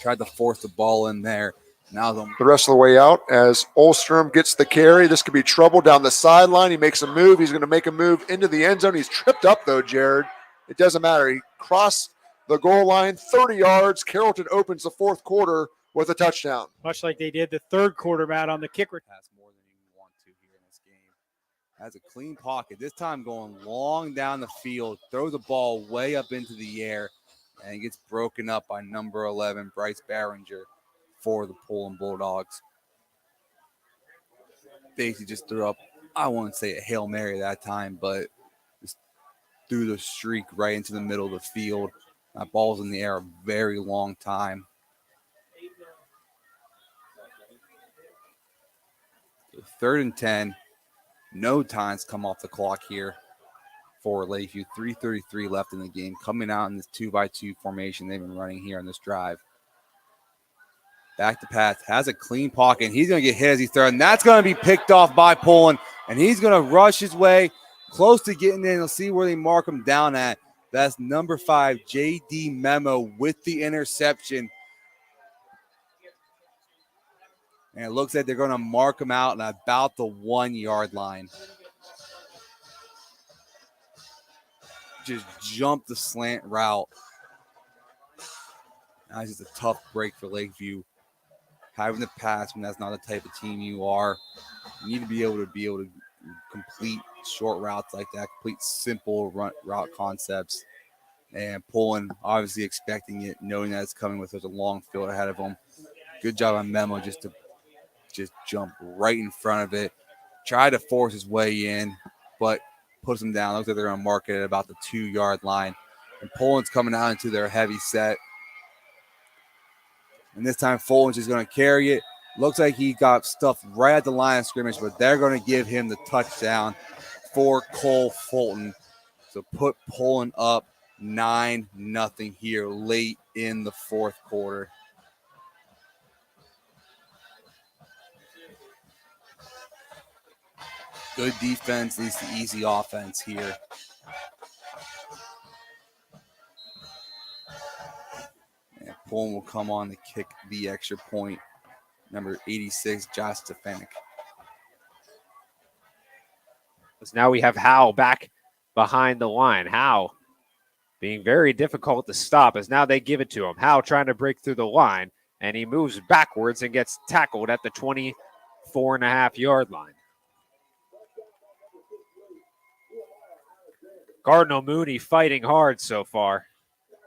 Tried to force the ball in there. Now the rest of the way out as Olstrom gets the carry. This could be trouble down the sideline. He makes a move. He's going to make a move into the end zone. He's tripped up, though, Jared. It doesn't matter. He crossed the goal line, 30 yards. Carrollton opens the fourth quarter with a touchdown. Much like they did the third quarter, Matt, on the kick return. Pass more than you want to here in this game. Has a clean pocket. This time going long down the field. Throws the ball way up into the air and gets broken up by number 11, Bryce Barringer, for the Poland Bulldogs. Basically just threw up, I won't say a Hail Mary that time, but just threw the streak right into the middle of the field. That ball's in the air a very long time. So 3rd and 10. No times come off the clock here for Lakeview. 3:33 left in the game. Coming out in this 2-by-2 formation they've been running here on this drive. Back to pass, has a clean pocket, and he's going to get hit as he throws, and that's going to be picked off by Poland, and he's going to rush his way close to getting in. We'll see where they mark him down at. That's number 5, J.D. Memo, with the interception. And it looks like they're going to mark him out at about the 1-yard line. Just jump the slant route. That's just a tough break for Lakeview. Having to pass when that's not the type of team you are. You need to be able to complete short routes like that, complete simple route concepts. And Poland obviously expecting it, knowing that it's coming with such a long field ahead of them. Good job on Memo just to jump right in front of it. Try to force his way in, but puts him down. Looks like they're going to mark it at about the 2-yard line. And Poland's coming out into their heavy set. And this time, Fulton's is going to carry it. Looks like he got stuffed right at the line of scrimmage, but they're going to give him the touchdown for Cole Fulton. So put Poland up 9-0 here late in the fourth quarter. Good defense leads to easy offense here. And Poland will come on to kick the extra point. Number 86, Josh Stefanik. So now we have Howe back behind the line. Howe being very difficult to stop as now they give it to him. Howe trying to break through the line, and he moves backwards and gets tackled at the 24.5-yard line. Cardinal Mooney fighting hard so far.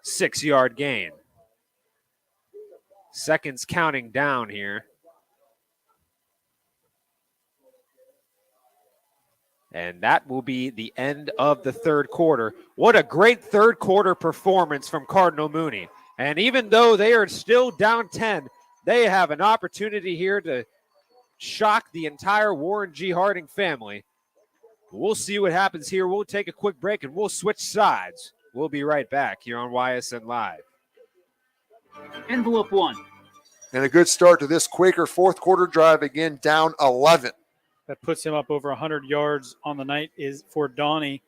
6-yard gain. Seconds counting down here. And that will be the end of the third quarter. What a great third quarter performance from Cardinal Mooney. And even though they are still down 10, they have an opportunity here to shock the entire Warren G. Harding family. We'll see what happens here. We'll take a quick break and we'll switch sides. We'll be right back here on YSN Live. Envelope 1. And a good start to this Quaker fourth quarter drive, again down 11. That puts him up over 100 yards on the night is for Donnie.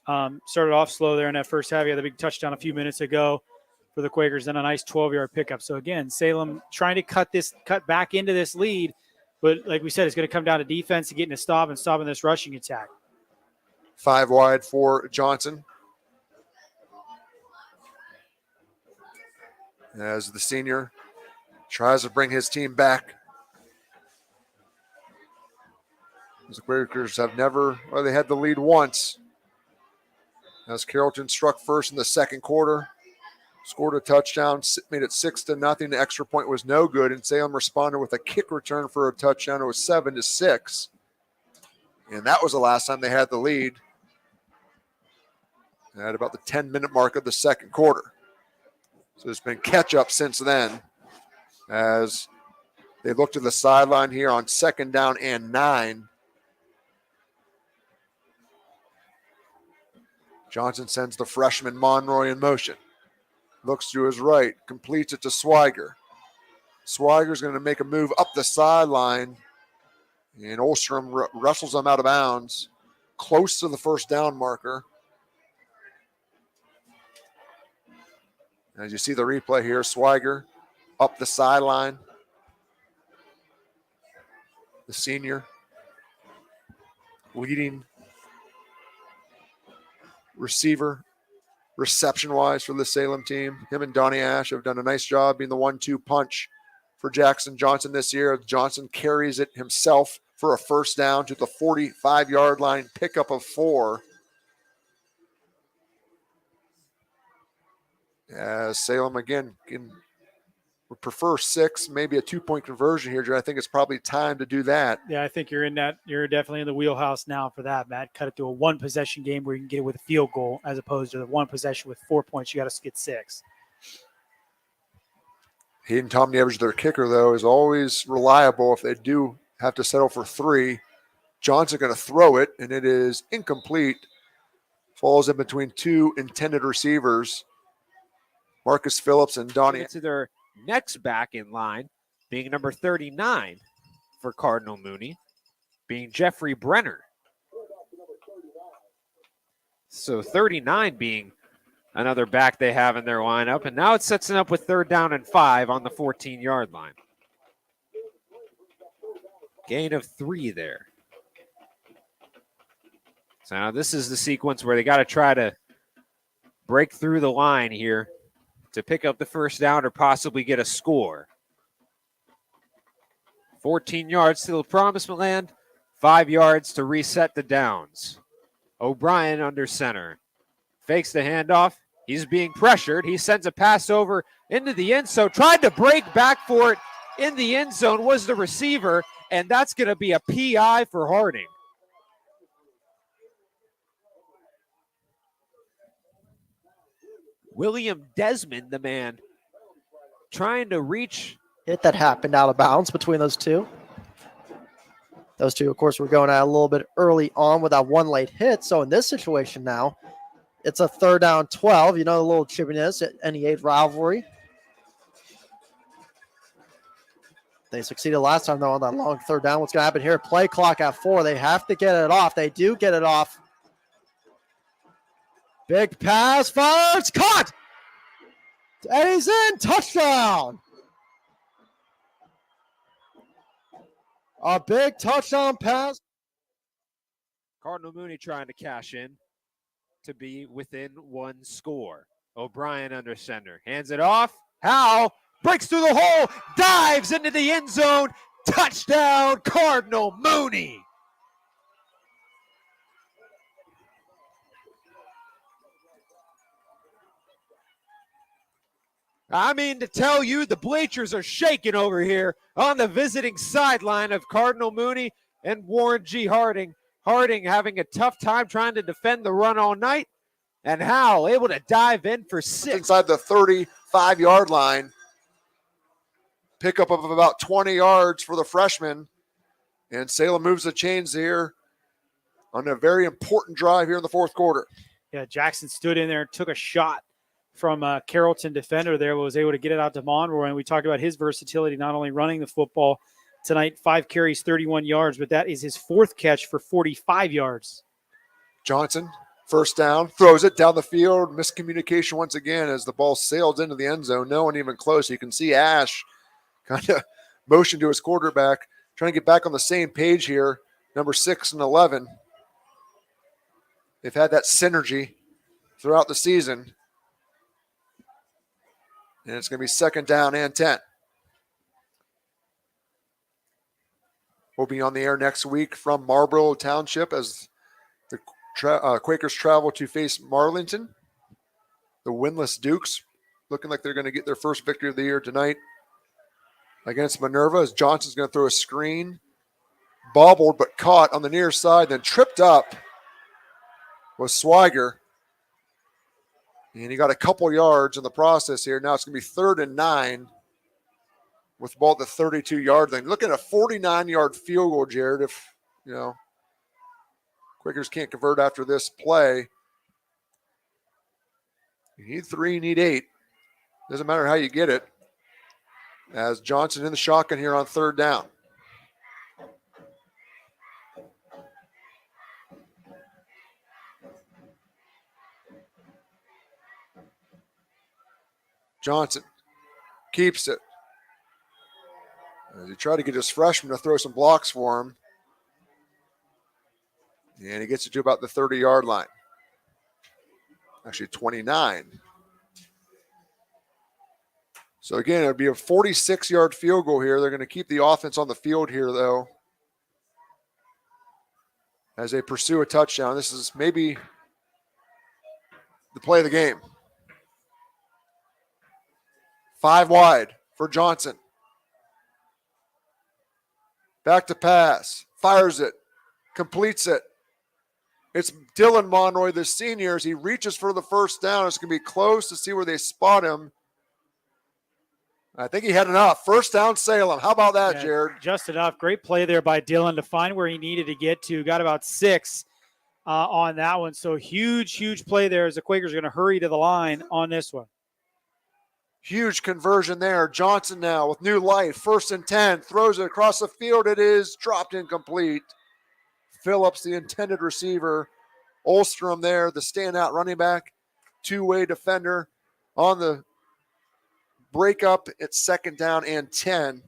Started off slow there in that first half. He had the big touchdown a few minutes ago for the Quakers, then a nice 12-yard pickup. So again, Salem trying to cut back into this lead, but like we said, it's going to come down to defense and getting a stop and stopping this rushing attack. 5 wide for Johnson. As the senior tries to bring his team back. The Quakers have they had the lead once. As Carrollton struck first in the second quarter, scored a touchdown, made it 6-0. The extra point was no good, and Salem responded with a kick return for a touchdown. It was 7-6. And that was the last time they had the lead at about the 10-minute mark of the second quarter. So there's been catch-up since then as they look to the sideline here on 2nd down and 9. Johnson sends the freshman Monroy in motion. Looks to his right, completes it to Swiger. Swiger's going to make a move up the sideline, and Olstrom wrestles him out of bounds. close to the first down marker. As you see the replay here, Swiger up the sideline. The senior leading receiver reception-wise for the Salem team. Him and Donnie Ash have done a nice job being the 1-2 punch for Jackson Johnson this year. Johnson carries it himself for a first down to the 45-yard line, pickup of 4. As Salem, again, would prefer 6, maybe a 2-point conversion here, Jerry. I think it's probably time to do that. Yeah, I think you're definitely in the wheelhouse now for that, Matt. Cut it to a 1-possession game where you can get it with a field goal as opposed to the 1 possession with 4 points. You got to get 6. Hayden Tomnevich, their kicker, though, is always reliable if they do have to settle for 3. Johnson going to throw it, and it is incomplete. Falls in between 2 intended receivers, Marcus Phillips and Donnie. To their next back in line, being number 39 for Cardinal Mooney, being Jeffrey Brenner. So 39 being another back they have in their lineup. And now it sets it up with 3rd down and 5 on the 14-yard line. Gain of 3 there. So now this is the sequence where they got to try to break through the line here to pick up the first down or possibly get a score. 14 yards to the promised land, 5 yards to reset the downs. O'Brien under center. Fakes the handoff. He's being pressured. He sends a pass over into the end zone. Tried to break back for it in the end zone was the receiver, and that's going to be a PI for Harding. William Desmond, the man, trying to reach. Hit that happened out of bounds between those two. Those two, of course, were going at a little bit early on with that one late hit. So in this situation now, it's a 3rd down 12. You know the little chippiness at any 8 rivalry. They succeeded last time, though, on that long 3rd down. What's going to happen here? Play clock at 4. They have to get it off. They do get it off. Big pass, fires, caught! And he's in, touchdown! A big touchdown pass. Cardinal Mooney trying to cash in to be within 1 score. O'Brien under center. Hands it off. Howe breaks through the hole, dives into the end zone. Touchdown, Cardinal Mooney. I mean to tell you, the bleachers are shaking over here on the visiting sideline of Cardinal Mooney and Warren G. Harding. Harding having a tough time trying to defend the run all night. And Howell able to dive in for 6. Inside the 35-yard line. Pickup of about 20 yards for the freshman. And Salem moves the chains here on a very important drive here in the 4th quarter. Yeah, Jackson stood in there and took a shot from a Carrollton defender there, was able to get it out to Monroy. And we talked about his versatility, not only running the football tonight, 5 carries, 31 yards, but that is his 4th catch for 45 yards. Johnson, first down, throws it down the field. Miscommunication once again as the ball sails into the end zone. No one even close. You can see Ash kind of motion to his quarterback, trying to get back on the same page here. Number 6 and 11. They've had that synergy throughout the season. And it's going to be 2nd down and 10. We'll be on the air next week from Marlboro Township as the Quakers travel to face Marlington. The winless Dukes looking like they're going to get their first victory of the year tonight against Minerva, as Johnson's going to throw a screen. Bobbled but caught on the near side, then tripped up was Swiger. And he got a couple yards in the process here. Now it's going to be 3rd and 9 with the ball at the 32-yard line. Look at a 49-yard field goal, Jared, if, Quakers can't convert after this play. You need 3, you need 8. Doesn't matter how you get it. As Johnson in the shotgun here on 3rd down. Johnson keeps it. As he tried to get his freshman to throw some blocks for him. And he gets it to about the 30-yard line. Actually, 29. So again, it would be a 46-yard field goal here. They're going to keep the offense on the field here, though, as they pursue a touchdown. This is maybe the play of the game. 5 wide for Johnson. Back to pass. Fires it. Completes it. It's Dylan Monroy, the senior, as he reaches for the first down. It's going to be close to see where they spot him. I think he had enough. First down, Salem. How about that, Jared? Just enough. Great play there by Dylan to find where he needed to get to. Got about 6 on that one. So huge play there as the Quakers are going to hurry to the line on this one. Huge conversion there. Johnson now with new life. 1st and 10. Throws it across the field. It is dropped incomplete. Phillips, the intended receiver. Olstrom there, the standout running back. Two-way defender on the breakup. It's 2nd down and 10.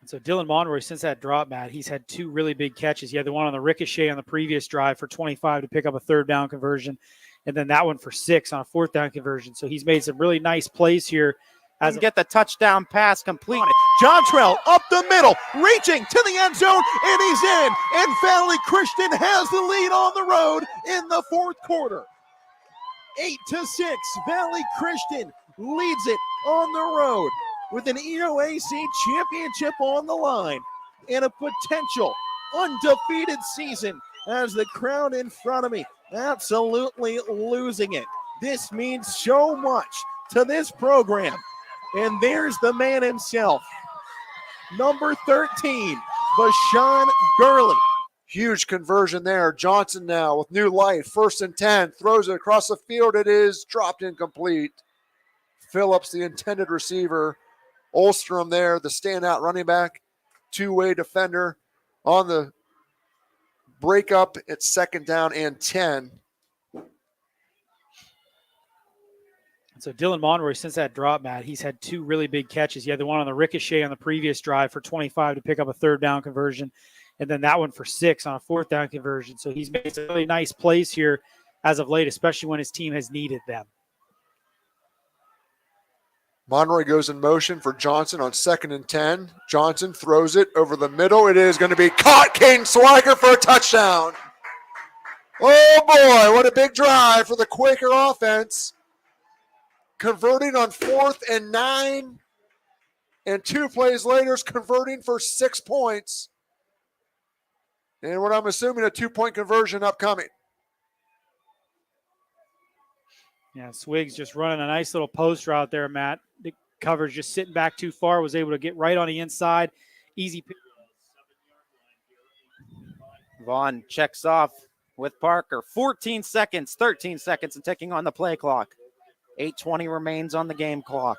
So Dylan Monroy, since that drop, Matt, he's had 2 really big catches. He had the one on the ricochet on the previous drive for 25 to pick up a 3rd down conversion, and then that one for 6 on a 4th down conversion. So he's made some really nice plays here. As get the touchdown pass complete. Jontrell up the middle, reaching to the end zone, and he's in. And Valley Christian has the lead on the road in the 4th quarter. 8-6, Valley Christian leads it on the road with an EOAC championship on the line and a potential undefeated season as the crowd in front of me absolutely losing it. This means so much to this program. And there's the man himself, number 13, Bashan Gurley. Huge conversion there. Johnson now with new life. 1st and 10. Throws it across the field. It is dropped incomplete. Phillips, the intended receiver. Olstrom there, the standout running back. Two-way defender on the breakup. It's 2nd down and 10. So Dylan Monroy, since that drop, Matt, he's had 2 really big catches. He had the one on the ricochet on the previous drive for 25 to pick up a 3rd down conversion, and then that one for 6 on a 4th down conversion. So he's made some really nice plays here as of late, especially when his team has needed them. Monroy goes in motion for Johnson on 2nd and 10. Johnson throws it over the middle. It is going to be caught. Caden Swiger for a touchdown. Oh, boy, what a big drive for the Quaker offense. Converting on 4th and 9. And 2 plays later is converting for 6 points. And what I'm assuming a 2-point conversion upcoming. Yeah, Swiggs just running a nice little post route there, Matt. The coverage just sitting back too far, was able to get right on the inside. Easy pick. Vaughn checks off with Parker. 14 seconds, 13 seconds, and ticking on the play clock. 8:20 remains on the game clock.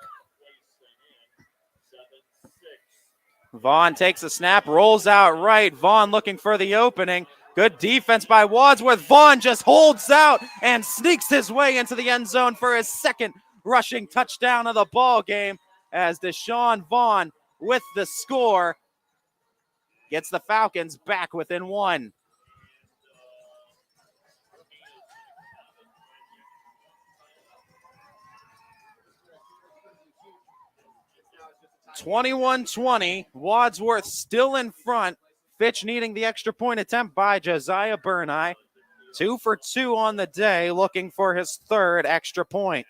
Vaughn takes a snap, rolls out right. Vaughn looking for the opening. Good defense by Wadsworth. Vaughn just holds out and sneaks his way into the end zone for his 2nd rushing touchdown of the ball game as Deshaun Vaughn with the score gets the Falcons back within 1. 21-20, Wadsworth still in front. Fitch needing the extra point attempt by Josiah Burneye. 2 for 2 on the day, looking for his 3rd extra point.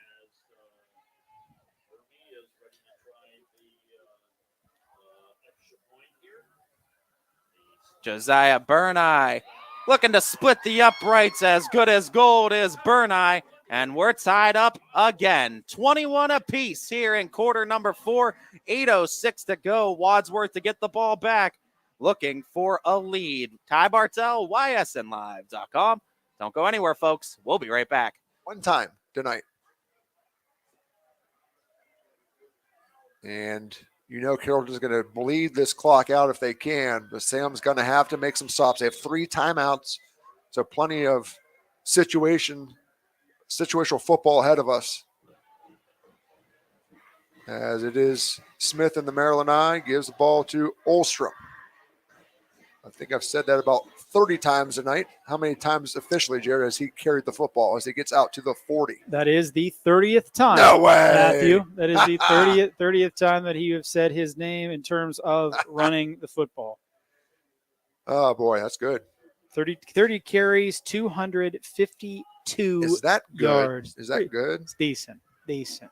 Josiah Burneye looking to split the uprights. As good as gold is Burneye. And we're tied up again. 21 apiece here in quarter number 4. 8:06 to go. Wadsworth to get the ball back. Looking for a lead. Ty Bartell, YSNLive.com. Don't go anywhere, folks. We'll be right back. One time tonight. And you know Carrollton's going to bleed this clock out if they can, but Sam's going to have to make some stops. They have 3 timeouts, so plenty of situation situational football ahead of us. As it is Smith in the Maryland eye, gives the ball to Olstrom. I think I've said that about 30 times tonight. How many times officially, Jared, has he carried the football as he gets out to the 40? That is the 30th time. No way. Matthew. That is the 30th time that he have said his name in terms of running the football. Oh, boy, that's good. 30 carries, 252 Is that good? yards. Is that good? It's decent. Decent.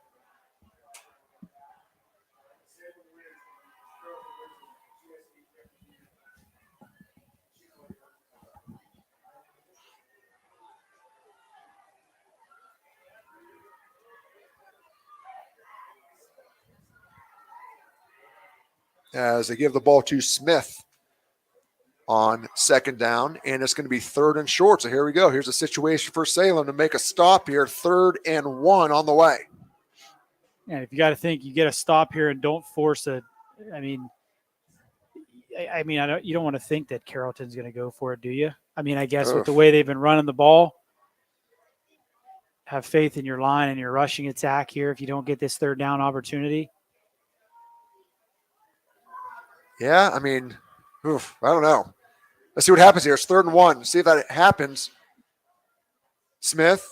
As they give the ball to Smith on second down, and it's going to be 3rd and short. So here we go. Here's a situation for Salem to make a stop here. 3rd and 1 on the way. And if you got to think, you get a stop here and don't force a. I mean, you don't want to think that Carrollton's going to go for it, do you? I mean, I guess with the way they've been running the ball, have faith in your line and your rushing attack here. If you don't get this 3rd down opportunity. Yeah, I mean, I don't know. Let's see what happens here. It's 3rd and 1. See if that happens. Smith.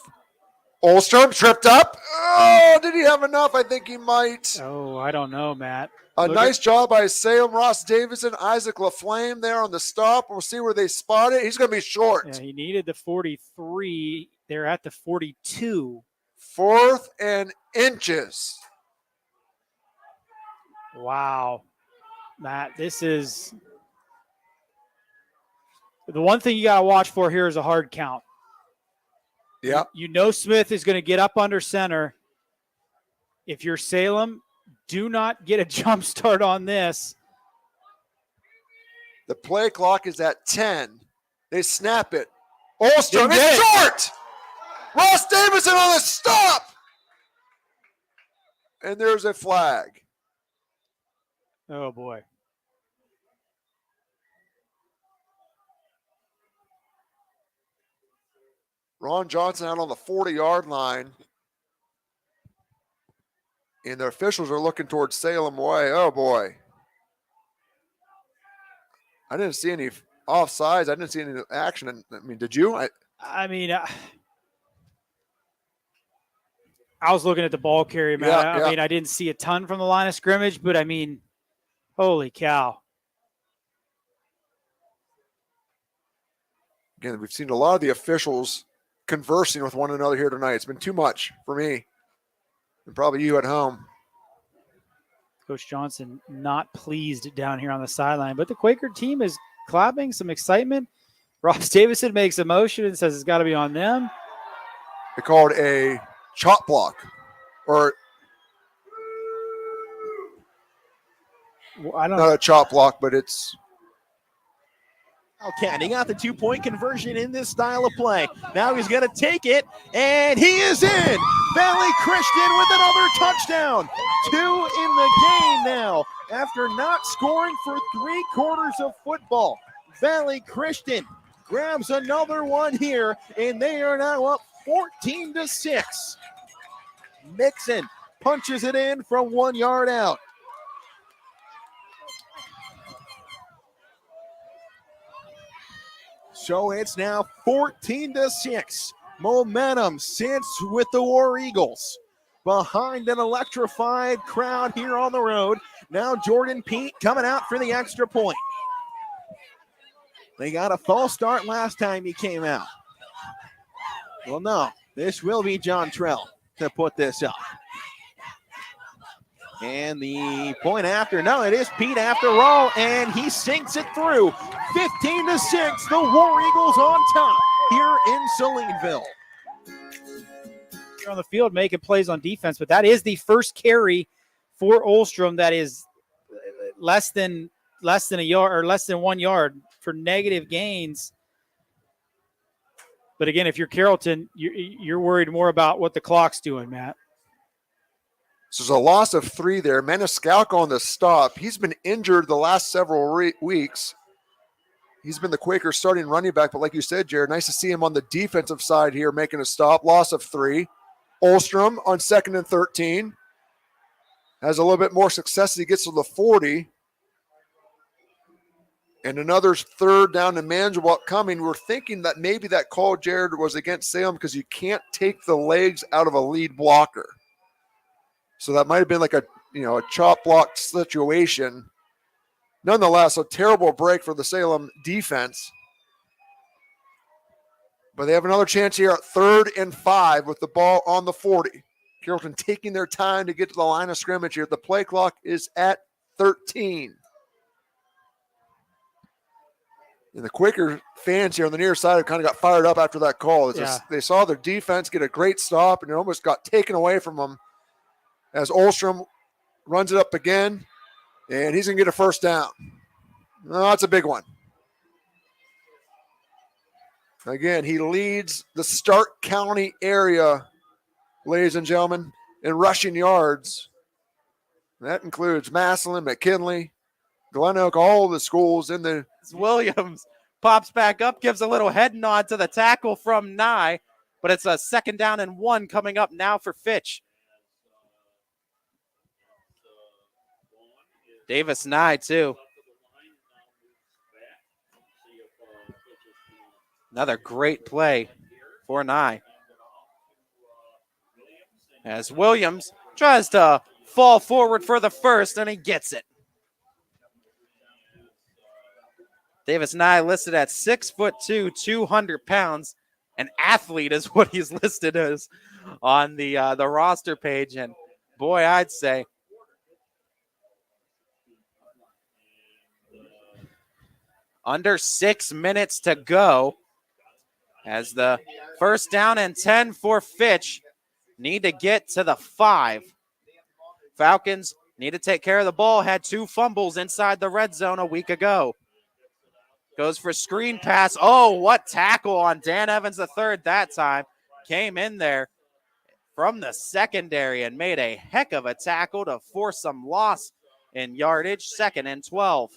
Olstrom tripped up. Oh, did he have enough? I think he might. Oh, I don't know, Matt. Nice job by Salem, Ross Davison, Isaac LaFlame there on the stop. We'll see where they spot it. He's going to be short. Yeah, he needed the 43. They're at the 42. 4th and inches. Wow. Matt, this is the one thing you got to watch for here is a hard count. Yeah. You know Smith is going to get up under center. If you're Salem, do not get a jump start on this. The play clock is at 10. They snap it. Olstrom is short. Ross Davison on the stop. And there's a flag. Oh, boy. Ron Johnson out on the 40-yard line. And the officials are looking towards Salem way. Oh, boy. I didn't see any offsides. I didn't see any action. I mean, did you? I was looking at the ball carrier, man. I mean, I didn't see a ton from the line of scrimmage, but I mean, holy cow. Again, we've seen a lot of the officials conversing with one another here tonight. It's been too much for me and probably you at home. Coach Johnson not pleased down here on the sideline, but the Quaker team is clapping, some excitement. Ross Davison makes a motion and says it's got to be on them. They called a chop block, or I don't not a chop block, but it's. Okay, and he got the 2-point conversion in this style of play. Now he's going to take it, and he is in. Valley Christian with another touchdown. 2 in the game now after not scoring for 3 quarters of football. Valley Christian grabs another one here, and they are now up 14-6. Mixon punches it in from 1 yard out. So it's now 14-6. Momentum sits with the War Eagles. Behind an electrified crowd here on the road. Now Jordan Pete coming out for the extra point. They got a false start last time he came out. Well, no, this will be John Trell to put this up. And the point after, no, it is Pete after all, and he sinks it through. 15-6, the War Eagles on top here in Salineville. On the field making plays on defense, but that is the first carry for Olstrom that is less than a yard or less than 1 yard for negative gains. But again, if you're Carrollton, you're worried more about what the clock's doing, Matt. So there's a loss of 3 there. Maniscalco on the stop. He's been injured the last several weeks. He's been the Quakers starting running back, but like you said, Jared, nice to see him on the defensive side here making a stop. Loss of 3. Olstrom on 2nd and 13. Has a little bit more success as he gets to the 40. And another 3rd down and manageable upcoming. We're thinking that maybe that call, Jared, was against Salem because you can't take the legs out of a lead blocker. So that might have been like a chop block situation. Nonetheless, a terrible break for the Salem defense. But they have another chance here at 3rd and 5 with the ball on the 40. Carrollton taking their time to get to the line of scrimmage here. The play clock is at 13. And the Quaker fans here on the near side have kind of got fired up after that call. They saw their defense get a great stop, and it almost got taken away from them as Olstrom runs it up again, and he's going to get a first down. No, that's a big one. Again, he leads the Stark County area, ladies and gentlemen, in rushing yards. That includes Massillon, McKinley, Glen Oak, all the schools in the. Williams pops back up, gives a little head nod to the tackle from Nye, but it's a 2nd down and 1 coming up now for Fitch. Davis Nye, too. Another great play for Nye. As Williams tries to fall forward for the first, and he gets it. Davis Nye listed at 6'2", 200 pounds. An athlete is what he's listed as on the roster page. And boy, I'd say under 6 minutes to go as the 1st down and 10 for Fitch. Need to get to the 5. Falcons need to take care of the ball. Had 2 fumbles inside the red zone a week ago. Goes for screen pass. Oh, what tackle on Dan Evans III that time. Came in there from the secondary and made a heck of a tackle to force some loss in yardage. 2nd and 12.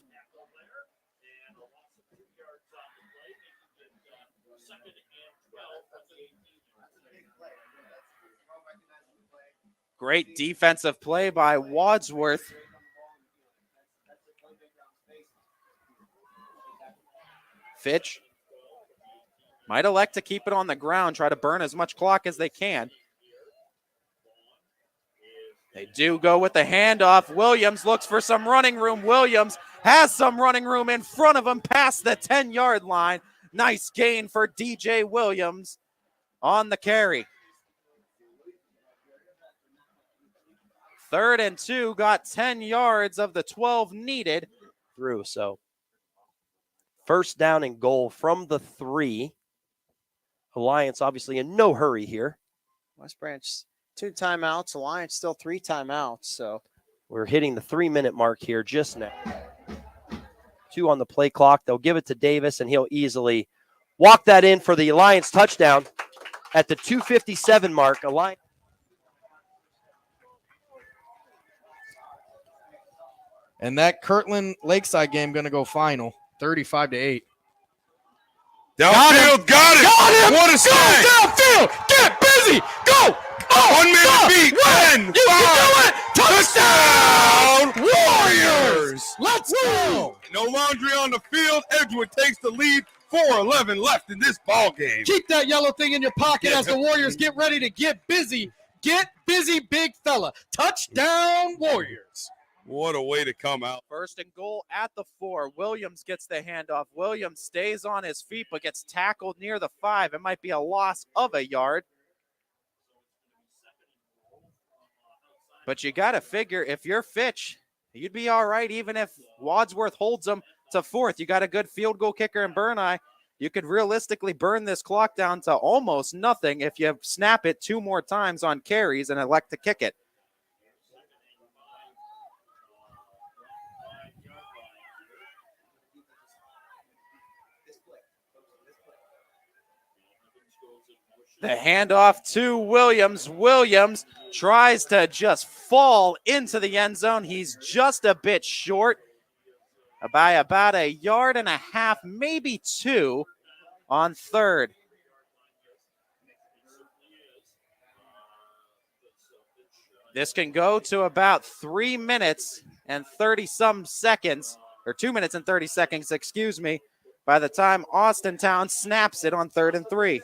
Great defensive play by Wadsworth. Fitch might elect to keep it on the ground, try to burn as much clock as they can. They do go with the handoff. Williams looks for some running room. Williams has some running room in front of him past the 10-yard line. Nice gain for DJ Williams on the carry. 3rd and 2, got 10 yards of the 12 needed through. So 1st down and goal from the 3. Alliance obviously in no hurry here. West Branch 2 timeouts. Alliance still 3 timeouts. So we're hitting the 3-minute mark here just now. 2 on the play clock. They'll give it to Davis, and he'll easily walk that in for the Alliance touchdown at the 2:57 mark. Alliance. And that Kirtland Lakeside game going to go final, 35-8. Downfield, got it! What a snag! Downfield! Get busy! Go! Oh, 1 minute beat! 10, you 5, can do it! Touchdown! Warriors! Let's go! No laundry on the field. Edgewood takes the lead. 4:11 left in this ball game. Keep that yellow thing in your pocket as the Warriors get ready to get busy. Get busy, big fella. Touchdown, Warriors. What a way to come out. 1st and goal at the 4. Williams gets the handoff. Williams stays on his feet but gets tackled near the 5. It might be a loss of a yard. But you got to figure if you're Fitch, you'd be all right even if Wadsworth holds them to 4th. You got a good field goal kicker in Burneye. You could realistically burn this clock down to almost nothing if you snap it 2 more times on carries and elect to kick it. The handoff to Williams. Williams tries to just fall into the end zone. He's just a bit short. by about 1.5 yards, maybe 2 on third. This can go to about 3 minutes and 30-some seconds, or 2 minutes and 30 seconds, excuse me, by the time Austintown snaps it on 3rd and 3.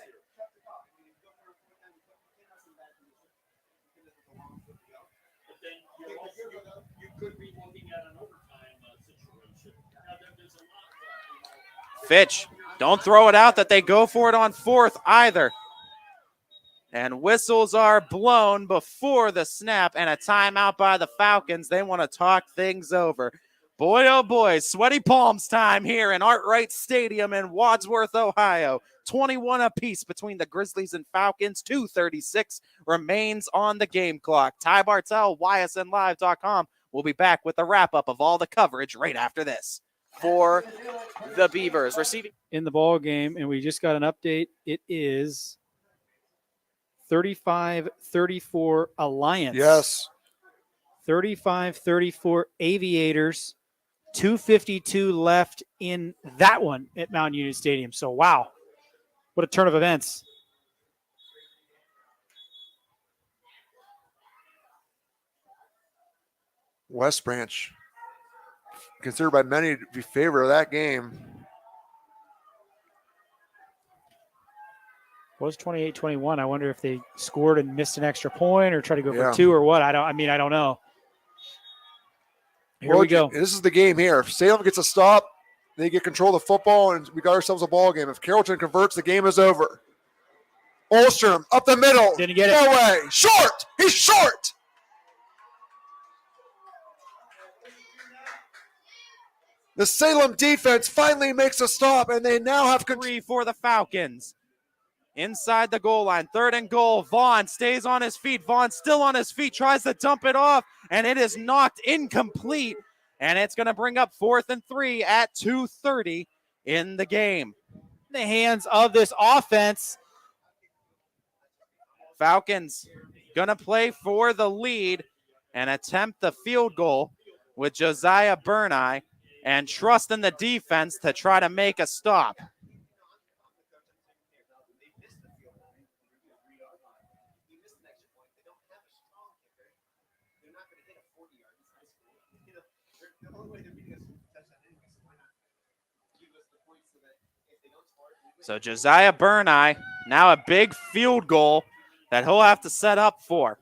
Fitch, don't throw it out that they go for it on 4th either. And whistles are blown before the snap and a timeout by the Falcons. They want to talk things over. Boy, oh boy, sweaty palms time here in Artwright Stadium in Wadsworth, Ohio. 21 apiece between the Grizzlies and Falcons. 2:36 remains on the game clock. Ty Bartell, YSNLive.com. We'll be back with the wrap-up of all the coverage right after this. For the Beavers, receiving in the ball game, and we just got an update. It is 35-34 Alliance. Yes. 35-34 Aviators. 2:52 left in that one at Mount Union Stadium. So, wow, what a turn of events. West Branch, considered by many to be favorite of that game. Was 28-21. I wonder if they scored and missed an extra point or tried to go Yeah. for 2 or what. I don't know. Here we go. This is the game here. If Salem gets a stop, they get control of the football, and we got ourselves a ball game. If Carrollton converts, the game is over. Olstrom up the middle. Didn't get it. No way. Short. He's short. The Salem defense finally makes a stop, and they now have control. 3 for the Falcons. Inside the goal line, 3rd and goal. Vaughn stays on his feet. Vaughn still on his feet, tries to dump it off, and it is knocked incomplete. And it's going to bring up 4th and 3 at 2:30 in the game. In the hands of this offense. Falcons going to play for the lead and attempt the field goal with Josiah Burneye and trust in the defense to try to make a stop. So Josiah Burneye, now a big field goal that he'll have to set up for.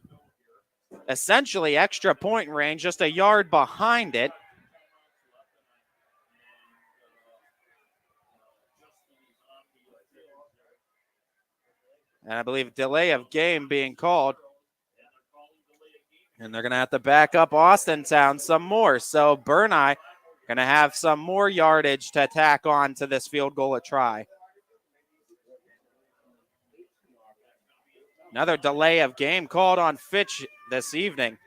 Essentially extra point range, just 1 yard behind it. And I believe delay of game being called. And they're going to have to back up Austintown some more. So Burneye going to have some more yardage to tack on to this field goal a try. Another delay of game called on Fitch this evening.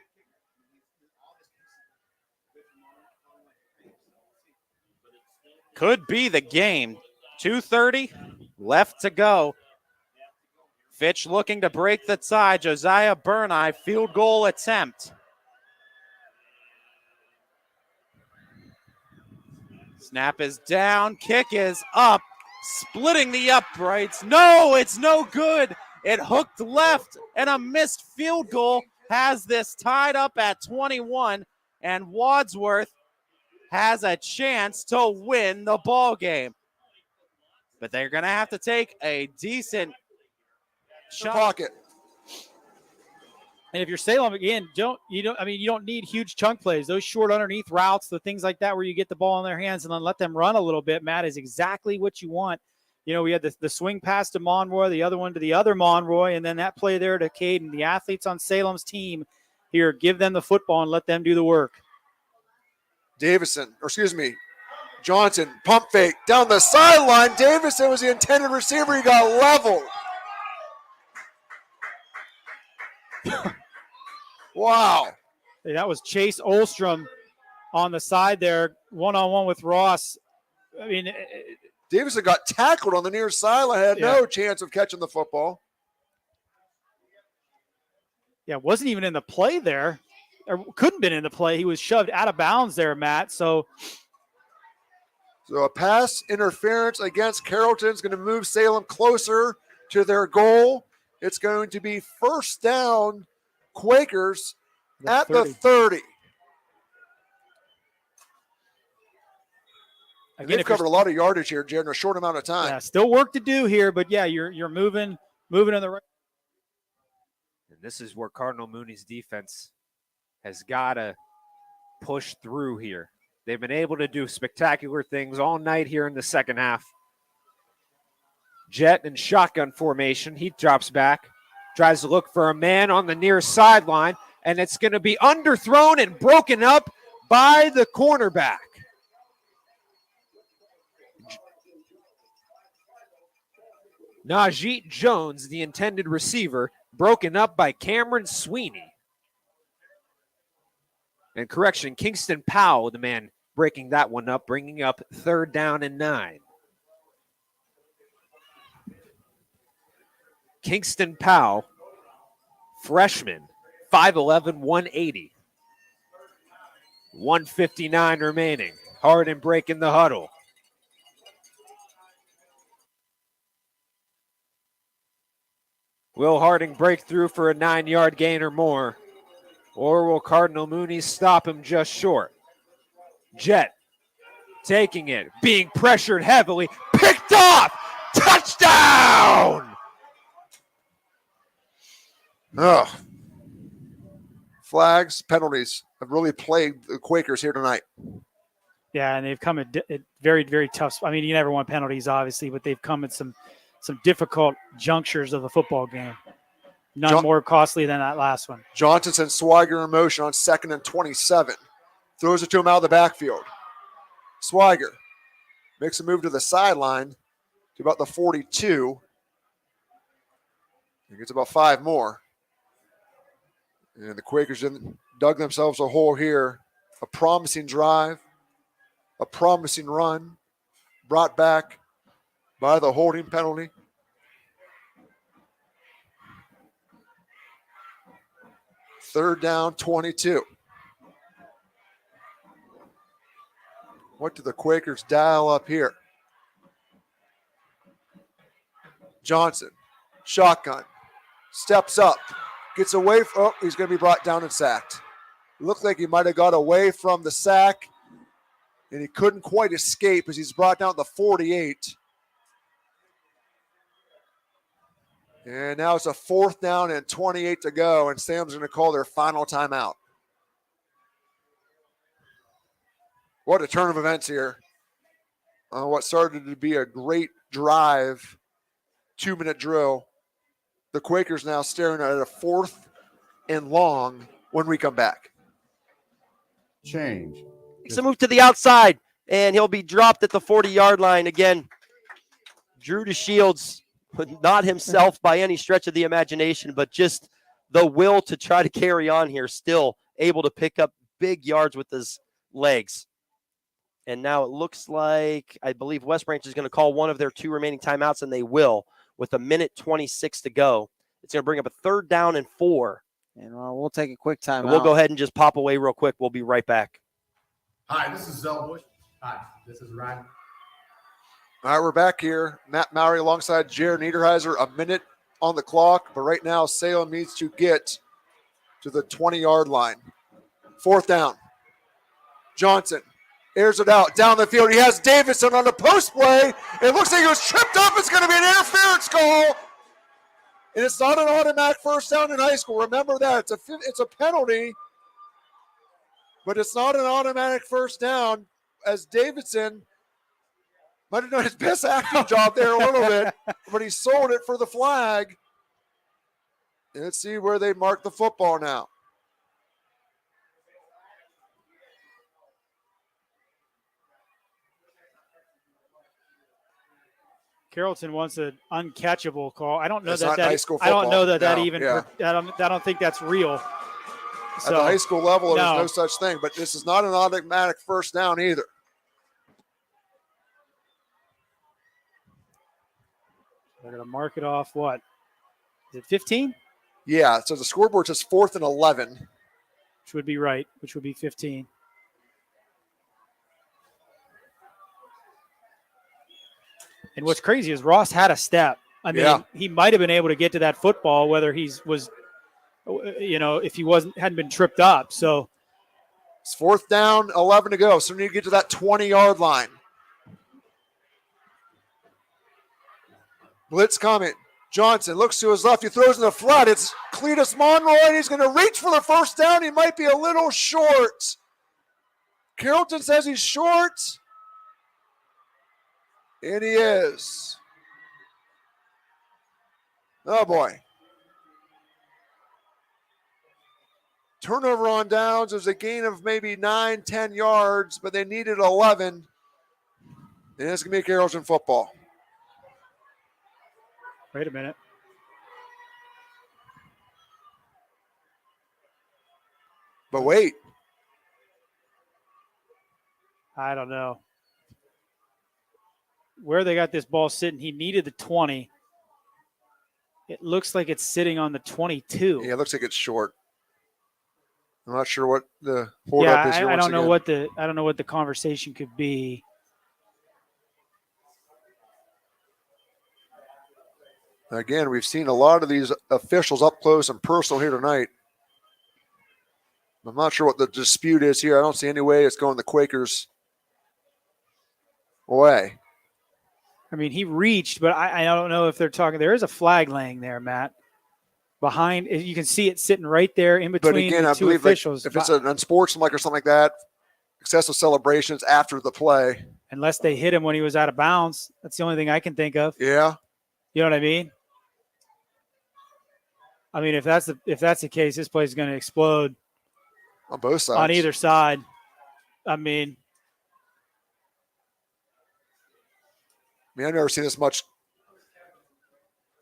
Could be the game. 2:30 left to go. Fitch looking to break the tie. Josiah Burneye, field goal attempt. Snap is down. Kick is up. Splitting the uprights. No, it's no good. It hooked left, and a missed field goal has this tied up at 21, and Wadsworth has a chance to win the ball game. But they're going to have to take a decent shot. Pocket. And if you're Salem again, you don't need huge chunk plays. Those short underneath routes, the things like that where you get the ball in their hands and then let them run a little bit, Matt, is exactly what you want. You know, we had the swing pass to Monroy, the other one to the other Monroy, and then that play there to Caden. The athletes on Salem's team here, give them the football and let them do the work. Johnson, pump fake down the sideline. Davison was the intended receiver. He got leveled. Wow. Hey, that was Chase Olstrom on the side there, one-on-one with Ross. I mean, Davison got tackled on the near sideline, had no chance of catching the football. Yeah, wasn't even in the play there. Or couldn't have been in the play. He was shoved out of bounds there, Matt. So So a pass interference against Carrollton is going to move Salem closer to their goal. It's going to be first down, Quakers at the 30. Again, They've covered a lot of yardage here, Jared, in a short amount of time. Yeah, still work to do here, but yeah, you're moving in the right. And this is where Cardinal Mooney's defense has got to push through here. They've been able to do spectacular things all night here in the second half. Jet and shotgun formation. He drops back, tries to look for a man on the near sideline, and it's going to be underthrown and broken up by the cornerback. Najee Jones, the intended receiver, broken up by Cameron Sweeney. And correction, Kingston Powell, the man breaking that one up, bringing up 3rd down and 9. Kingston Powell, freshman, 5'11", 180. 1:59 remaining. Harden breaking the huddle. Will Harding break through for a 9-yard gain or more? Or will Cardinal Mooney stop him just short? Jet taking it, being pressured heavily, picked off! Touchdown! Ugh. Flags, penalties have really plagued the Quakers here tonight. Yeah, and they've come at very, very tough. I mean, you never want penalties, obviously, but they've come at some difficult junctures of the football game. None more costly than that last one. Johnson sends Swiger in motion on 2nd and 27. Throws it to him out of the backfield. Swiger makes a move to the sideline to about the 42. He gets about 5 more. And the Quakers dug themselves a hole here. A promising drive, a promising run, brought back by the holding penalty. Third down, 22. What do the Quakers dial up here? Johnson, shotgun, steps up, gets away. He's going to be brought down and sacked. It looked like he might have got away from the sack, and he couldn't quite escape as he's brought down to the 48. And now it's a 4th down and 28 to go, and Sam's going to call their final timeout. What a turn of events here. What started to be a great drive, 2-minute drill. The Quakers now staring at a 4th and long when we come back. Change. Makes a move to the outside, and he'll be dropped at the 40-yard line again. Drew DeShields, not himself by any stretch of the imagination, but just the will to try to carry on here, still able to pick up big yards with his legs. And now it looks like, I believe West Branch is going to call one of their 2 remaining timeouts, and they will, with 1:26 to go. It's going to bring up a 3rd down and 4. And we'll take a quick timeout. We'll go ahead and just pop away real quick. We'll be right back. Hi, this is Zell Bush. Hi, this is Ryan. All right, we're back here. Matt Mowry alongside Jared Niederheiser. A minute on the clock, but right now Salem needs to get to the 20-yard line. 4th down. Johnson airs it out down the field. He has Davidson on the post play. It looks like he was tripped up. It's going to be an interference call. And it's not an automatic first down in high school. Remember that. It's a penalty, but it's not an automatic first down, as Davidson might have done his best acting job there a little bit, but he sold it for the flag. And let's see where they mark the football now. Carrollton wants an uncatchable call. I don't know It's that. not high school I don't know football. that No, even. yeah. I don't think that's real. At the high school level, there's no. no such thing, but this is not an automatic first down either. They're going to mark it off. What is it? 15? Yeah. So the scoreboard says 4th and 11. Which would be right. Which would be 15. And what's crazy is Ross had a step. I mean, he might have been able to get to that football, whether if he hadn't been tripped up. So it's 4th down, 11 to go. So we need to get to that 20-yard line. Blitz coming. Johnson looks to his left. He throws in the flat. It's Cletus Monroy, and he's going to reach for the first down. He might be a little short. Carrollton says he's short. And he is. Oh, boy. Turnover on downs. There's a gain of maybe 9, 10 yards, but they needed 11. And it's going to be Carrollton football. Wait a minute. But wait. I don't know. Where they got this ball sitting, he needed the 20. It looks like it's sitting on the 22. Yeah, it looks like it's short. I'm not sure what the hold up is here. I don't know what the conversation could be. Again, we've seen a lot of these officials up close and personal here tonight. I'm not sure what the dispute is here. I don't see any way it's going the Quakers' way. I mean, he reached, but I don't know if they're talking. There is a flag laying there, Matt. Behind, you can see it sitting right there in between But again, the I two believe officials. if it's an unsportsmanlike or something like that, excessive celebrations after the play. Unless they hit him when he was out of bounds. That's the only thing I can think of. Yeah. You know what I mean? I mean, if that's the case, this place is going to explode on both sides. On either side. I mean, I've never seen this much.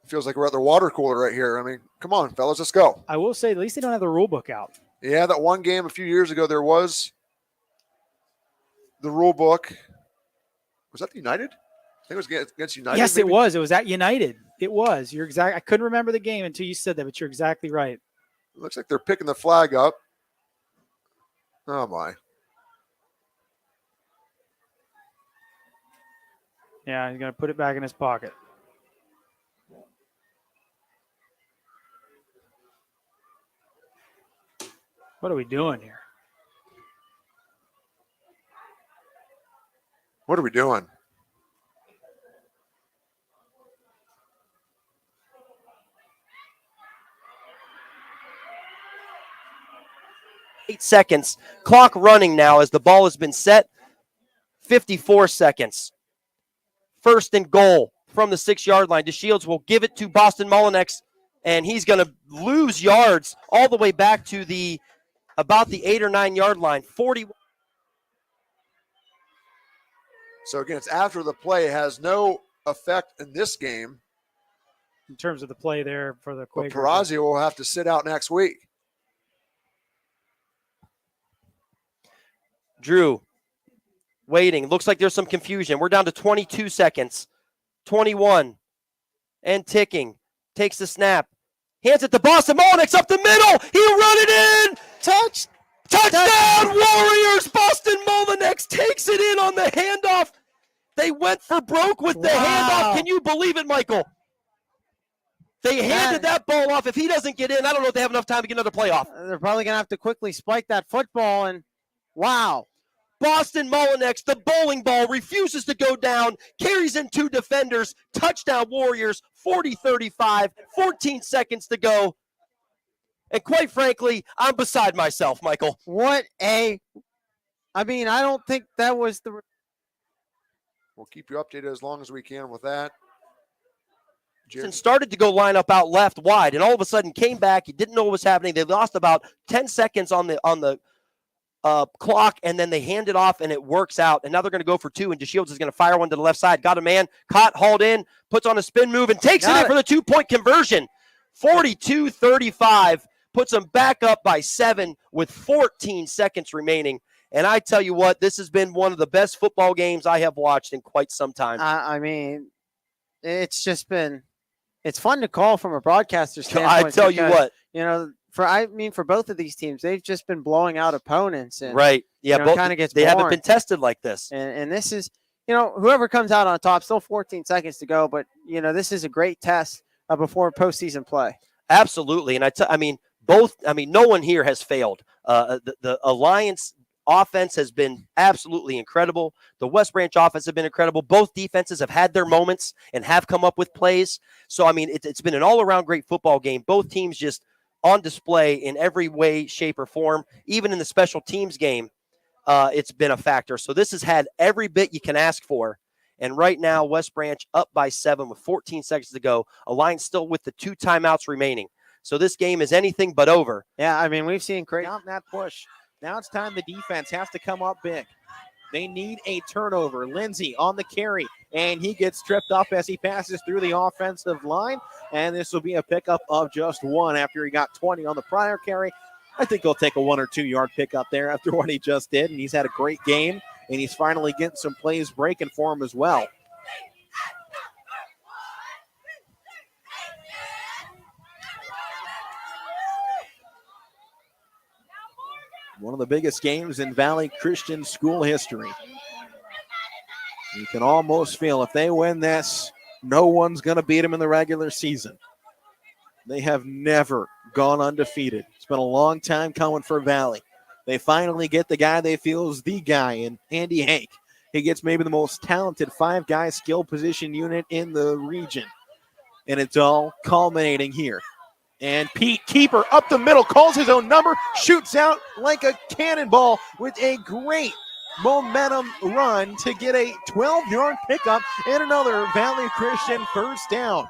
It feels like we're at the water cooler right here. I mean, come on, fellas, let's go. I will say, at least they don't have the rule book out. Yeah, that one game a few years ago, there was the rule book. Was that the United? I think it was against United. Yes, maybe? it was. It was at United. It was. You're exact. I couldn't remember the game until you said that, but you're exactly right. Looks like they're picking the flag up. Oh, my. Yeah, he's going to put it back in his pocket. What are we doing here? What are we doing? Seconds. Clock running now as the ball has been set. 54 seconds. 1st and goal from the 6-yard line. DeShields will give it to Boston Molinex, and he's going to lose yards all the way back to about the 8 or 9 yard line. 40. So again, it's after the play. It has no effect in this game. In terms of the play there for the Quakers. But Perazio will have to sit out next week. Drew waiting. Looks like there's some confusion. We're down to 22 seconds. 21 and ticking. Takes the snap. Hands it to Boston Molinex up the middle. He'll run it in. Touchdown Warriors. Boston Molinex takes it in on the handoff. They went for broke with the handoff. Can you believe it, Michael? They handed that ball off. If he doesn't get in, I don't know if they have enough time to get another play off. They're probably going to have to quickly spike that football, and wow. Boston Molinex, the bowling ball, refuses to go down, carries in 2 defenders, touchdown Warriors, 40-35, 14 seconds to go. And quite frankly, I'm beside myself, Michael. I don't think that was the... We'll keep you updated as long as we can with that. And started to go line up out left wide, and all of a sudden came back. He didn't know what was happening. They lost about 10 seconds on the clock, and then they hand it off, and it works out. And now they're going to go for 2, and DeShields is going to fire one to the left side. Got a man, caught, hauled in, puts on a spin move, and takes it in for the 2-point conversion. 42-35, puts them back up by 7 with 14 seconds remaining. And I tell you what, this has been one of the best football games I have watched in quite some time. I mean, it's just been, it's fun to call from a broadcaster standpoint. I tell you what. You know, for both of these teams, they've just been blowing out opponents. And, right. Yeah, kind of gets they boring. haven't been tested like this. And this is, whoever comes out on top, still 14 seconds to go, but, this is a great test before postseason play. Absolutely. And no one here has failed. The Alliance offense has been absolutely incredible. The West Branch offense has been incredible. Both defenses have had their moments and have come up with plays. So, it's been an all-around great football game. Both teams just on display in every way, shape, or form. Even in the special teams game, it's been a factor. So this has had every bit you can ask for. And right now, West Branch up by 7 with 14 seconds to go. Alliance still with the 2 timeouts remaining. So this game is anything but over. Yeah, we've seen great. Not that push. Now it's time the defense has to come up big. They need a turnover. Lindsey on the carry, and he gets tripped up as he passes through the offensive line. And this will be a pickup of just 1 after he got 20 on the prior carry. I think he'll take a 1 or 2 yard pickup there after what he just did. And he's had a great game, and he's finally getting some plays breaking for him as well. One of the biggest games in Valley Christian school history. You can almost feel if they win this, no one's going to beat them in the regular season. They have never gone undefeated. It's been a long time coming for Valley. They finally get the guy they feel is the guy in Andy Hank. He gets maybe the most talented 5-guy skill position unit in the region. And it's all culminating here. And Pete, keeper up the middle, calls his own number, shoots out like a cannonball with a great momentum run to get a 12-yard pickup and another Valley Christian first down.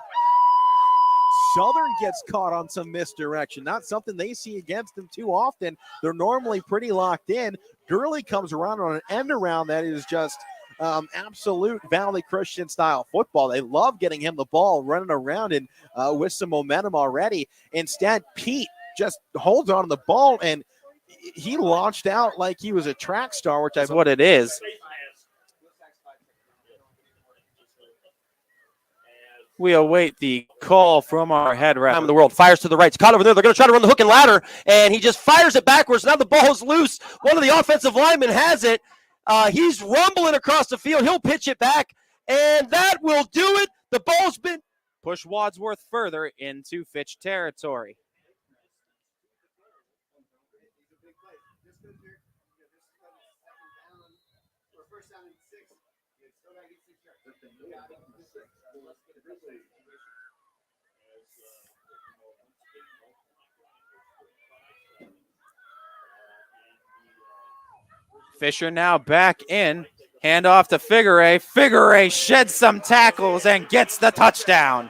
Southern gets caught on some misdirection, not something they see against them too often. They're normally pretty locked in. Gurley comes around on an end around that is just absolute Valley Christian style football. They love getting him the ball, running around and with some momentum already. Instead, Pete just holds on to the ball, and he launched out like he was a track star, which is what it is. We await the call from our head ref. Time in the world, fires to the right. It's caught over there. They're going to try to run the hook and ladder, and he just fires it backwards. Now the ball's loose. One of the offensive linemen has it. He's rumbling across the field. He'll pitch it back, and that will do it. The ball's been push Wadsworth further into Fitch territory. Fisher now back in. Hand off to Figure. Figure sheds some tackles and gets the touchdown.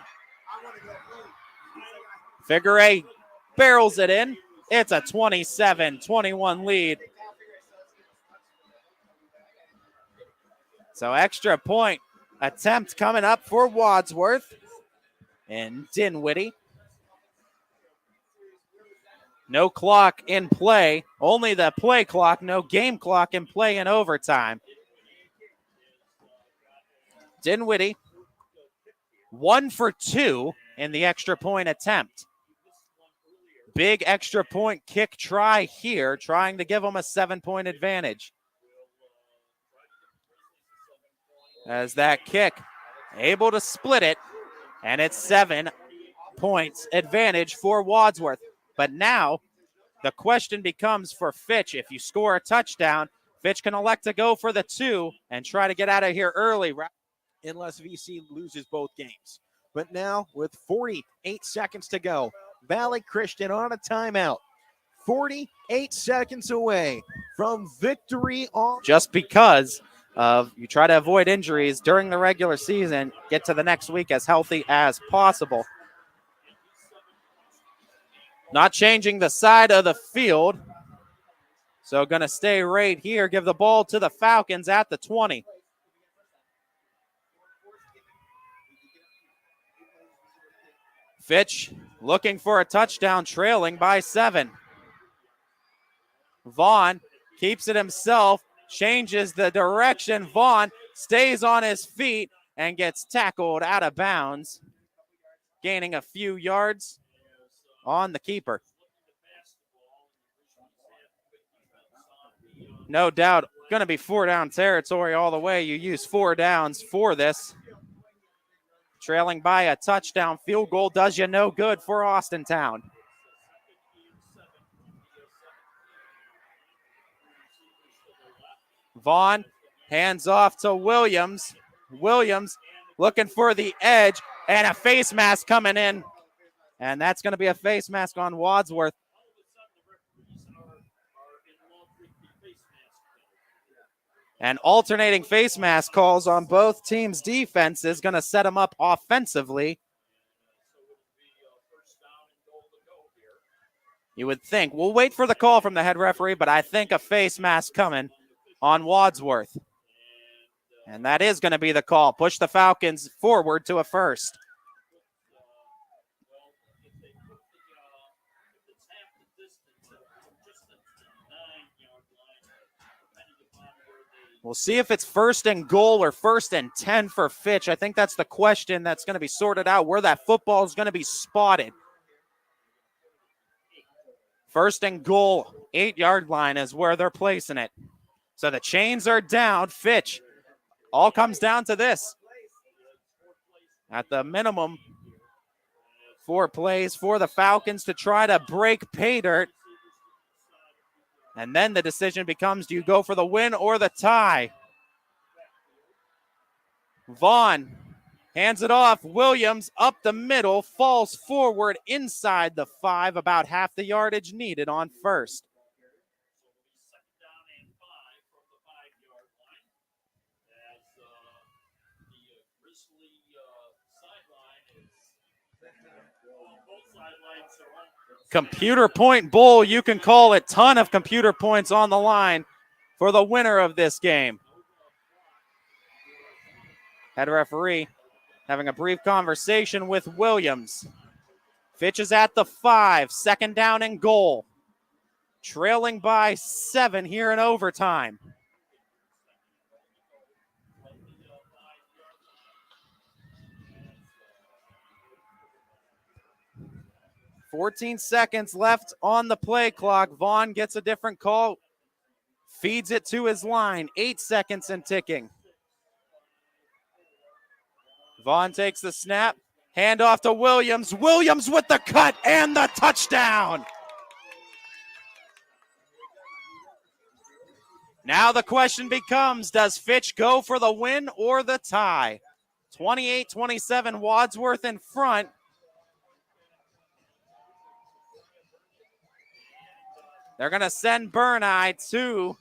Figure barrels it in. It's a 27-21 lead. So extra point attempt coming up for Wadsworth and Dinwiddie. No clock in play, only the play clock, no game clock in play in overtime. Dinwiddie, 1 for 2 in the extra point attempt. Big extra point kick try here, trying to give them a 7-point advantage. As that kick, able to split it, and it's 7 points advantage for Wadsworth. But now the question becomes for Fitch, if you score a touchdown, Fitch can elect to go for the 2 and try to get out of here early. Unless VC loses both games. But now with 48 seconds to go, Valley Christian on a timeout. 48 seconds away from victory on. Just because of you try to avoid injuries during the regular season, get to the next week as healthy as possible. Not changing the side of the field. So going to stay right here. Give the ball to the Falcons at the 20. Fitch looking for a touchdown, trailing by 7. Vaughn keeps it himself, changes the direction. Vaughn stays on his feet and gets tackled out of bounds, gaining a few yards on the keeper. No doubt going to be 4 down territory all the way. You use 4 downs for this. Trailing by a touchdown, field goal does you no good for Austintown. Vaughn hands off to Williams. Williams looking for the edge, and a face mask coming in. And that's going to be a face mask on Wadsworth. And alternating face mask calls on both teams' defense is going to set them up offensively. You would think. We'll wait for the call from the head referee, but I think a face mask coming on Wadsworth. And that is going to be the call. Push the Falcons forward to a first. We'll see if it's 1st and goal or 1st and 10 for Fitch. I think that's the question that's going to be sorted out, where that football is going to be spotted. 1st and goal, 8-yard line is where they're placing it. So the chains are down. Fitch, all comes down to this. At the minimum, 4 plays for the Falcons to try to break pay dirt. And then the decision becomes, do you go for the win or the tie? Vaughn hands it off. Williams up the middle, falls forward inside the 5, about half the yardage needed on first. Computer point bowl, you can call it. Ton of computer points on the line for the winner of this game. Head referee having a brief conversation with Williams. Fitch is at the 5, 2nd down and goal. Trailing by 7 here in overtime. $14 seconds left on the play clock. Vaughn gets a different call. Feeds it to his line. 8 seconds and ticking. Vaughn takes the snap. Hand off to Williams. Williams with the cut and the touchdown. Now the question becomes, does Fitch go for the win or the tie? 28-27, Wadsworth in front. They're going to send Burneye to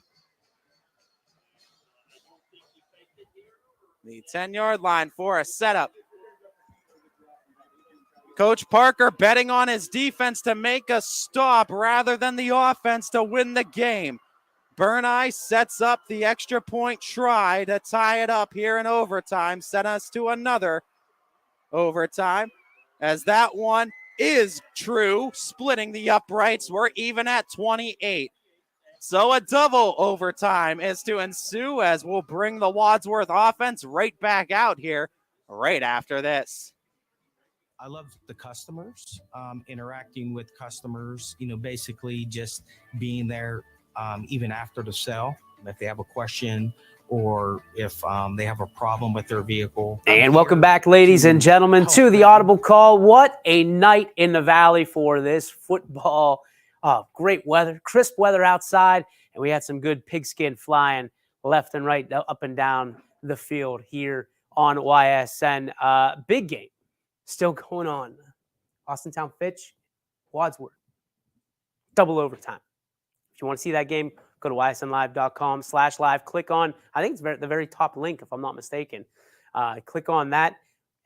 the 10-yard line for a setup. Coach Parker betting on his defense to make a stop rather than the offense to win the game. Burneye sets up the extra point try to tie it up here in overtime, send us to another overtime, as that one is true, splitting the uprights. We're even at 28. So a double overtime is to ensue, as we'll bring the Wadsworth offense right back out here right after this. I love the customers, interacting with customers, basically just being there even after the sale. If they have a question or if they have a problem with their vehicle. And welcome back, ladies and gentlemen, to the Audible Call. What a night in the Valley for this football. Great weather, crisp weather outside, and we had some good pigskin flying left and right, up and down the field here on YSN. Big game still going on. Austintown Fitch, Wadsworth. Double overtime. If you want to see that game, go to ysnlive.com/live. Click on, I think it's the very top link, if I'm not mistaken. Click on that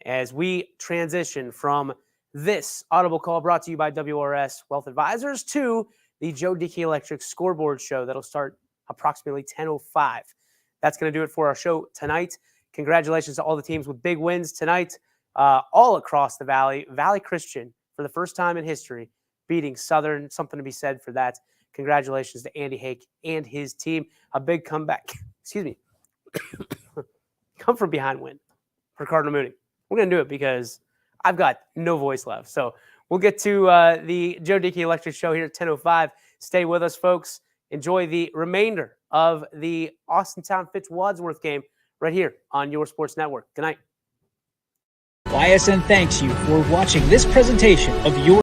as we transition from this Audible Call brought to you by WRS Wealth Advisors to the Joe Dickey Electric Scoreboard Show that'll start approximately 10:05. That's going to do it for our show tonight. Congratulations to all the teams with big wins tonight, all across the Valley. Valley Christian, for the first time in history, beating Southern. Something to be said for that. Congratulations to Andy Hake and his team. A big comeback. Excuse me. Come from behind win for Cardinal Mooney. We're going to do it because I've got no voice left. So we'll get to the Joe Dickey Electric Show here at 10:05. Stay with us, folks. enjoy the remainder of the Austintown Fitz Wadsworth game right here on your sports network. Good night. YSN thanks you for watching this presentation of your